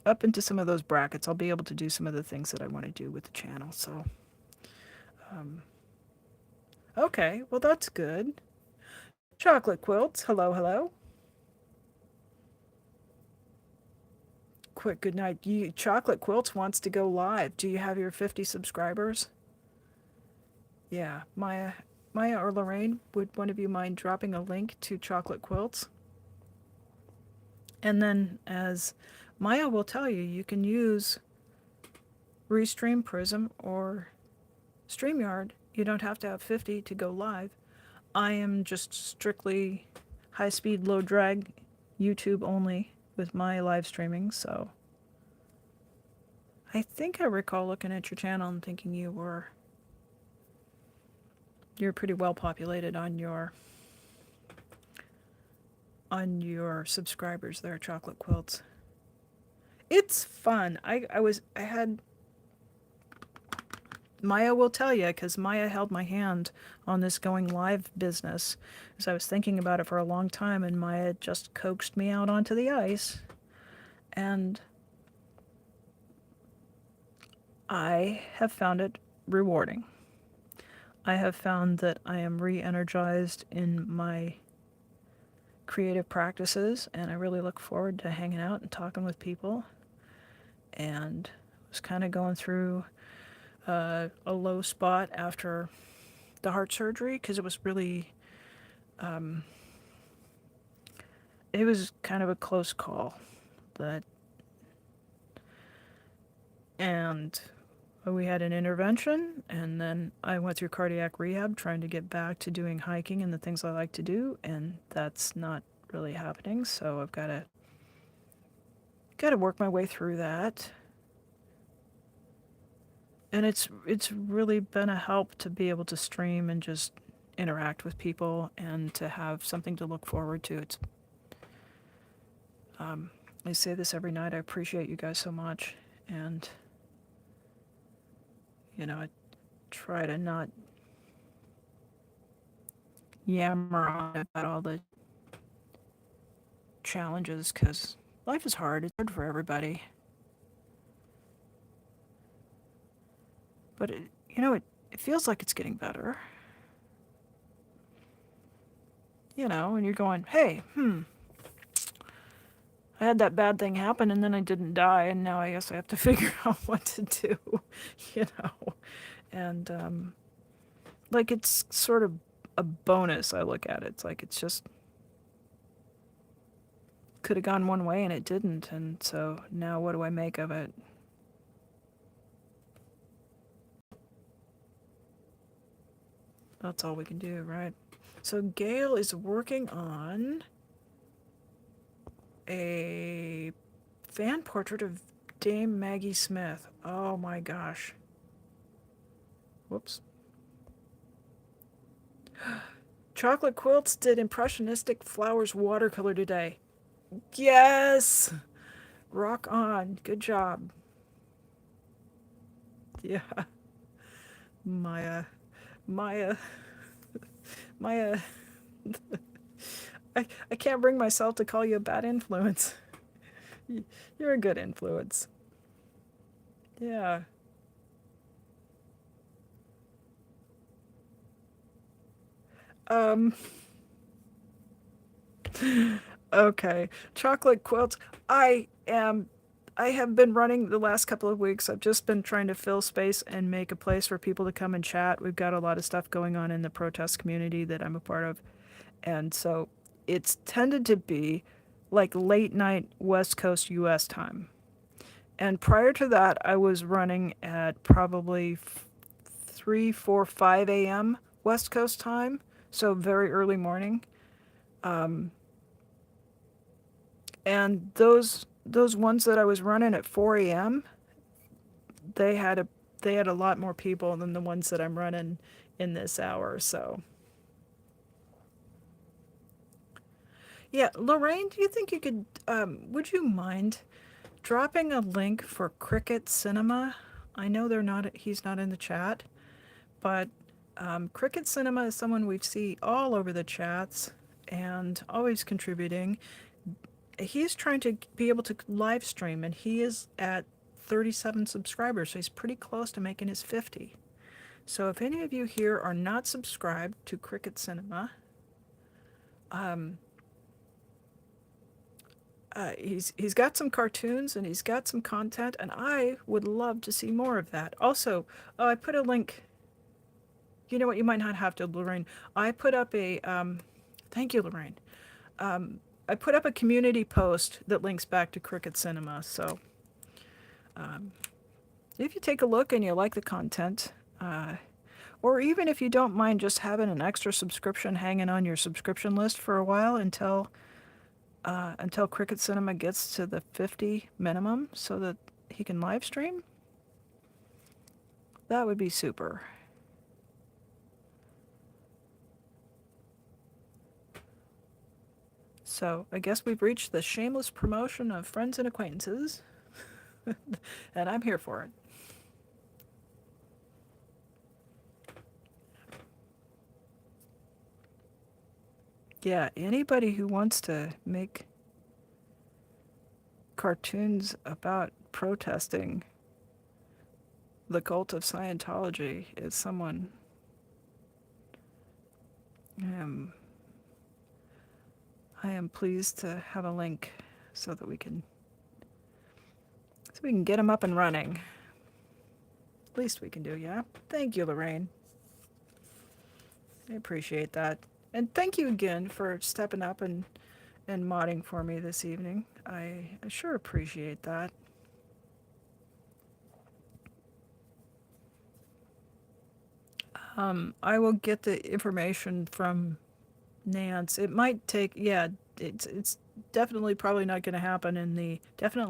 up into some of those brackets, I'll be able to do some of the things that I want to do with the channel. So, okay, well that's good. Chocolate Quilts, hello, hello. Quick, good night. Chocolate Quilts wants to go live. Do you have your 50 subscribers? Yeah, Maya or Lorraine, would one of you mind dropping a link to Chocolate Quilts? And then, as Maya will tell you, you can use Restream Prism or StreamYard. You don't have to have 50 to go live. I am just strictly high speed, low drag, YouTube only with my live streaming, so I think I recall looking at your channel and thinking you're pretty well populated on your subscribers there, Chocolate Quilts. It's fun. I had Maya will tell you, because Maya held my hand on this going live business, because I was thinking about it for a long time, and Maya just coaxed me out onto the ice, and I have found it rewarding. I have found that I am re-energized in my creative practices, and I really look forward to hanging out and talking with people. And I was kind of going through a low spot after the heart surgery, because it was really, it was kind of a close call. And we had an intervention, and then I went through cardiac rehab trying to get back to doing hiking and the things I like to do, and that's not really happening, so I've got to work my way through that. And it's really been a help to be able to stream and just interact with people and to have something to look forward to. It's I say this every night. I appreciate you guys so much, and I try to not yammer on about all the challenges because life is hard. It's hard for everybody. But it feels like it's getting better. And you're going, hey, I had that bad thing happen and then I didn't die, and now I guess I have to figure out what to do, you know. And like it's sort of a bonus. I look at it. It's like it's just could have gone one way and it didn't, and so now what do I make of it? That's all we can do, right? So Gail is working on a fan portrait of Dame Maggie Smith. Oh my gosh. Whoops. Chocolate Quilts did Impressionistic Flowers watercolor today. Yes! Rock on. Good job. Yeah. Maya. Maya. Maya. I can't bring myself to call you a bad influence. You're a good influence. Yeah. Um, okay. Chocolate quilts. I have been running the last couple of weeks. I've just been trying to fill space and make a place for people to come and chat. We've got a lot of stuff going on in the protest community that I'm a part of. And so it's tended to be like late night West Coast US time. And prior to that, I was running at probably 3, 4, 5 a.m. West Coast time. So very early morning. Um, and those ones that I was running at 4 a.m. they had a they had a lot more people than the ones that I'm running in this hour. So yeah, Lorraine, do you think you could? Would you mind dropping a link for Cricket Cinema? I know they're not. He's not in the chat, but Cricket Cinema is someone we see all over the chats and always contributing. He's trying to be able to live stream, and he is at 37 subscribers, so he's pretty close to making his 50. So if any of you here are not subscribed to Cricket Cinema, um, he's got some cartoons and he's got some content, and I would love to see more of that. Also, I put a link. You know what? You might not have to, Lorraine. I put up a. Thank you, Lorraine. I put up a community post that links back to Cricket Cinema. So if you take a look and you like the content, or even if you don't mind just having an extra subscription hanging on your subscription list for a while until Cricket Cinema gets to the 50 minimum so that he can live stream, that would be super. So I guess we've reached the shameless promotion of friends and acquaintances, and I'm here for it. Yeah, anybody who wants to make cartoons about protesting the cult of Scientology is someone I am pleased to have a link so that we can get them up and running. Least we can do, yeah. Thank you, Lorraine. I appreciate that. And thank you again for stepping up and modding for me this evening. I sure appreciate that. I will get the information from Nance. It might take, yeah, it's definitely probably not going to happen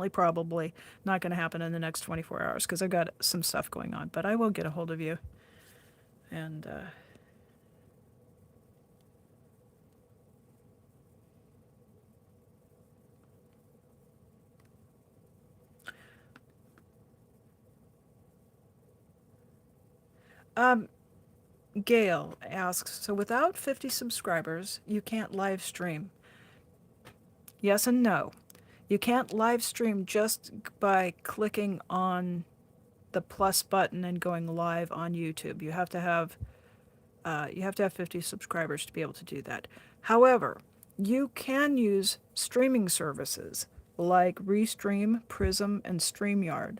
probably not going to happen in the next 24 hours because I've got some stuff going on. But I will get a hold of you. And Gail asks, so without 50 subscribers, you can't live stream. Yes and no. You can't live stream just by clicking on the plus button and going live on YouTube. You have to have 50 subscribers to be able to do that. However, you can use streaming services like Restream, Prism, and StreamYard.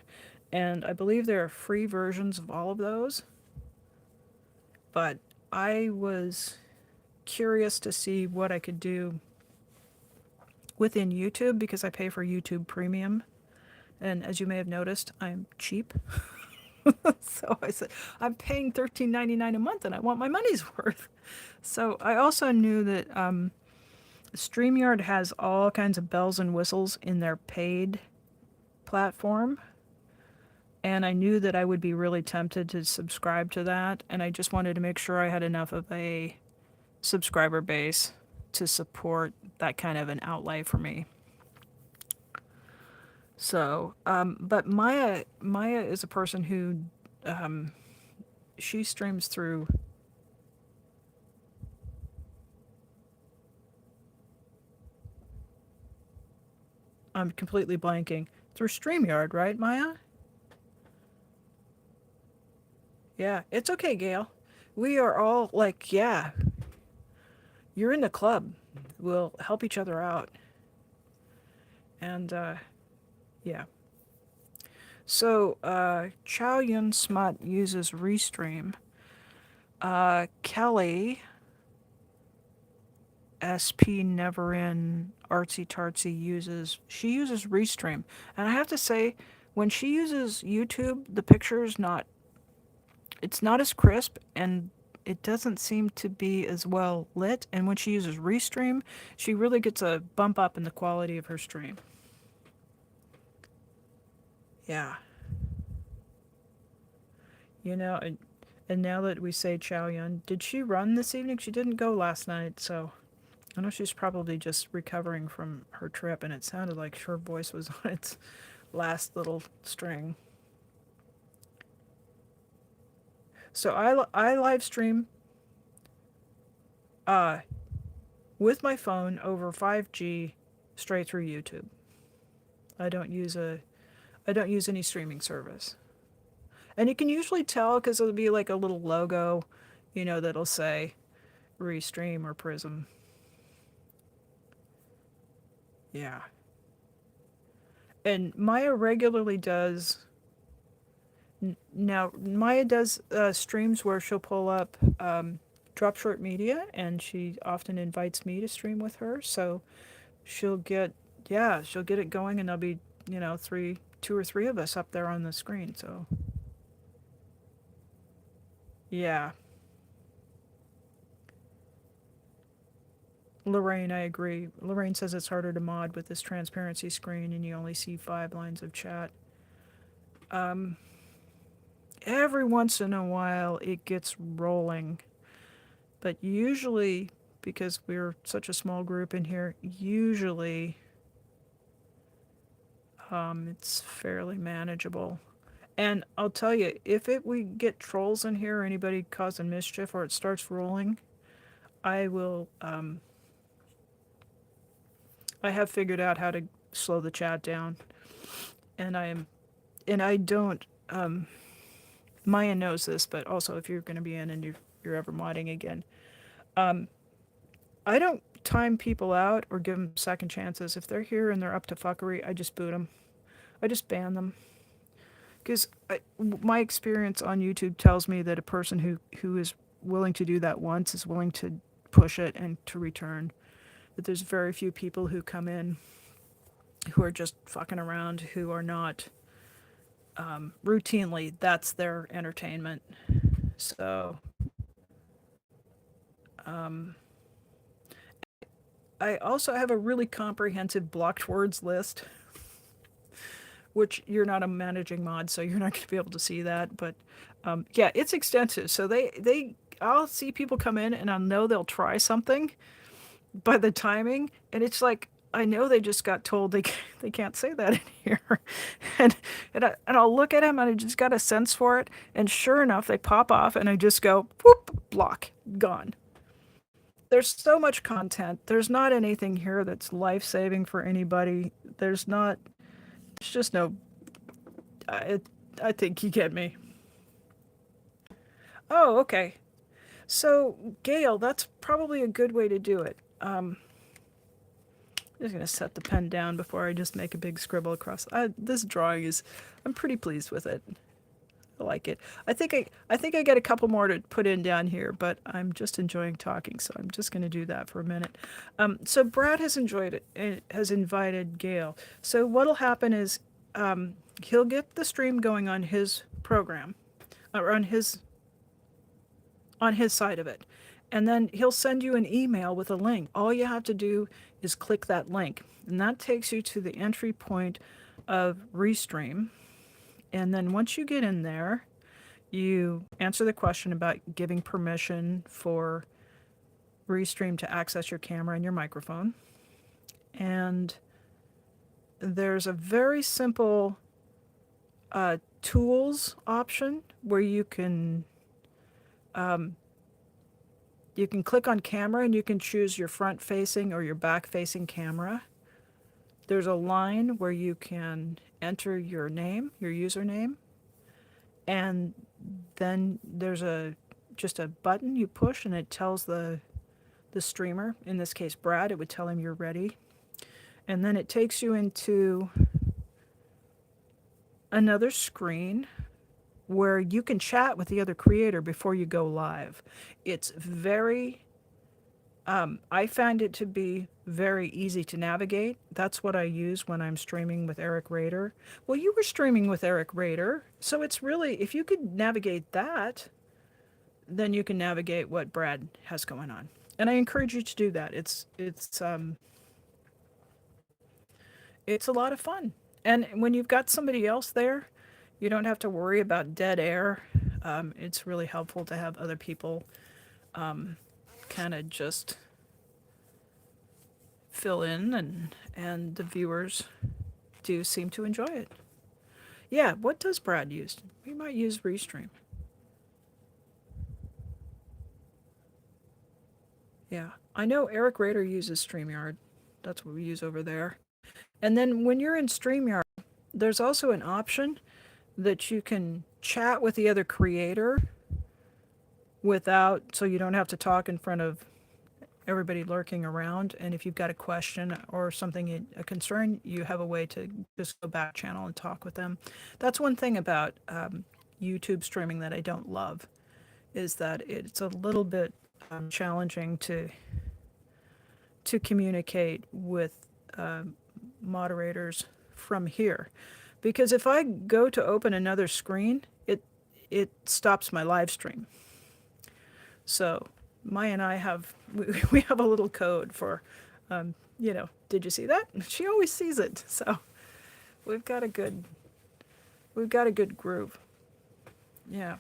And I believe there are free versions of all of those. But I was curious to see what I could do within YouTube because I pay for YouTube Premium. And as you may have noticed, I'm cheap. So I said, I'm paying $13.99 a month and I want my money's worth. So I also knew that StreamYard has all kinds of bells and whistles in their paid platform. And I knew that I would be really tempted to subscribe to that. And I just wanted to make sure I had enough of a subscriber base to support that kind of an outlay for me. So, but Maya is a person who, she streams through. I'm completely blanking. Through StreamYard, right, Maya? Yeah, it's okay, Gail. We are all like, yeah, you're in the club. We'll help each other out. And, yeah. So, Chow Yun Smut uses Restream. Kelly, SP Never In Artsy Tartsy uses Restream. And I have to say, when she uses YouTube, the picture is it's not as crisp and it doesn't seem to be as well lit. And when she uses Restream, she really gets a bump up in the quality of her stream. Yeah. And now that we say Chow Yun, did she run this evening? She didn't go last night, so I know she's probably just recovering from her trip, and it sounded like her voice was on its last little string. So I live stream with my phone over 5G straight through YouTube. I don't use any streaming service. And you can usually tell because it'll be like a little logo, that'll say Restream or Prism. Yeah. And Maya regularly does. Now, Maya does streams where she'll pull up Drop Short Media, and she often invites me to stream with her. So she'll get it going, and there'll be, two or three of us up there on the screen. So, yeah. Lorraine, I agree. Lorraine says it's harder to mod with this transparency screen and you only see 5 lines of chat. Every once in a while it gets rolling. But usually, because we're such a small group in here, usually it's fairly manageable. And I'll tell you, if we get trolls in here or anybody causing mischief or it starts rolling, I will I have figured out how to slow the chat down. And I don't Maya knows this, but also if you're going to be in and you're ever modding again, I don't time people out or give them second chances. If they're here and they're up to fuckery, I just boot them. I just ban them. Because my experience on YouTube tells me that a person who is willing to do that once is willing to push it and to return. That there's very few people who come in who are just fucking around, who are not routinely, that's their entertainment. So, I also have a really comprehensive blocked words list, which you're not a managing mod, so you're not going to be able to see that. But yeah, it's extensive. So I'll see people come in and I'll know they'll try something by the timing, and it's like, I know they just got told they can't say that in here, and I'll look at them and I just got a sense for it, and sure enough they pop off, and I just go whoop, block, gone. There's so much content. There's not anything here that's life saving for anybody. There's just no, I, I think you get me. Oh, okay. So, Gail, that's probably a good way to do it. I'm just going to set the pen down before I just make a big scribble across. This drawing is, I'm pretty pleased with it. I like it. I think I get a couple more to put in down here, but I'm just enjoying talking, so I'm just going to do that for a minute. So Brad has enjoyed it, has invited Gail. So what'll happen is he'll get the stream going on his program, or on his side of it. And then he'll send you an email with a link. All you have to do is click that link. And that takes you to the entry point of Restream. And then once you get in there, you answer the question about giving permission for Restream to access your camera and your microphone. And there's a very simple tools option where you can click on camera and you can choose your front facing or your back facing camera. There's a line where you can enter your name, your username, and then there's just a button you push and it tells the streamer, in this case Brad, it would tell him you're ready. And then it takes you into another screen where you can chat with the other creator before you go live. It's very, I find it to be very easy to navigate. That's what I use when I'm streaming with Eric Rader. Well, you were streaming with Eric Rader, so it's really, if you could navigate that, then you can navigate what Brad has going on. And I encourage you to do that. It's a lot of fun. And when you've got somebody else there, you don't have to worry about dead air. It's really helpful to have other people kind of just fill in, and the viewers do seem to enjoy it. Yeah, what does Brad use? We might use Restream. Yeah, I know Eric Rader uses StreamYard. That's what we use over there. And then when you're in StreamYard, there's also an option that you can chat with the other creator so you don't have to talk in front of everybody lurking around. And if you've got a question or something, a concern, you have a way to just go back channel and talk with them. That's one thing about YouTube streaming that I don't love, is that it's a little bit challenging to communicate with moderators from here. Because if I go to open another screen, it stops my live stream. So Maya and I we have a little code for, did you see that? She always sees it. So we've got a good groove. Yeah.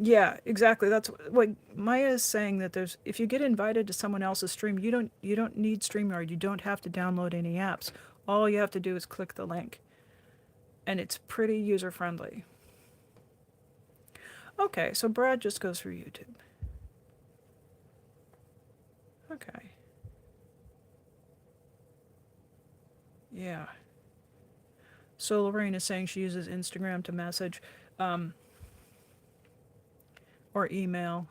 Yeah, exactly. That's what Maya is saying, that if you get invited to someone else's stream, you don't need StreamYard. You don't have to download any apps. All you have to do is click the link. And it's pretty user friendly. Okay, so Brad just goes through YouTube. Okay. Yeah. So Lorraine is saying she uses Instagram to message, or email.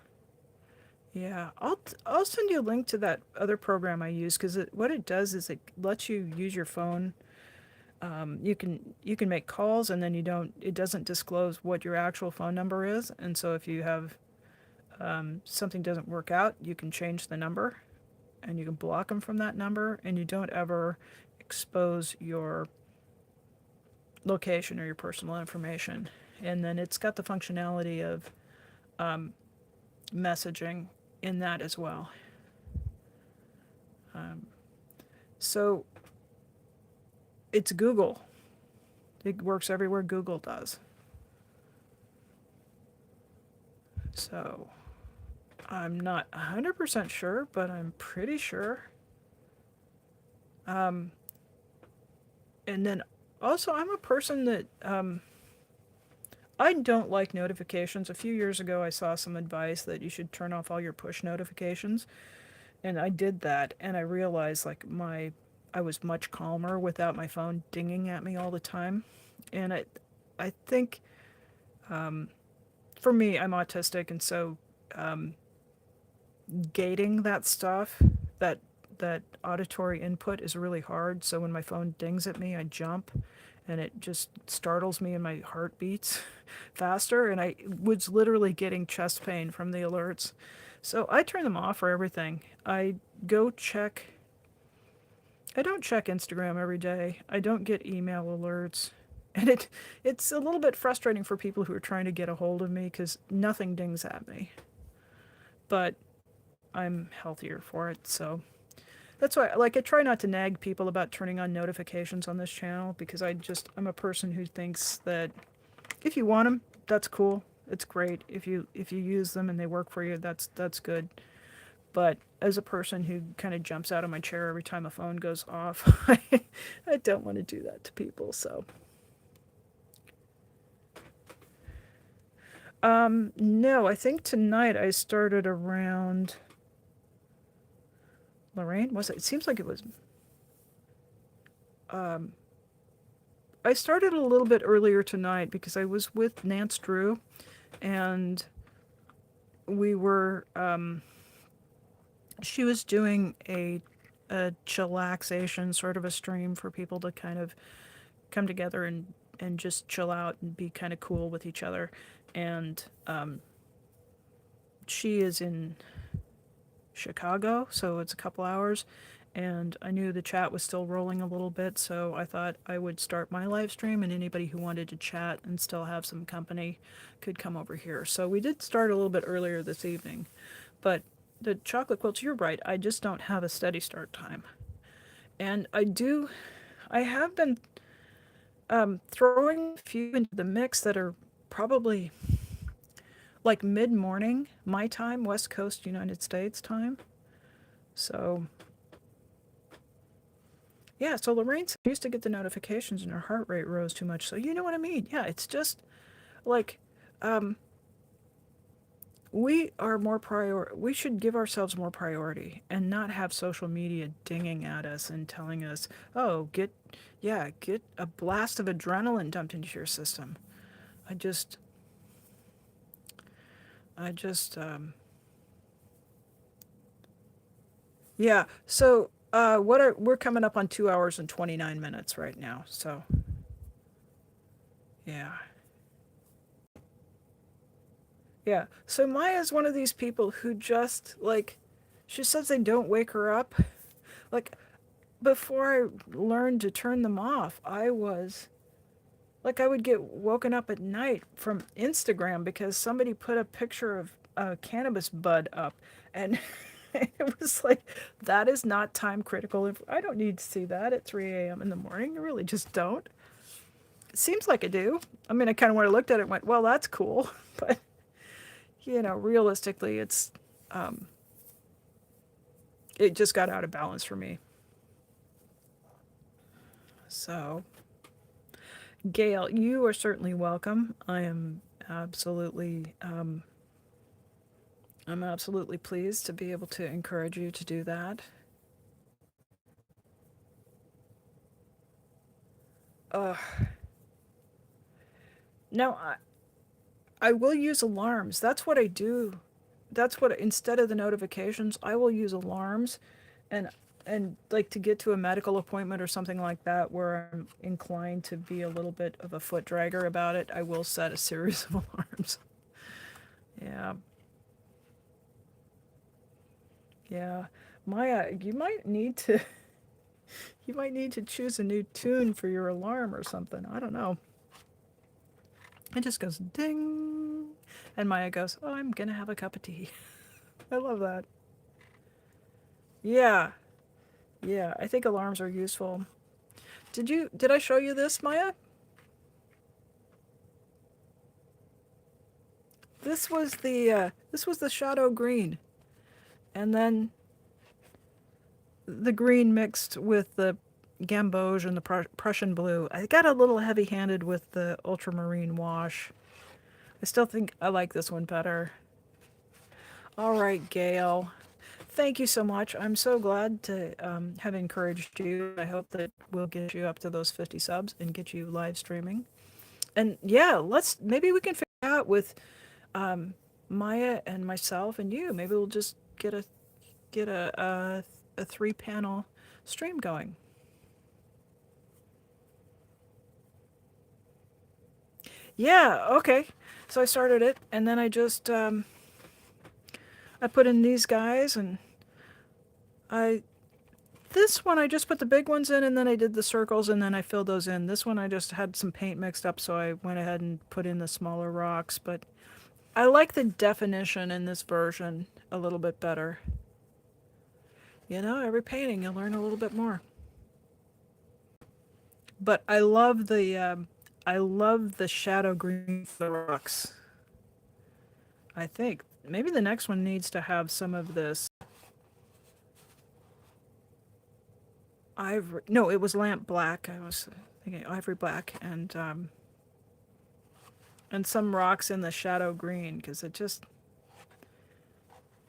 Yeah, I'll send you a link to that other program I use, because what it does is it lets you use your phone. You can make calls, and then it doesn't disclose what your actual phone number is. And so if you have something doesn't work out, you can change the number, and you can block them from that number, and you don't ever expose your location or your personal information. And then it's got the functionality of messaging in that as well. So it's Google. It works everywhere Google does. So I'm not 100% sure, but I'm pretty sure. And then also, I'm a person that I don't like notifications. A few years ago, I saw some advice that you should turn off all your push notifications, and I did that, and I realized like I was much calmer without my phone dinging at me all the time, and I think for me, I'm autistic, and so gating that stuff, that that auditory input is really hard. So when my phone dings at me, I jump, and it just startles me, and my heart beats faster, and I was literally getting chest pain from the alerts. So I turn them off for everything. Go check. I don't check Instagram every day. I don't get email alerts. And it's a little bit frustrating for people who are trying to get a hold of me because nothing dings at me. But I'm healthier for it, so that's why like I try not to nag people about turning on notifications on this channel because I'm a person who thinks that if you want them, that's cool. It's great. If you use them and they work for you, that's good. But as a person who kind of jumps out of my chair every time a phone goes off, I don't want to do that to people. So, no, I think tonight I started around Lorraine. Was it? It seems like it was. I started a little bit earlier tonight because I was with Nance Drew, and we were. She was doing a chillaxation sort of a stream for people to kind of come together and just chill out and be kind of cool with each other. And she is in Chicago, so it's a couple hours. And I knew the chat was still rolling a little bit, so I thought I would start my live stream, and anybody who wanted to chat and still have some company could come over here. So we did start a little bit earlier this evening. But the chocolate quilts, you're right, I just don't have a steady start time. And I have been throwing a few into the mix that are probably like mid-morning, my time, West Coast, United States time. So, yeah, so Lorraine used to get the notifications and her heart rate rose too much. So, you know what I mean? Yeah, it's just like we should give ourselves more priority and not have social media dinging at us and telling us, "Oh, get a blast of adrenaline dumped into your system." I just I just yeah, so we're coming up on 2 hours and 29 minutes right now. So, yeah. Yeah. So Maya's one of these people who just like she says they don't wake her up. Like before I learned to turn them off, I was like I would get woken up at night from Instagram because somebody put a picture of a cannabis bud up, and it was like that is not time critical. If I don't need to see that at 3 a.m. in the morning, I really just don't. It seems like I do. I mean, I kind of when I looked at it and went, well, that's cool, but realistically, it just got out of balance for me. So, Gail, you are certainly welcome. Absolutely, I'm absolutely pleased to be able to encourage you to do that. Uh, now, I will use alarms. That's what I do. That's what instead of the notifications, I will use alarms, and like to get to a medical appointment or something like that where I'm inclined to be a little bit of a foot dragger about it, I will set a series of alarms. Yeah. Yeah. Maya, you might need to choose a new tune for your alarm or something. I don't know. It just goes ding. And Maya goes, "Oh, I'm going to have a cup of tea." I love that. Yeah. Yeah, I think alarms are useful. Did I show you this, Maya? This was the shadow green. And then the green mixed with the gamboge and the Prussian blue. I got a little heavy-handed with the ultramarine wash. I still think I like this one better. All right, Gail. Thank you so much. I'm so glad to have encouraged you. I hope that we'll get you up to those 50 subs and get you live streaming. And yeah, maybe we can figure out with Maya and myself and you. Maybe we'll just get a 3-panel stream going. Yeah, okay. So I started it, and then I just I put in these guys, and I this one I just put the big ones in, and then I did the circles, and then I filled those in. This one I just had some paint mixed up, so I went ahead and put in the smaller rocks. But I like the definition in this version a little bit better. You know, every painting you learn a little bit more. But I love the shadow green for the rocks. I think maybe the next one needs to have some of this ivory. No, it was lamp black. I was thinking ivory black and some rocks in the shadow green because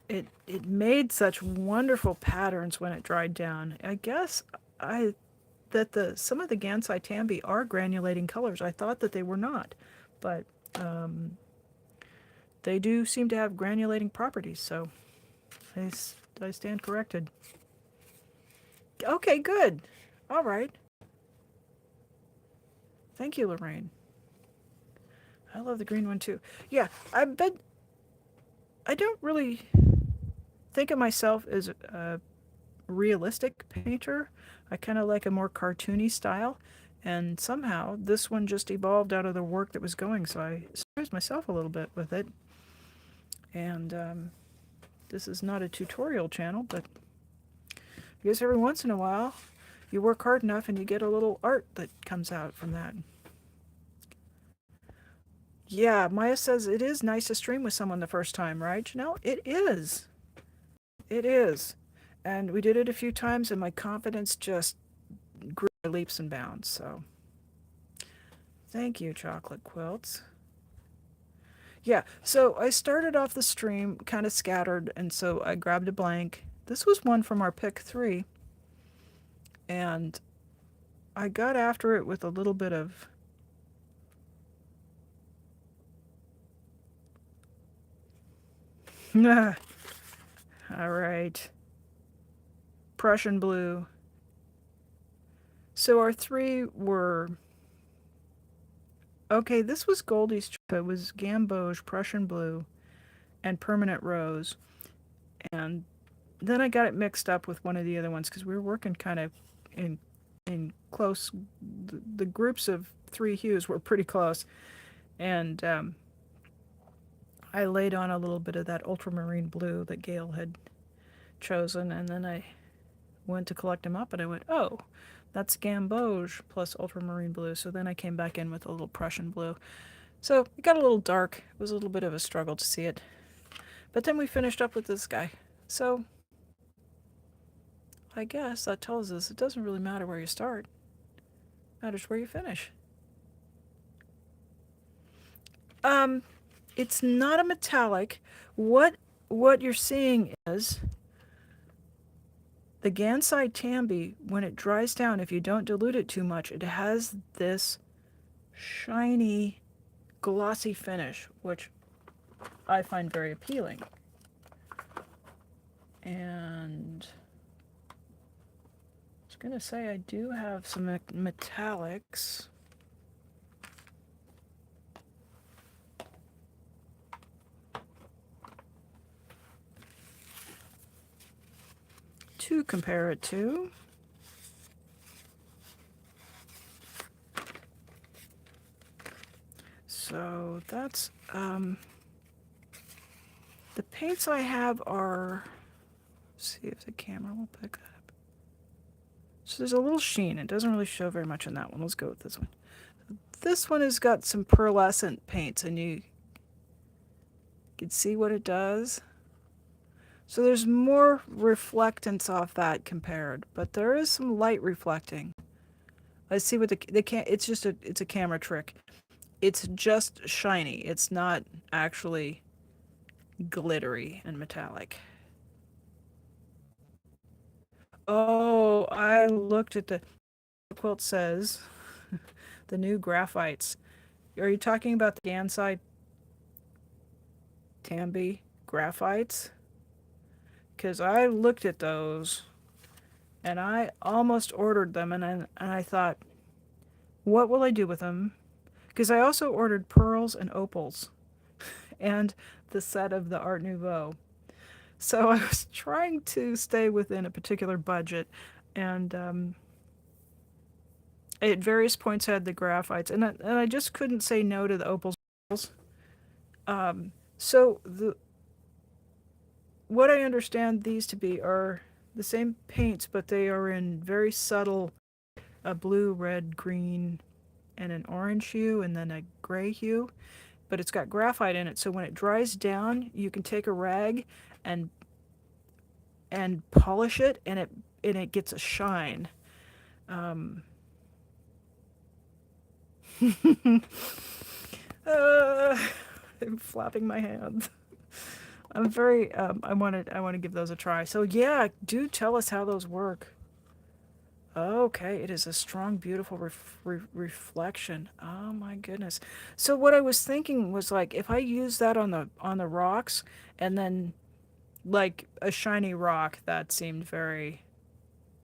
it made such wonderful patterns when it dried down. I guess I that the some of the Gansai Tambi are granulating colors. I thought that they were not, but they do seem to have granulating properties. So I stand corrected. Okay, good. All right. Thank you, Lorraine. I love the green one too. Yeah, I bet I don't really think of myself as a realistic painter. I kind of like a more cartoony style, and somehow this one just evolved out of the work that was going, so I surprised myself a little bit with it. And this is not a tutorial channel, but I guess every once in a while you work hard enough and you get a little art that comes out from that. Yeah, Maya says it is nice to stream with someone the first time, right, Janelle? It is. It is. And we did it a few times, and my confidence just grew by leaps and bounds. So thank you, Chocolate Quilts. Yeah, so I started off the stream kind of scattered, and so I grabbed a blank. This was one from our pick 3, and I got after it with a little bit of all right. Prussian blue. So our 3 were okay. This was Goldie's. It was gamboge, Prussian blue, and permanent rose. And then I got it mixed up with one of the other ones because we were working kind of in close. The groups of 3 hues were pretty close, and I laid on a little bit of that ultramarine blue that Gail had chosen, and then I went to collect them up, and I went, oh, that's gamboge plus ultramarine blue. So then I came back in with a little Prussian blue. So it got a little dark. It was a little bit of a struggle to see it. But then we finished up with this guy. So I guess that tells us it doesn't really matter where you start. It matters where you finish. It's not a metallic. What you're seeing is the Gansai Tambi, when it dries down, if you don't dilute it too much, it has this shiny, glossy finish, which I find very appealing. And I was going to say I do have some metallics. To compare it to. So that's the paints I have are, let's see if the camera will pick that up. So there's a little sheen. It doesn't really show very much in that one. Let's go with this one. This one has got some pearlescent paints, and you can see what it does. So there's more reflectance off that compared, but there is some light reflecting. Let's see what it's a camera trick. it's just shiny. It's not actually glittery and metallic. Oh, I looked at the quilt says the new graphites. Are you talking about the Gansai Tambi graphites? Because I looked at those and I almost ordered them, and I thought, what will I do with them? Because I also ordered pearls and opals and the set of the Art Nouveau. So I was trying to stay within a particular budget, and at various points I had the graphites, and I just couldn't say no to the opals. So the what I understand these to be are the same paints, but they are in very subtle a blue, red, green, and an orange hue, and then a gray hue. But it's got graphite in it, so when it dries down, you can take a rag and polish it, and it gets a shine. Um, uh, I'm flapping my hands. I'm very. I want to give those a try. So yeah, do tell us how those work. Okay, it is a strong, beautiful reflection. Oh my goodness. So what I was thinking was like if I use that on the rocks and then like a shiny rock, that seemed very